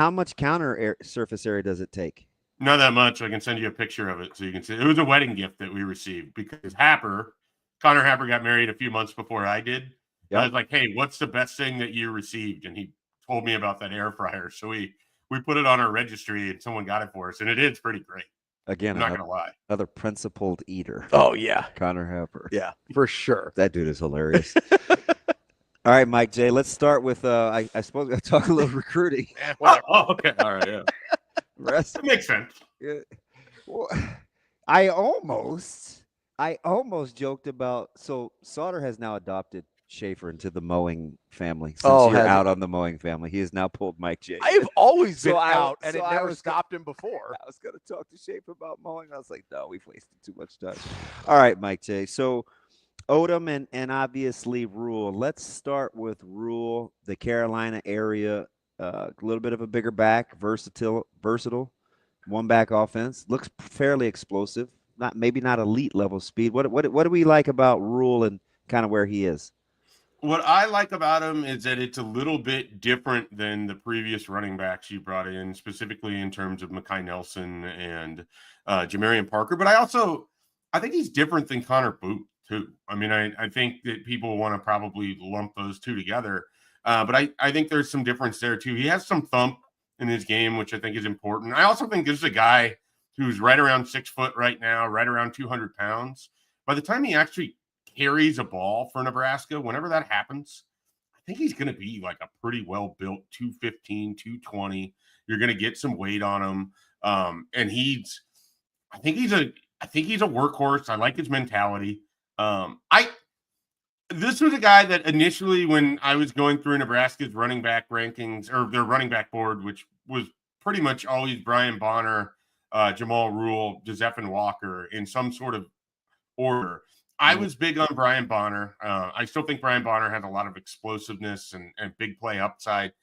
much counter surface area does it take? Not that much. I can send you a picture of it so you can see. It was a wedding gift that we received because Connor Happer got married a few months before I did. Yep. I was like, hey, what's the best thing that you received? And he told me about that air fryer. So we put it on our registry and someone got it for us. And it is pretty great. Again, I'm not going to lie. Another principled eater. Oh, yeah. Connor Happer. Yeah, for sure. That dude is hilarious. All right, Mike J. Let's start with, I suppose we're going to talk a little recruiting. Okay. All right, yeah. That makes sense. Yeah. Well, I almost joked about, so Sauter has now adopted Schaefer into the mowing family. Since you're out on the mowing family, he has now pulled Mike J. I've always been out, and it never stopped him before. I was going to talk to Schaefer about mowing. I was like, no, we've wasted too much time. All right, Mike J. So Odem and obviously Rhule. Let's start with Rhule, the Carolina area, a little bit of a bigger back, versatile, 1-back offense. Looks fairly explosive. Maybe not elite level speed. What do we like about Rhule and kind of where he is? What I like about him is that it's a little bit different than the previous running backs you brought in, specifically in terms of Mekhi Nelson and Jamarian Parker. But I think he's different than Connor Booth, too. I mean, I think that people want to probably lump those two together. But I think there's some difference there, too. He has some thump in his game, which I think is important. I also think this is a guy who's right around 6 foot right now, right around 200 pounds. By the time he actually carries a ball for Nebraska, whenever that happens, I think he's going to be like a pretty well-built 215, 220. You're going to get some weight on him. And I think he's a workhorse. I like his mentality. This was a guy that initially, when I was going through Nebraska's running back rankings or their running back board, which was pretty much always Brian Bonner, Jamal Rhule, Josephin Walker in some sort of order. I was big on Brian Bonner. I still think Brian Bonner has a lot of explosiveness and big play upside.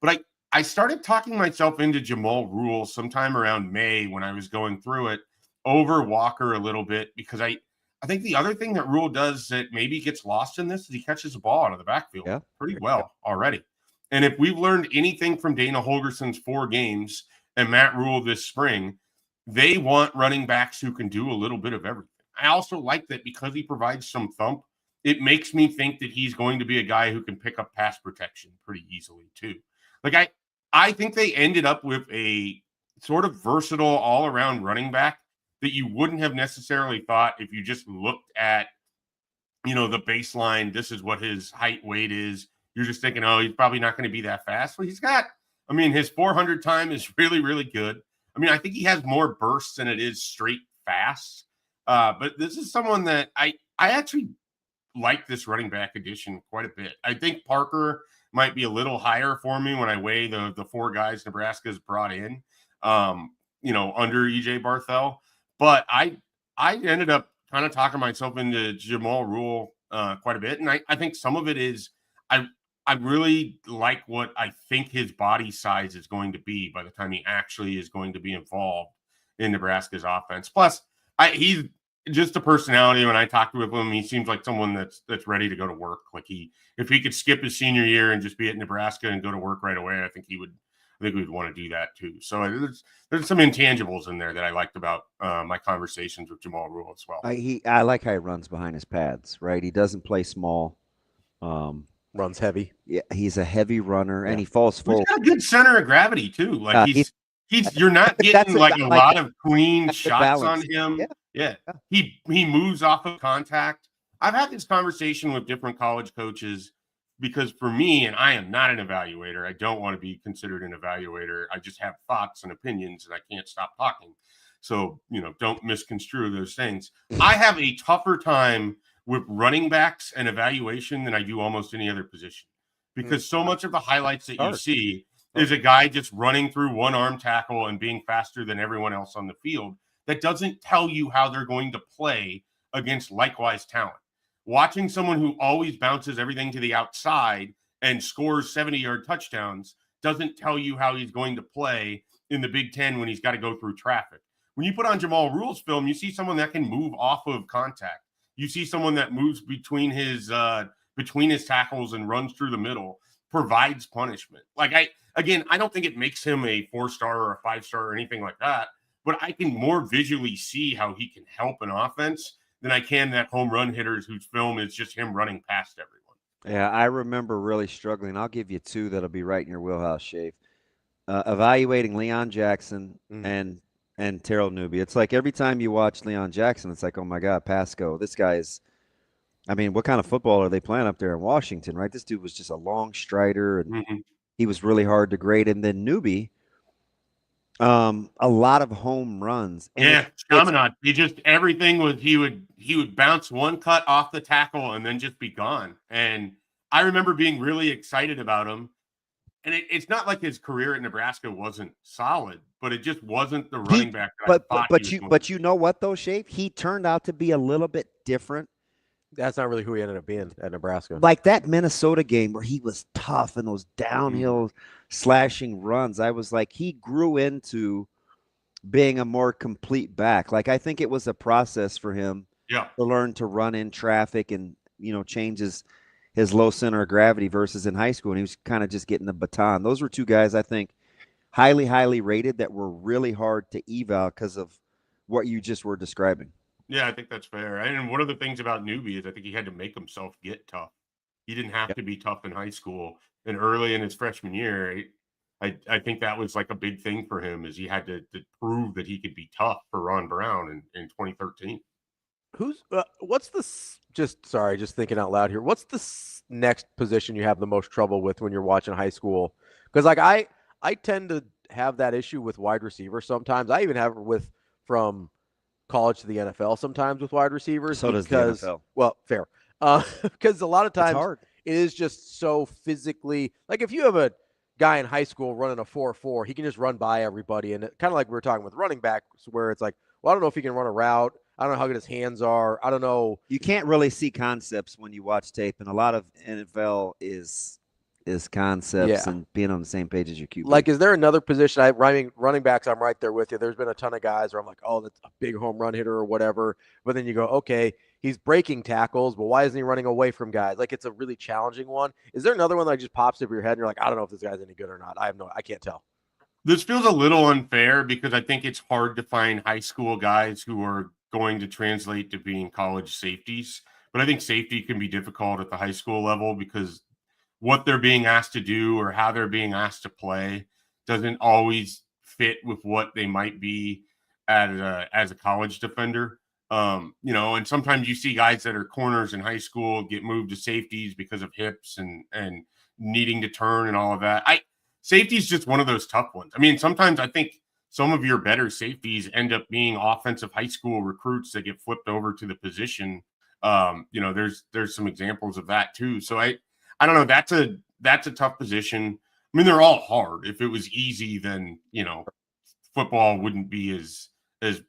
But I started talking myself into Jamal Rhule sometime around May when I was going through it over Walker a little bit, because I think the other thing that Rhule does that maybe gets lost in this is he catches the ball out of the backfield pretty well already. And if we've learned anything from Dana Holgerson's 4 games and Matt Rhule this spring, they want running backs who can do a little bit of everything. I also like that because he provides some thump, it makes me think that he's going to be a guy who can pick up pass protection pretty easily too. Like I think they ended up with a sort of versatile all-around running back that you wouldn't have necessarily thought if you just looked at, the baseline. This is what his height, weight is. You're just thinking, oh, he's probably not going to be that fast. Well, his 400 time is really, really good. I think he has more bursts than it is straight fast. But this is someone that I actually like this running back addition quite a bit. I think Parker might be a little higher for me when I weigh the four guys Nebraska's brought in, under EJ Barthel. But I ended up kind of talking myself into Jamal Rule quite a bit. And I think some of it is I really like what I think his body size is going to be by the time he actually is going to be involved in Nebraska's offense. Plus, he's just a personality. When I talked with him, he seems like someone that's ready to go to work. Like if he could skip his senior year and just be at Nebraska and go to work right away, I think we would want to do that too. So there's some intangibles in there that I liked about my conversations with Jamal Rule as well. I like how he runs behind his pads, right? He doesn't play small. Runs heavy. Yeah, he's a heavy runner, and he falls forward. He's got a good center of gravity too. Like you're not getting like a lot of clean shots on him. Yeah. He moves off of contact. I've had this conversation with different college coaches because for me, and I am not an evaluator, I don't want to be considered an evaluator. I just have thoughts and opinions, and I can't stop talking. So, don't misconstrue those things. I have a tougher time with running backs and evaluation than I do almost any other position, because so much of the highlights that you see is a guy just running through one arm tackle and being faster than everyone else on the field. That doesn't tell you how they're going to play against likewise talent. Watching someone who always bounces everything to the outside and scores 70-yard touchdowns doesn't tell you how he's going to play in the Big Ten when he's got to go through traffic. When you put on Jamal Rule's film, you see someone that can move off of contact. You see someone that moves between his tackles and runs through the middle, provides punishment. Like I don't think it makes him a 4-star or a 5-star or anything like that, but I can more visually see how he can help an offense than I can that home run hitters whose film is just him running past everyone. Yeah, I remember really struggling. I'll give you two that'll be right in your wheelhouse, Schaefer. Evaluating Leon Jackson and Terrell Newby. It's like every time you watch Leon Jackson, it's like, oh my God, Pasco. This guy is, what kind of football are they playing up there in Washington, right? This dude was just a long strider, and he was really hard to grade. And then Newby, a lot of home runs. And Chaminade. He just everything was he would bounce one cut off the tackle and then just be gone. And I remember being really excited about him. And it's not like his career at Nebraska wasn't solid, but it just wasn't the running back that I thought but you know what though, Schaefer? He turned out to be a little bit different. That's not really who he ended up being at Nebraska. Like that Minnesota game where he was tough and those downhill slashing runs. I was like, he grew into being a more complete back. Like I think it was a process for him to learn to run in traffic and, change his low center of gravity versus in high school. And he was kind of just getting the baton. Those were two guys I think highly, highly rated that were really hard to eval because of what you just were describing. Yeah, I think that's fair. And one of the things about Newby is I think he had to make himself get tough. He didn't have to be tough in high school. And early in his freshman year, I think that was like a big thing for him is he had to prove that he could be tough for Ron Brown in 2013. What's the just thinking out loud here. What's the next position you have the most trouble with when you're watching high school? Because like I tend to have that issue with wide receiver sometimes. I even have it from college to the NFL sometimes with wide receivers. So does the NFL. Well, fair. Because a lot of times it is just so physically, like if you have a guy in high school running a 4.4, he can just run by everybody. And kind of like we were talking with running backs where it's like, well, I don't know if he can run a route. I don't know how good his hands are. I don't know. You can't really see concepts when you watch tape. And a lot of NFL is concepts and being on the same page as your QB. Like, is there another position? Running backs, I'm right there with you. There's been a ton of guys where I'm like, oh, that's a big home run hitter or whatever. But then you go, okay, he's breaking tackles, but why isn't he running away from guys? Like, it's a really challenging one. Is there another one that just pops up in your head and you're like, I don't know if this guy's any good or not. I can't tell. This feels a little unfair because I think it's hard to find high school guys who are going to translate to being college safeties. But I think safety can be difficult at the high school level because what they're being asked to do or how they're being asked to play doesn't always fit with what they might be as a college defender. And sometimes you see guys that are corners in high school get moved to safeties because of hips and needing to turn and all of that. Safety is just one of those tough ones. I mean, sometimes I think some of your better safeties end up being offensive high school recruits that get flipped over to the position. There's some examples of that too. So I don't know. That's a tough position. I mean, they're all hard. If it was easy, then football wouldn't be as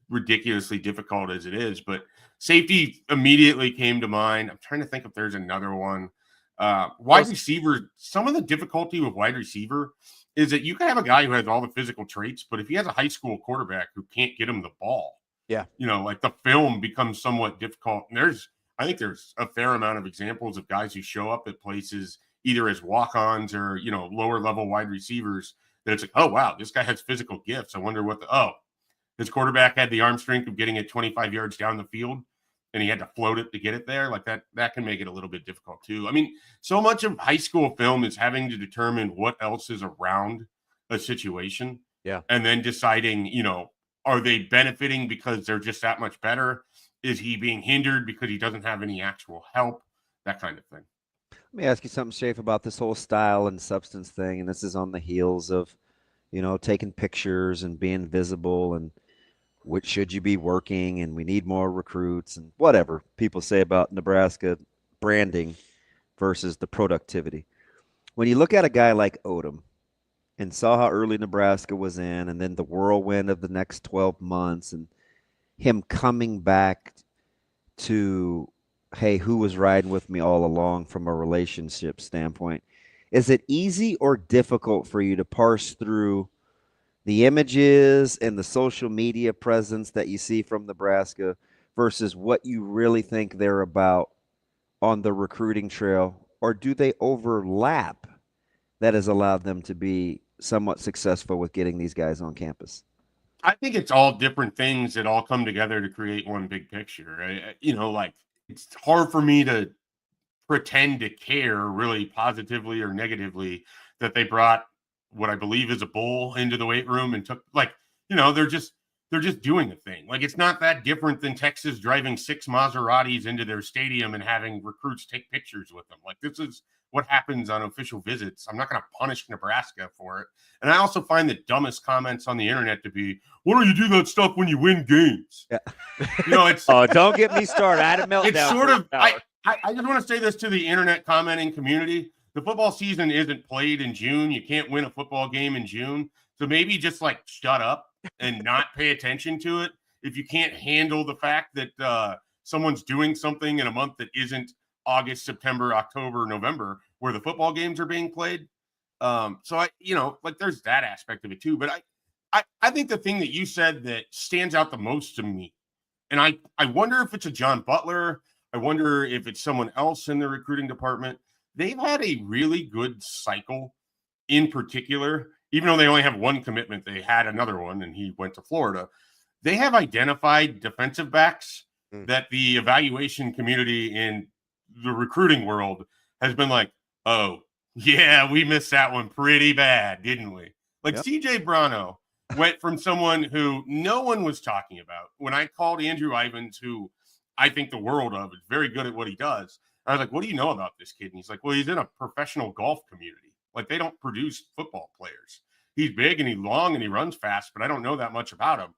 ridiculously difficult as it is. But safety immediately came to mind. I'm trying to think if there's another one. Wide receiver, some of the difficulty with wide receiver is that you can have a guy who has all the physical traits, but if he has a high school quarterback who can't get him the ball, like the film becomes somewhat difficult. And I think there's a fair amount of examples of guys who show up at places either as walk-ons or, lower level wide receivers that it's like, oh, wow, this guy has physical gifts. I wonder his quarterback had the arm strength of getting it 25 yards down the field, and he had to float it to get it there. Like that can make it a little bit difficult too. I mean, so much of high school film is having to determine what else is around a situation. Yeah. And then deciding, are they benefiting because they're just that much better? Is he being hindered because he doesn't have any actual help? That kind of thing. Let me ask you something, Schaefer, about this whole style and substance thing. And this is on the heels of, taking pictures and being visible and which should you be working, and we need more recruits and whatever people say about Nebraska branding versus the productivity. When you look at a guy like Odem and saw how early Nebraska was in, and then the whirlwind of the next 12 months and him coming back to, hey, who was riding with me all along from a relationship standpoint, is it easy or difficult for you to parse through the images and the social media presence that you see from Nebraska versus what you really think they're about on the recruiting trail? Or do they overlap that has allowed them to be somewhat successful with getting these guys on campus? I think it's all different things that all come together to create one big picture. It's hard for me to pretend to care really positively or negatively that they brought what I believe is a bull into the weight room and took they're just doing a thing. Like, it's not that different than Texas driving 6 Maseratis into their stadium and having recruits take pictures with them. Like, this is what happens on official visits. I'm not going to punish Nebraska for it. And I also find the dumbest comments on the internet to be, why don't you do that stuff when you win games? Yeah. It's don't get me started. I had a meltdown. It's sort of I just want to say this to the internet commenting community. The football season isn't played in June. You can't win a football game in June. So maybe just shut up and not pay attention to it. If you can't handle the fact that someone's doing something in a month that isn't August, September, October, November, where the football games are being played. There's that aspect of it too. But I think the thing that you said that stands out the most to me, and I wonder if it's a John Butler, I wonder if it's someone else in the recruiting department. They've had a really good cycle in particular, even though they only have one commitment. They had another one, and he went to Florida. They have identified defensive backs that the evaluation community in the recruiting world has been like, oh, yeah, we missed that one pretty bad, didn't we? CJ Brano went from someone who no one was talking about. When I called Andrew Ivins, who I think the world of, is very good at what he does, I was like, what do you know about this kid? And he's like, well, he's in a professional golf community. Like, they don't produce football players. He's big and he's long and he runs fast, but I don't know that much about him.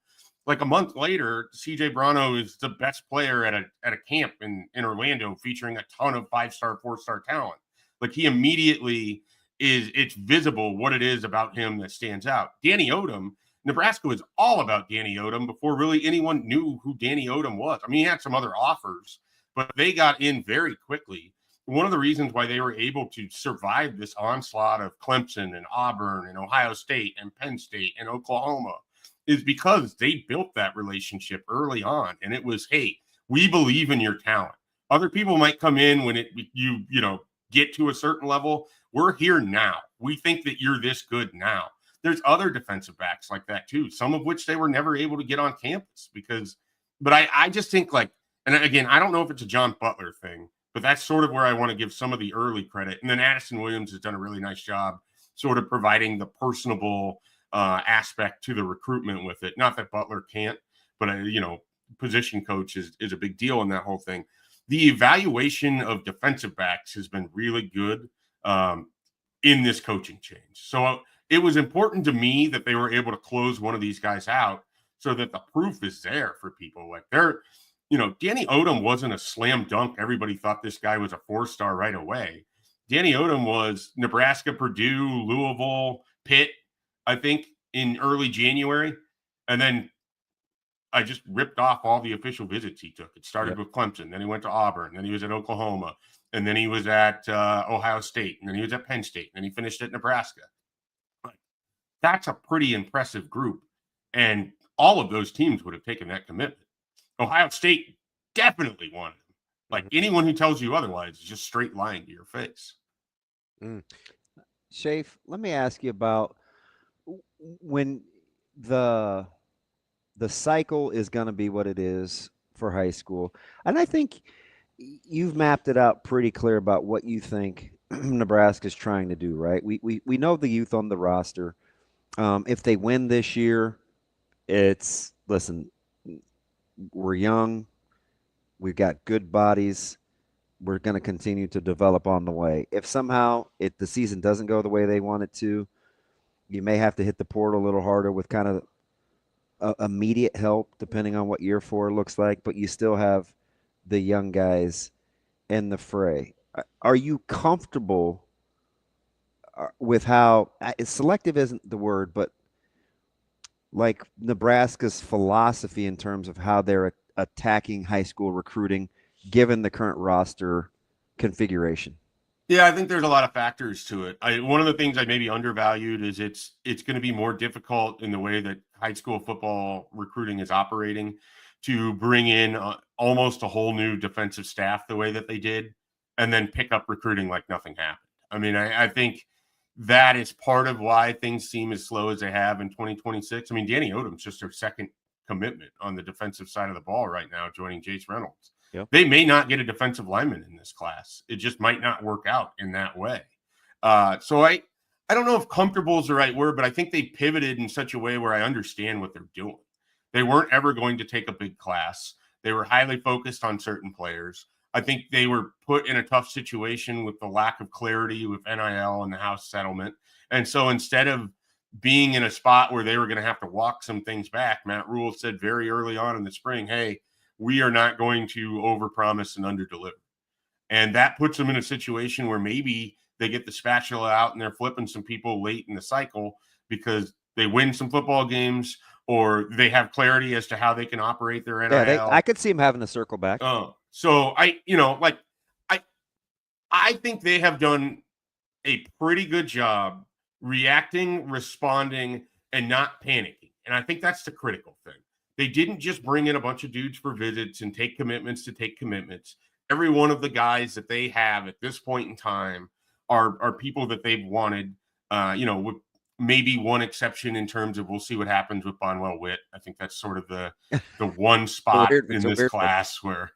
Like, a month later, CJ Brano is the best player at a camp in Orlando, featuring a ton of 5-star, 4-star talent. Like, he immediately it's visible what it is about him that stands out. Danny Odom, Nebraska was all about Danny Odom before really anyone knew who Danny Odom was. I mean, he had some other offers, but they got in very quickly. One of the reasons why they were able to survive this onslaught of Clemson and Auburn and Ohio State and Penn State and Oklahoma is because they built that relationship early on. And it was, hey, we believe in your talent. Other people might come in when you get to a certain level. We're here now. We think that you're this good now. there's other defensive backs like that too, some of which they were never able to get on campus but I just think like, and again, I don't know if it's a John Butler thing, but that's sort of where I want to give some of the early credit. And then Addison Williams has done a really nice job sort of providing the personable aspect to the recruitment with it. Not that Butler can't, but position coach is a big deal in that whole thing. The evaluation of defensive backs has been really good in this coaching change. So it was important to me that they were able to close one of these guys out so that the proof is there for people. Like Danny Odem wasn't a slam dunk. Everybody thought this guy was a 4-star right away. Danny Odem was Nebraska, Purdue, Louisville, Pitt, I think, in early January. And then I just ripped off all the official visits he took. It started with Clemson. Then he went to Auburn. Then he was at Oklahoma. And then he was at Ohio State. And then he was at Penn State. And then he finished at Nebraska. But that's a pretty impressive group. And all of those teams would have taken that commitment. Ohio State definitely wanted him. Like anyone who tells you otherwise is just straight lying to your face. Schaefer, let me ask you about when the cycle is going to be what it is for high school. And I think you've mapped it out pretty clear about what you think Nebraska's trying to do, right? We know the youth on the roster. If they win this year, listen, we're young. We've got good bodies. We're going to continue to develop on the way. If somehow the season doesn't go the way they want it to, you may have to hit the portal a little harder with kind of immediate help, depending on what year 4 looks like. But you still have the young guys in the fray. Are you comfortable with how selective isn't the word, but like Nebraska's philosophy in terms of how they're attacking high school recruiting, given the current roster configuration? Yeah, I think there's a lot of factors to it. One of the things I maybe undervalued is it's going to be more difficult in the way that high school football recruiting is operating to bring in almost a whole new defensive staff the way that they did and then pick up recruiting like nothing happened. I mean, I think that is part of why things seem as slow as they have in 2026. I mean, Danny Odem's just their second commitment on the defensive side of the ball right now, joining Jace Reynolds. Yep. They may not get a defensive lineman in this class. It just might not work out in that way. So I don't know if comfortable is the right word, but I think they pivoted in such a way where I understand what they're doing. They weren't ever going to take a big class. They were highly focused on certain players. I think they were put in a tough situation with the lack of clarity with NIL and the House settlement. And so instead of being in a spot where they were going to have to walk some things back, Matt Rhule said very early on in the spring, hey, we are not going to overpromise and underdeliver. And that puts them in a situation where maybe they get the spatula out and they're flipping some people late in the cycle because they win some football games or they have clarity as to how they can operate their NIL. Yeah, I could see them having to circle back. So I think they have done a pretty good job reacting, responding, and not panicking. And I think that's the critical thing. They didn't just bring in a bunch of dudes for visits and take commitments to take commitments. Every one of the guys that they have at this point in time are people that they've wanted, with maybe one exception in terms of we'll see what happens with Bonwell Witt. I think that's sort of the one spot in this class where,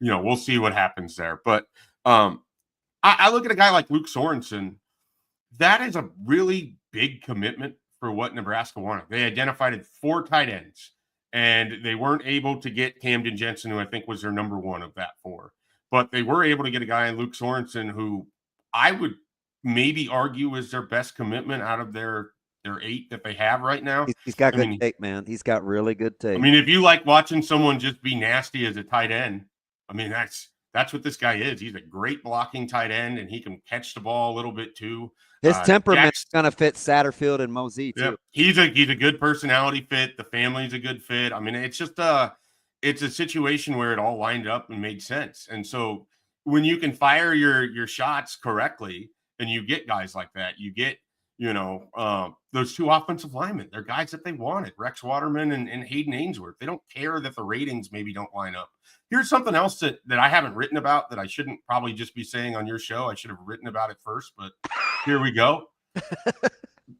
we'll see what happens there. But I look at a guy like Luke Sorensen. That is a really big commitment for what Nebraska wanted. They identified 4 tight ends, and they weren't able to get Camden Jensen, who I think was their number 1 of that 4. But they were able to get a guy in Luke Sorensen, who I would maybe argue is their best commitment out of their 8 that they have right now. He's got good tape, man. He's got really good tape. I mean, if you like watching someone just be nasty as a tight end, I mean, that's what this guy is. He's a great blocking tight end, and he can catch the ball a little bit too. His temperament's going to fit Satterfield and Mosey too. Yeah, he's a good personality fit. The family's a good fit. I mean, it's just it's a situation where it all lined up and made sense. And so when you can fire your shots correctly and you get guys like that, you get, those 2 offensive linemen, they're guys that they wanted, Rex Waterman and Hayden Ainsworth. They don't care that the ratings maybe don't line up. Here's something else that I haven't written about that I shouldn't probably just be saying on your show. I should have written about it first, but here we go.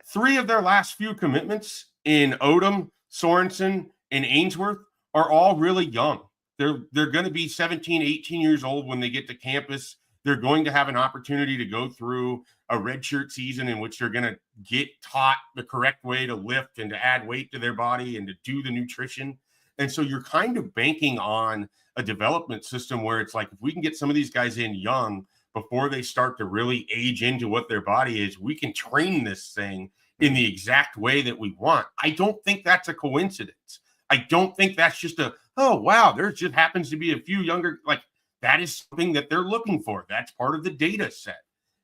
3 of their last few commitments in Odem, Sorensen, and Ainsworth are all really young. They're going to be 17, 18 years old when they get to campus. They're going to have an opportunity to go through a redshirt season in which they're going to get taught the correct way to lift and to add weight to their body and to do the nutrition. And so you're kind of banking on a development system where it's like, if we can get some of these guys in young before they start to really age into what their body is, we can train this thing in the exact way that we want. I don't think that's a coincidence. I don't think that's just oh, wow, there just happens to be a few younger, like that is something that they're looking for. That's part of the data set.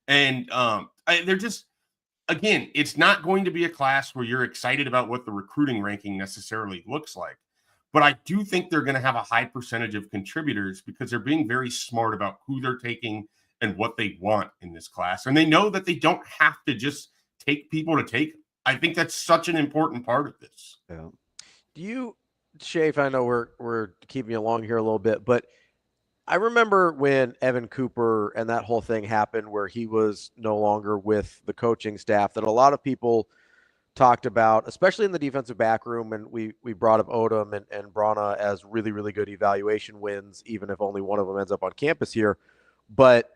And they're just, again, it's not going to be a class where you're excited about what the recruiting ranking necessarily looks like. But I do think they're going to have a high percentage of contributors because they're being very smart about who they're taking and what they want in this class. And they know that they don't have to just take people to take them. I think that's such an important part of this. Yeah. Do you, Schaefer, I know we're keeping you along here a little bit, but I remember when Evan Cooper and that whole thing happened where he was no longer with the coaching staff, that a lot of people talked about, especially in the defensive back room, and we brought up Odem and Brana as really, really good evaluation wins, even if only one of them ends up on campus here. But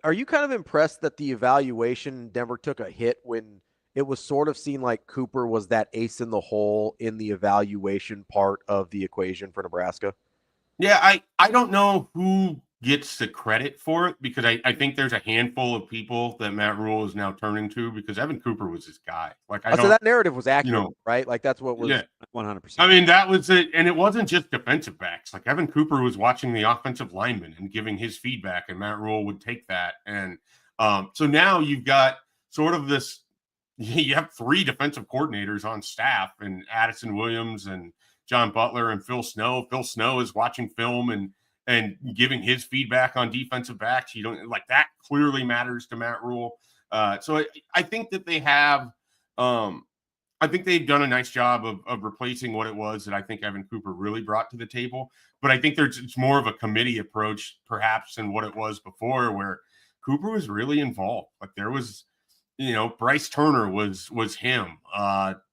are you kind of impressed that the evaluation Denver took a hit when it was sort of seen like Cooper was that ace in the hole in the evaluation part of the equation for Nebraska? Yeah, I don't know who gets the credit for it, because I think there's a handful of people that Matt Rhule is now turning to, because Evan Cooper was his guy. Like, so that narrative was accurate, right? Like that's what was 100%. I mean, that was it. And it wasn't just defensive backs. Like Evan Cooper was watching the offensive linemen and giving his feedback, and Matt Rhule would take that. And so now you've got sort of this, you have 3 defensive coordinators on staff, and Addison Williams and John Butler and Phil Snow. Phil Snow is watching film and giving his feedback on defensive backs. You don't like that clearly matters to Matt Rhule. So I think that they have, I think they've done a nice job of replacing what it was that I think Evan Cooper really brought to the table. But I think it's more of a committee approach perhaps than what it was before, where Cooper was really involved. Like there was, Bryce Turner was him.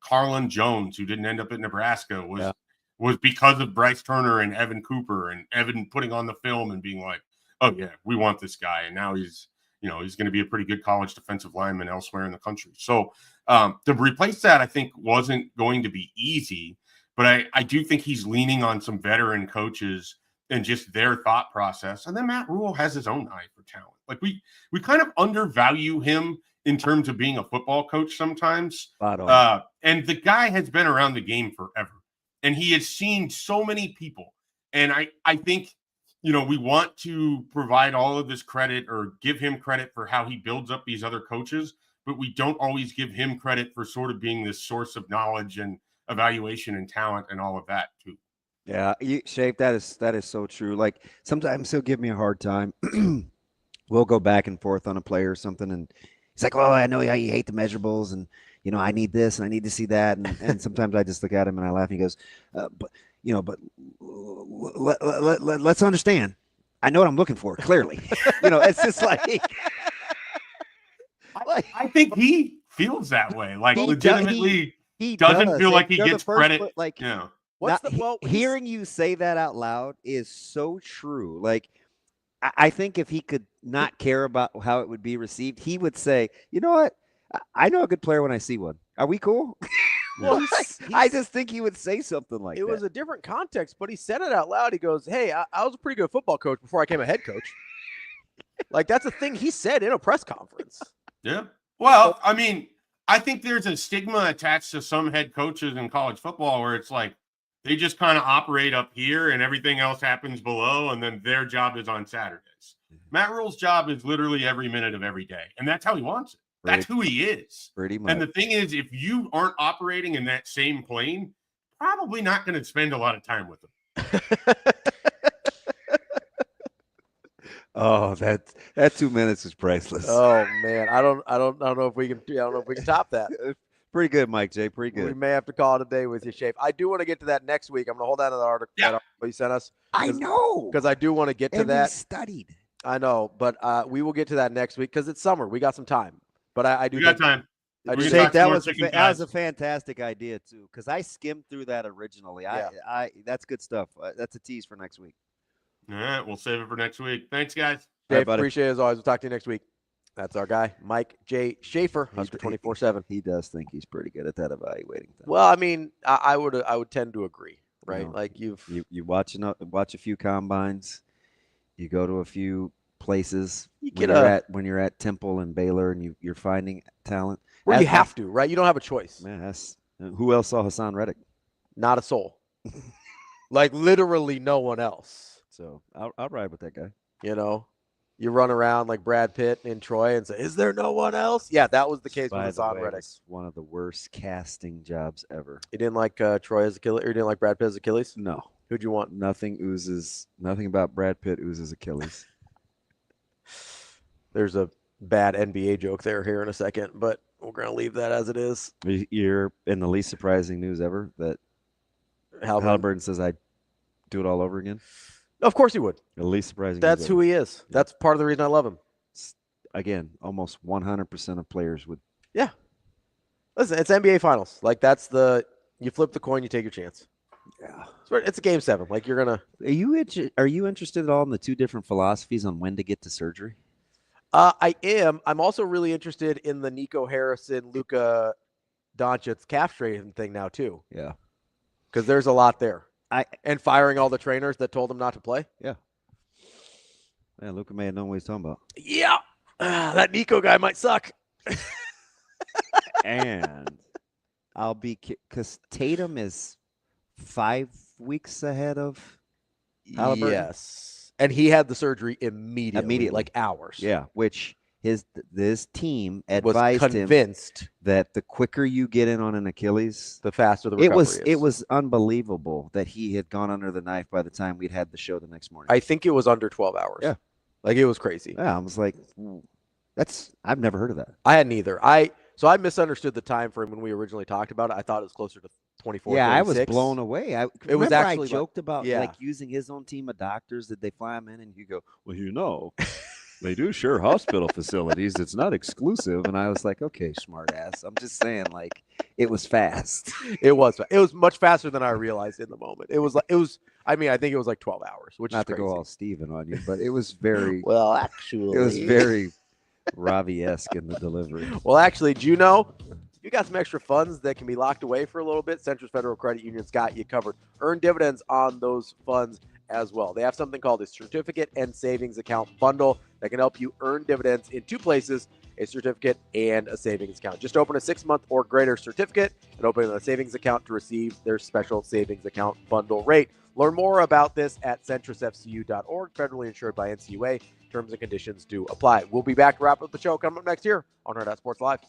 Carlin Jones, who didn't end up at Nebraska, was because of Bryce Turner and Evan Cooper, and Evan putting on the film and being like, oh yeah, we want this guy. And now he's going to be a pretty good college defensive lineman elsewhere in the country. So to replace that, I think wasn't going to be easy, but I do think he's leaning on some veteran coaches and just their thought process. And then Matt Rhule has his own eye for talent. Like we kind of undervalue him in terms of being a football coach sometimes. And the guy has been around the game forever, and he has seen so many people. And I think, we want to provide all of this credit or give him credit for how he builds up these other coaches, but we don't always give him credit for sort of being this source of knowledge and evaluation and talent and all of that too. Yeah, Shape, that is so true. Like sometimes he'll give me a hard time. We'll go back and forth on a play or something, and he's like, "Oh, I know how you hate the measurables, and I need this and I need to see that." And sometimes I just look at him and I laugh. And he goes, "But let's understand. I know what I'm looking for. Clearly, it's just like." I think he feels that way. Like legitimately, he doesn't feel like he gets credit. Hearing you say that out loud is so true. Like, I think if he could not care about how it would be received, he would say, "You know what? I know a good player when I see one. Are we cool?" Well, I just think he would say something like that. It was a different context, but he said it out loud. He goes, "Hey, I was a pretty good football coach before I became a head coach." Like, that's a thing he said in a press conference. Yeah. Well, I mean, I think there's a stigma attached to some head coaches in college football where it's like they just kind of operate up here and everything else happens below, and then their job is on Saturdays. Matt Rhule's job is literally every minute of every day, and that's how he wants it. That's who he is. Pretty much. And the thing is, if you aren't operating in that same plane, probably not going to spend a lot of time with him. Oh, that 2 minutes is priceless. Oh man, I don't know if we can top that. Pretty good, Mike J. Pretty good. We may have to call it a day with you, Shape. I do want to get to that next week. I'm going to hold on to the article that you sent us. I know. Because I do want to get to that. We studied. I know, but we will get to that next week because it's summer. We got some time. But I do. We got time. Tate, that was a fantastic idea too, because I skimmed through that originally. I that's good stuff. That's a tease for next week. All right, we'll save it for next week. Thanks, guys. Dave, appreciate it as always. We'll talk to you next week. That's our guy, Mike J. Schaefer, Husker 24/7. He does think he's pretty good at that evaluating thing. Well, I mean, I would tend to agree, right? Like you watch a few combines, you go to a few places when you're at Temple and Baylor, and you're finding talent. Where you have to, right? You don't have a choice. Man, who else saw Hassan Reddick? Not a soul. Like literally no one else. So I'll ride with that guy. You know, you run around like Brad Pitt in Troy and say, "Is there no one else?" Yeah, that was the case with Hassan Reddick. One of the worst casting jobs ever. You didn't like Troy as Achilles, or you didn't like Brad Pitt as Achilles? No. Who'd you want? Nothing about Brad Pitt oozes Achilles. There's a bad NBA joke there here in a second, but we're going to leave that as it is. You're in the least surprising news ever that Halliburton says I'd do it all over again. Of course he would. The least surprising. That's who he is. That's part of the reason I love him. Again, almost 100% of players would. Yeah. Listen, it's NBA Finals. Like you flip the coin, you take your chance. Yeah. It's a game 7. Like you're going to. Are you interested at all in the two different philosophies on when to get to surgery? I am. I'm also really interested in the Nico Harrison, Luka Doncic calf strain thing now too. Yeah. Because there's a lot there. And firing all the trainers that told him not to play. Yeah. Man, Luka may have known what he's talking about. Yeah. That Nico guy might suck. And I'll be because Tatum is 5 weeks ahead of Halliburton. Yes. And he had the surgery immediately. Like hours. Yeah, which this team advised him that the quicker you get in on an Achilles, the faster the recovery is. It was unbelievable that he had gone under the knife by the time we'd had the show the next morning. I think it was under 12 hours. Yeah. Like it was crazy. Yeah, I was like, I've never heard of that. I hadn't either. So I misunderstood the time frame when we originally talked about it. I thought it was closer to 24. Yeah, 36. I was blown away. I joked about like using his own team of doctors. Did they fly him in? And you go, well, they do share hospital facilities. It's not exclusive. And I was like, okay, smart ass. I'm just saying, like, it was fast. It was much faster than I realized in the moment. I think it was like 12 hours, which not is crazy. To go all Steven on you, but it was very well, actually, it was very Ravi-esque in the delivery. Well, actually, do you know, you got some extra funds that can be locked away for a little bit. Centris Federal Credit Union's got you covered. Earn dividends on those funds as well. They have something called a certificate and savings account bundle that can help you earn dividends in 2 places, a certificate and a savings account. Just open a 6-month or greater certificate and open a savings account to receive their special savings account bundle rate. Learn more about this at centrisfcu.org, federally insured by NCUA. Terms and conditions do apply. We'll be back to wrap up the show coming up next year on Hurrdat Sports Live.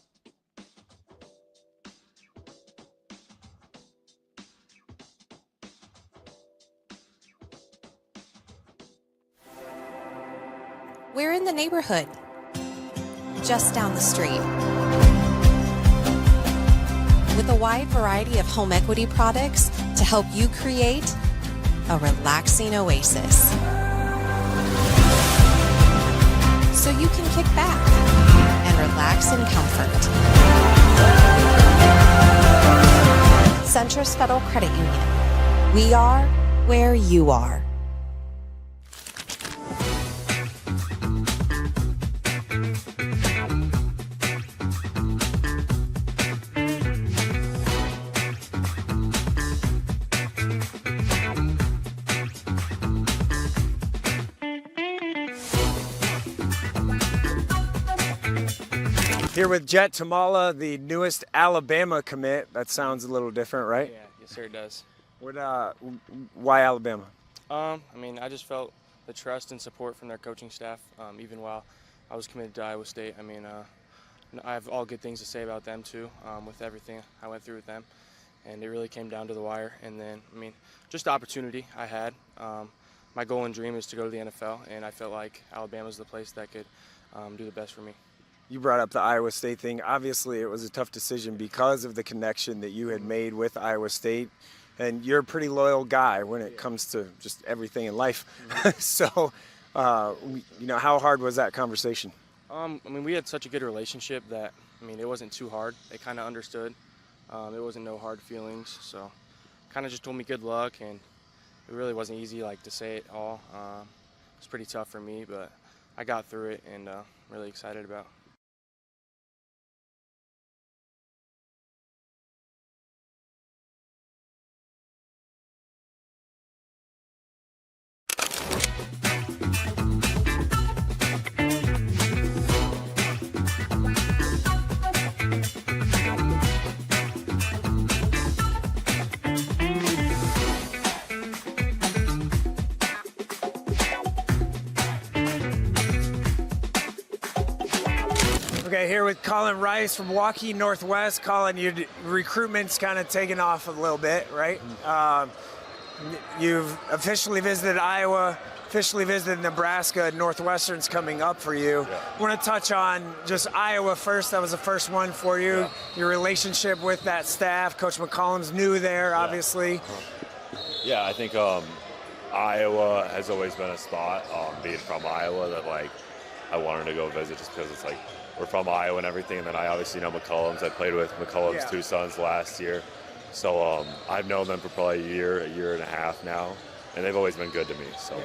We're in the neighborhood, just down the street. With a wide variety of home equity products to help you create a relaxing oasis. So you can kick back and relax in comfort. Centris Federal Credit Union. We are where you are. Here with Jet Tamala, the newest Alabama commit. That sounds a little different, right? Yeah, yes sir, it does. Why Alabama? I just felt the trust and support from their coaching staff, even while I was committed to Iowa State. I have all good things to say about them too, with everything I went through with them. And it really came down to the wire. And then, just the opportunity I had. My goal and dream is to go to the NFL, and I felt like Alabama's the place that could do the best for me. You brought up the Iowa State thing. Obviously, it was a tough decision because of the connection that you had made with Iowa State. And you're a pretty loyal guy when it comes to just everything in life. So, how hard was that conversation? We had such a good relationship that I mean, it wasn't too hard. They kind of understood. It wasn't no hard feelings. So kind of just told me good luck, and it really wasn't easy like to say it all. It was pretty tough for me, but I got through it, and really excited about. Okay, here with Colin Rice from Waukee Northwest. Colin, your recruitment's kind of taken off a little bit, right? You've officially visited Iowa, officially visited Nebraska, and Northwestern's coming up for you. Yeah. I want to touch on just Iowa first. That was the first one for you. Yeah. Your relationship with that staff. Coach McCollum's new there, obviously. Yeah, I think Iowa has always been a spot, being from Iowa, that like I wanted to go visit just because it's like we're from Iowa and everything. And then I obviously know McCollum's. I played with McCollum's two sons last year. So I've known them for probably a year and a half now, and they've always been good to me. So. Yeah.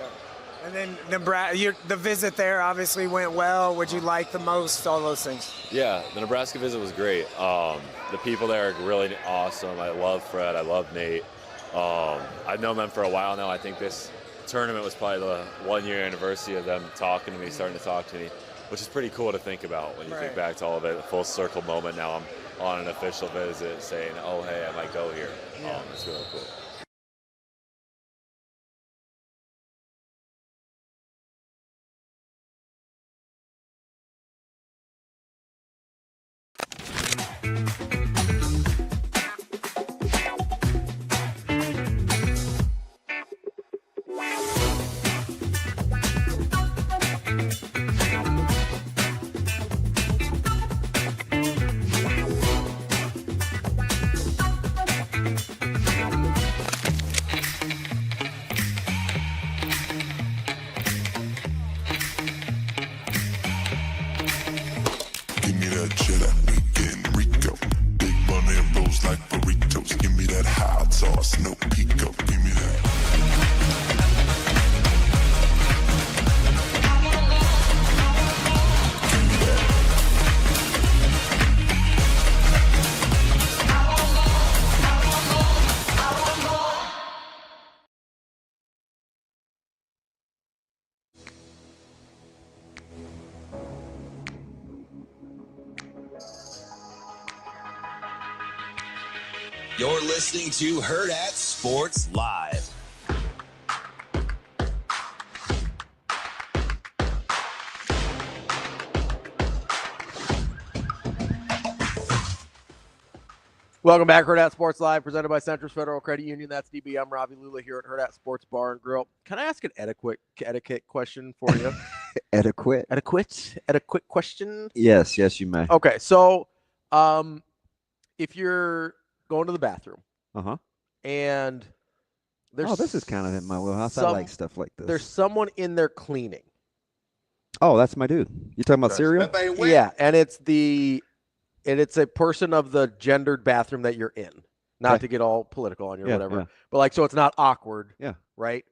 And then Nebraska, the visit there obviously went well. What'd you like the most? All those things. Yeah, the Nebraska visit was great. The people there are really awesome. I love Fred. I love Nate. I've known them for a while now. I think this tournament was probably the 1-year anniversary of them talking to me, starting to talk to me, which is pretty cool to think about when you think back to all of it. A full circle moment. Now I'm on an official visit saying, oh, hey, I might go here. Yeah. It's really cool. Give me that cheddar, we getting Rico. Big money and rolls like burritos. Give me that hot sauce, no pico. Give me that. You're listening to Hurrdat Sports Live. Welcome back, Hurrdat Sports Live, presented by Centris Federal Credit Union. That's DB. I'm Ravi Lulla here at Hurrdat Sports Bar and Grill. Can I ask an etiquette question for you? Etiquette question? Yes, you may. Okay, so if you're going to the bathroom and there's this is kind of in my wheelhouse. I like stuff like this. There's someone in there cleaning. Oh, that's my dude. You talking about cereal? Yeah, and it's a person of the gendered bathroom that you're in. Not to get all political on you or whatever. Yeah. But like, so it's not awkward. Yeah. Right?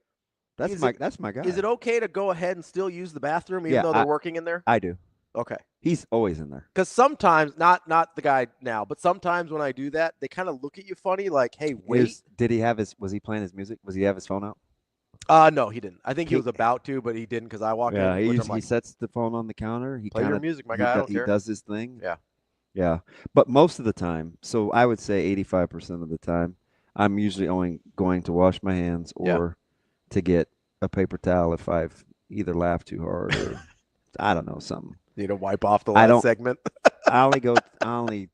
That's my guy. Is it okay to go ahead and still use the bathroom even though they're working in there? I do. Okay. He's always in there. Because sometimes, not the guy now, but sometimes when I do that, they kind of look at you funny, like, "Hey, wait." Was he playing his music? Was he have his phone out? No, he didn't. I think he was about to, but he didn't because I walked in. He sets the phone on the counter. He play your music, my guy. I don't care. He does his thing. Yeah. But most of the time, so I would say 85% of the time, I'm usually only going to wash my hands or to get a paper towel if I've either laughed too hard or I don't know, something. Need to wipe off the last segment. I only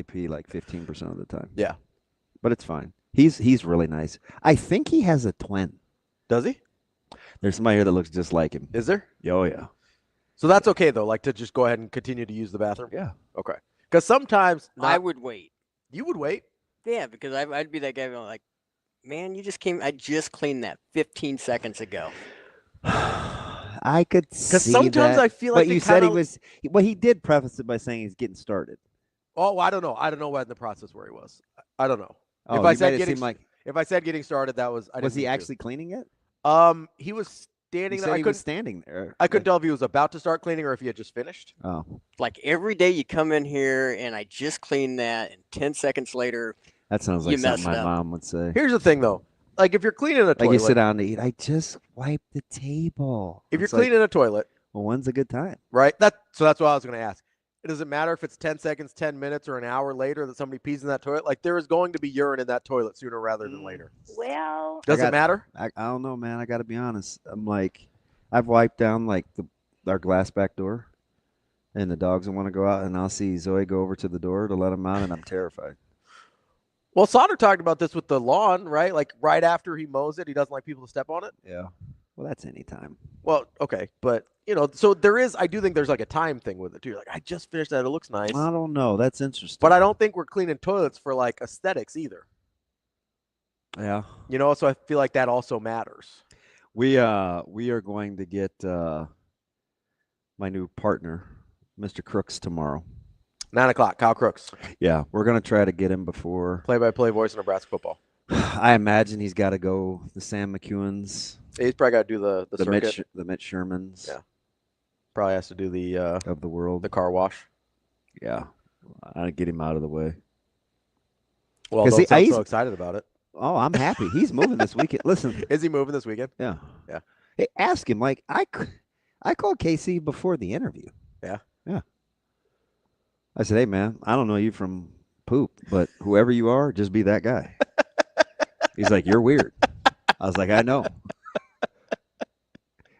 pee like 15% of the time. Yeah. But it's fine. He's really nice. I think he has a twin. Does he? There's somebody here that looks just like him. Is there? Oh, yeah. So that's okay, though, like to just go ahead and continue to use the bathroom? Yeah. Okay. Because sometimes I would wait. You would wait? Yeah, because I'd be that guy going like, man, I just cleaned that 15 seconds ago. I could see Because sometimes that, I feel like but you said he was. Well, he did preface it by saying he's getting started. Oh, I don't know. I don't know what in the process where he was. I don't know. Oh, if I you said made it getting seem like if I said getting started, that was. Was he actually cleaning it? He was standing You there. said he was standing there. I couldn't tell if he was about to start cleaning or if he had just finished. Oh, Like every day you come in here and I just cleaned that, and 10 seconds later, that sounds like you something messed my up. mom would say. Here's the thing, though. Like if you're cleaning a toilet, Like you sit down to eat. I just wiped the table. if you're It's like, cleaning a toilet, well, when's a good time? right? So that's what I was going to ask. It doesn't matter if it's 10 seconds, 10 minutes, or an hour later that somebody pees in that toilet. Like there is going to be urine in that toilet sooner rather than later. Well, Does it matter? I don't know, man. I got to be honest. I'm like, I've wiped down like our glass back door, and the dogs want to go out, and I'll see Zoe go over to the door to let them out, and I'm terrified. Well, Sauter talked about this with the lawn, right? Like right after he mows it, he doesn't like people to step on it. Yeah. Well, that's any time. Well, okay, but so there is. I do think there's like a time thing with it too. Like I just finished that; it looks nice. I don't know. That's interesting. But I don't think we're cleaning toilets for like aesthetics either. Yeah. So I feel like that also matters. We are going to get my new partner, Mr. Crooks, tomorrow. 9:00, Kyle Crooks. Yeah, we're gonna try to get him before play-by-play voice of Nebraska football. I imagine he's got to go the Sam McEwen's. He's probably got to do the circuit. the Mitch Shermans. Yeah. Probably has to do the of the world, the car wash. Yeah, I get him out of the way. Well, I'm so excited about it. Oh, I'm happy. He's moving this weekend. Listen, is he moving this weekend? Yeah, yeah. Hey, ask him. Like I called Casey before the interview. Yeah, yeah. I said, hey man, I don't know you from poop, but whoever you are, just be that guy. He's like, you're weird. I was like, I know.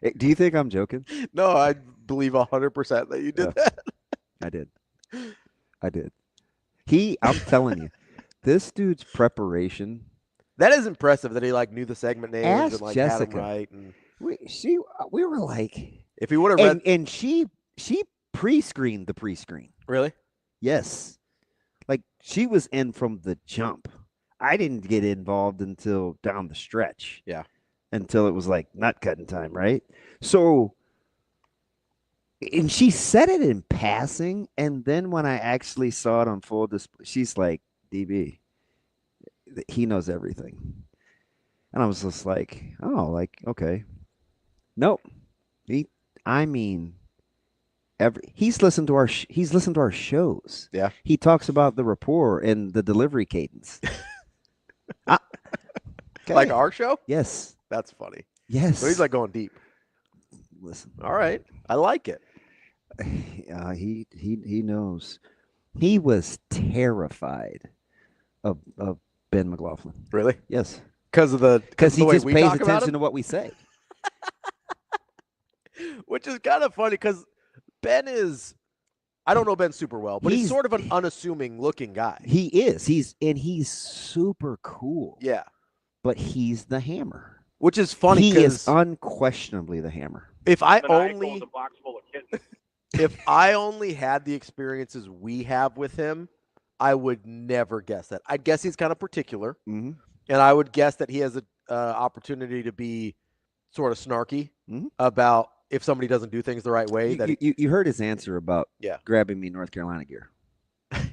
Hey, do you think I'm joking? No, I believe 100% that you did that. I did. I'm telling you, this dude's preparation. That is impressive that he like knew the segment names Ask and like Jessica. had them right. And we were like, if he would have read, and she pre-screened the pre-screen. Really? Yes. Like she was in from the jump. I didn't get involved until down the stretch. Yeah. Until it was like nut cutting time, right? So, and she said it in passing, and then when I actually saw it on full display, she's like, DB, he knows everything. And I was just like, oh, like, okay. Nope. He's listened to our shows. Yeah. He talks about the rapport and the delivery cadence. Okay. Like our show? Yes. That's funny. Yes. So he's like going deep. Listen. All right. I like it. He knows. He was terrified of Ben McLaughlin. Really? Yes. Because he just pays attention to what we say. Which is kind of funny because Ben is, I don't know Ben super well, but he's sort of an unassuming looking guy. He is. He's super cool. Yeah. But he's the hammer. Which is funny. He is unquestionably the hammer. If I only had the experiences we have with him, I would never guess that. I'd guess he's kind of particular. Mm-hmm. And I would guess that he has an opportunity to be sort of snarky about if somebody doesn't do things the right way. You heard his answer about Yeah. grabbing me North Carolina gear.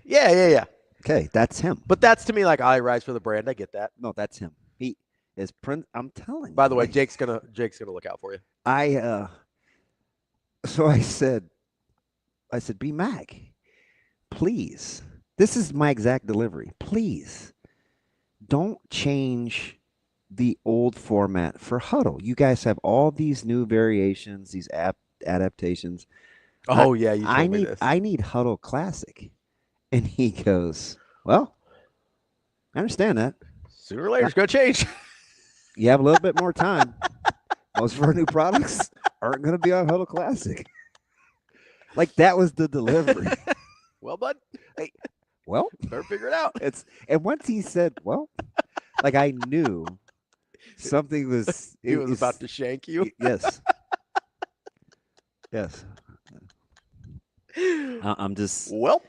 Yeah. Okay, that's him. But that's to me like I rise for the brand. I get that. No, that's him. He is I'm telling you. By the way, Jake's gonna look out for you. So I said, B Mac, please. This is my exact delivery. Please don't change the old format for Huddle. You guys have all these new variations, these adaptations. Oh, yeah, you told me this. I need Huddle Classic. And he goes, well, I understand that. Sooner or later, it's going to change. You have a little bit more time. Most of our new products aren't going to be on Huddle Classic. Like, that was the delivery. Well, bud. Hey, well, better figure it out. And once he said, well, like I knew something was. He was about to shank you. Yes. Yes. I'm just. Well,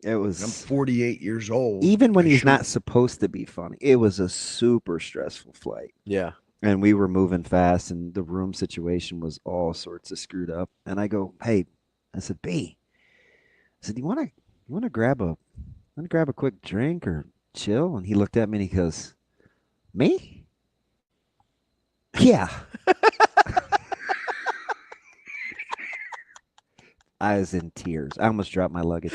it was. I'm 48 years old. Even when he's not supposed to be funny, it was a super stressful flight. Yeah. and we were moving fast, and the room situation was all sorts of screwed up. And I go, hey, I said, B, I said, you want to grab a quick drink or chill? And he looked at me and he goes, me? Yeah. I was in tears. I almost dropped my luggage.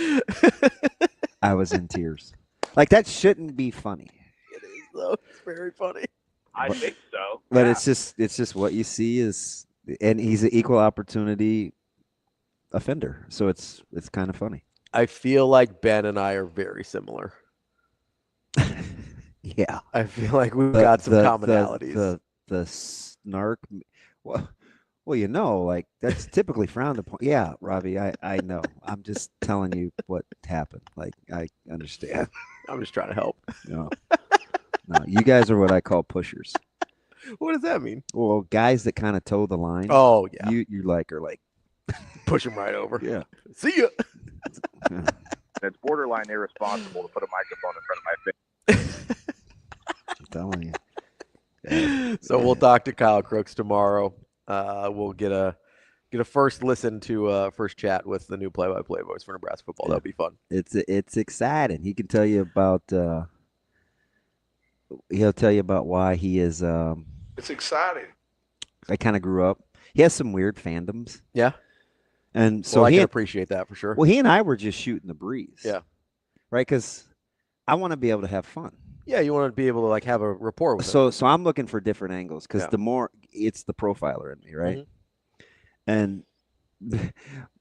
I was in tears. Like, that shouldn't be funny. It is, though. It's very funny. I think so. But Yeah. it's just what you see is, and he's an equal opportunity offender. So it's kind of funny. I feel like Ben and I are very similar. Yeah. I feel like we've got some commonalities. The snark. Well, you know, like, that's typically frowned upon. Yeah, Ravi, I know. I'm just telling you what happened. Like, I understand. I'm just trying to help. No, you guys are what I call pushers. What does that mean? Well, guys that kind of toe the line. Oh, yeah. You are like push them right over. Yeah. See ya. It's borderline irresponsible to put a microphone in front of my face. I'm telling you. So we'll talk to Kyle Crooks tomorrow. We'll get a first listen to first chat with the new play-by-play voice for Nebraska football. That'll be fun. It's exciting. He can tell you about he'll tell you about why he is It's exciting. I kind of grew up. He has some weird fandoms. Yeah. And so I can appreciate that for sure. Well, he and I were just shooting the breeze. Yeah. Right, because I want to be able to have fun. Yeah, you want to be able to, like, have a rapport with So him. so I'm looking for different angles because the more it's the profiler in me, right? And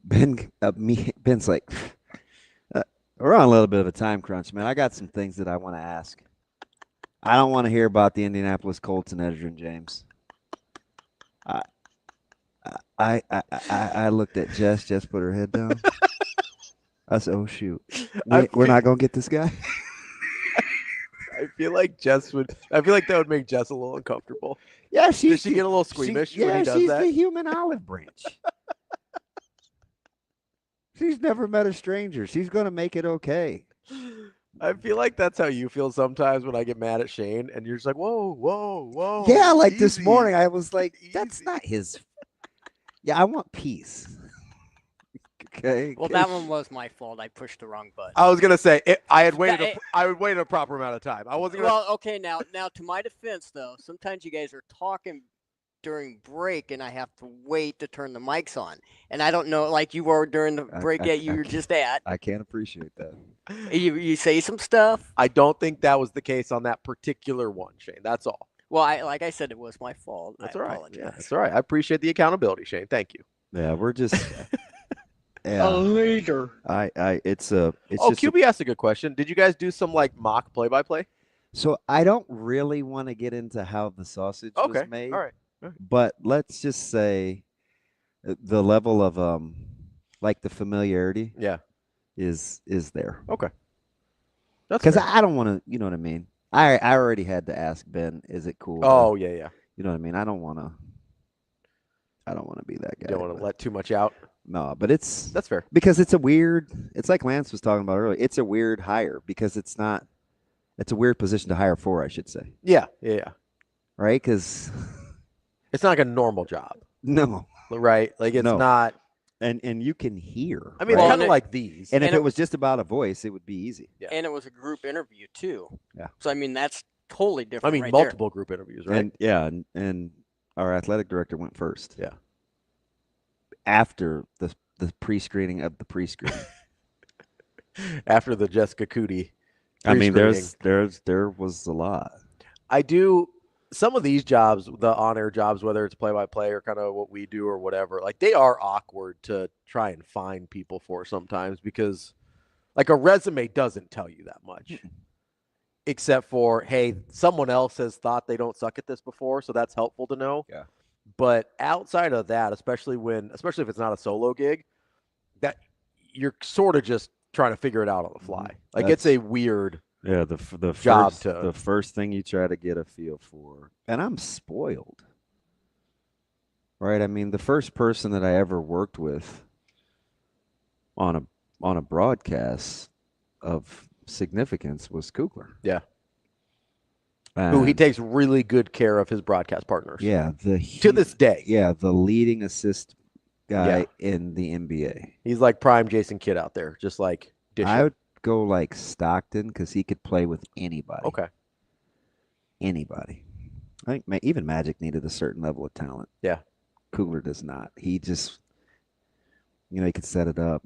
Ben's like, we're on a little bit of a time crunch, man. I got some things that I want to ask. I don't want to hear about the Indianapolis Colts and Edgerrin James. I looked at Jess. Jess put her head down. I said, "Oh shoot, we're not gonna get this guy." I feel like that would make Jess a little uncomfortable. Yeah, Does she get a little squeamish when he does she's that? the human olive branch. She's never met a stranger. She's gonna make it okay. I feel like that's how you feel sometimes when I get mad at Shane, and you're just like, "Whoa, whoa, whoa." Yeah, like this easy." morning, I was like, "That's not his." Yeah, I want peace. Okay. Well, that one was my fault. I pushed the wrong button. I was gonna say I would wait a proper amount of time. I wasn't gonna. Well, okay, now to my defense though, sometimes you guys are talking during break, and I have to wait to turn the mics on, and I don't know, like you were during the break that you were just at. I can't appreciate that. You say some stuff. I don't think that was the case on that particular one, Shane. That's all. Well, like I said, it was my fault. That's I all right. apologize. Yeah, that's all right. I appreciate the accountability, Shane. Thank you. Yeah, we're just. Yeah. A leader. It's QB asked a good question. Did you guys do some like mock play-by-play? So I don't really want to get into how the sausage was made. All right. But let's just say the level of like the familiarity is there. Okay. That's because fair. I don't want to, you know what I mean? I already had to ask Ben, is it cool? Oh, yeah. You know what I mean? I don't want to be that guy. You don't want to let too much out. No, but that's fair. Because it's like Lance was talking about earlier. It's a weird hire because it's a weird position to hire for, I should say. Yeah. Right? Because it's not like a normal job. No. Right? Like it's not. And you can hear. I mean, right? it's kind of like these. And if it was just about a voice, it would be easy. Yeah. And it was a group interview too. Yeah. So I mean, that's totally different. I mean, right multiple group interviews, right? And our athletic director went first. Yeah. After the pre-screening of the pre-screening. After the Jessica Cootie. I mean, there was a lot. I do some of these jobs, the on-air jobs, whether it's play-by-play or kind of what we do or whatever, like they are awkward to try and find people for sometimes because like a resume doesn't tell you that much. Except for, hey, someone else has thought they don't suck at this before, so that's helpful to know. Yeah. But outside of that, especially if it's not a solo gig, that you're sort of just trying to figure it out on the fly. Like it's a weird the first thing you try to get a feel for. And I'm spoiled. Right? I mean, the first person that I ever worked with on a broadcast of significance was Kugler. Yeah. who he takes really good care of his broadcast partners. Yeah, to this day. Yeah, the leading assist guy in the NBA. He's like prime Jason Kidd out there, just like dishing. I would go like Stockton because he could play with anybody. Okay. Anybody. I think even Magic needed a certain level of talent. Yeah. Kugler does not. He just, he could set it up.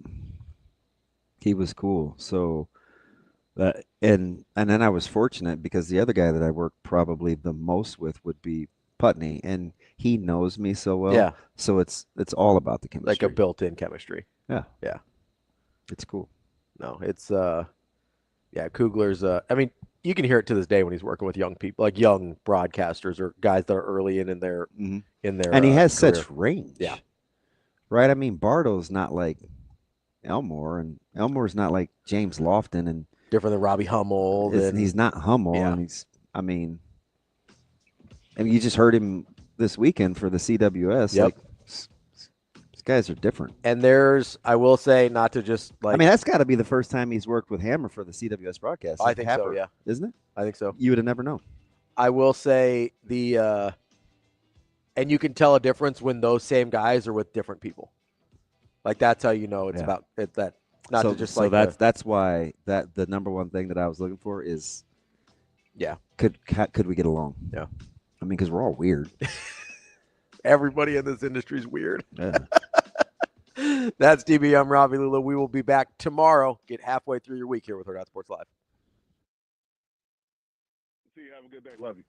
He was cool. So, and then I was fortunate because the other guy that I worked probably the most with would be Putney, and he knows me so well. Yeah. So it's all about the chemistry. Like a built-in chemistry. Yeah. Yeah. It's cool. No, it's Kugler's I mean, you can hear it to this day when he's working with young people, like young broadcasters or guys that are early in their in their and he has career. such range. Yeah. Right? I mean, Bardo's not like Elmore, and Elmore's not like James Lofton, and different than Robbie Hummel. He's not Hummel, and I mean, you just heard him this weekend for the CWS. Yep. Like, these guys are different. And I will say, not to just like. I mean, that's got to be the first time he's worked with Hammer for the CWS broadcast. I think so, yeah. Isn't it? I think so. You would have never known. I will say and you can tell a difference when those same guys are with different people. Like that's how you know it's about it. That not to just like. So that's why the number one thing that I was looking for is. Yeah. Could we get along? Yeah. I mean, because we're all weird. Everybody in this industry is weird. Yeah. That's DB. I'm Ravi Lulla. We will be back tomorrow. Get halfway through your week here with Hurrdat Sports Live. See you. Have a good day. Love you.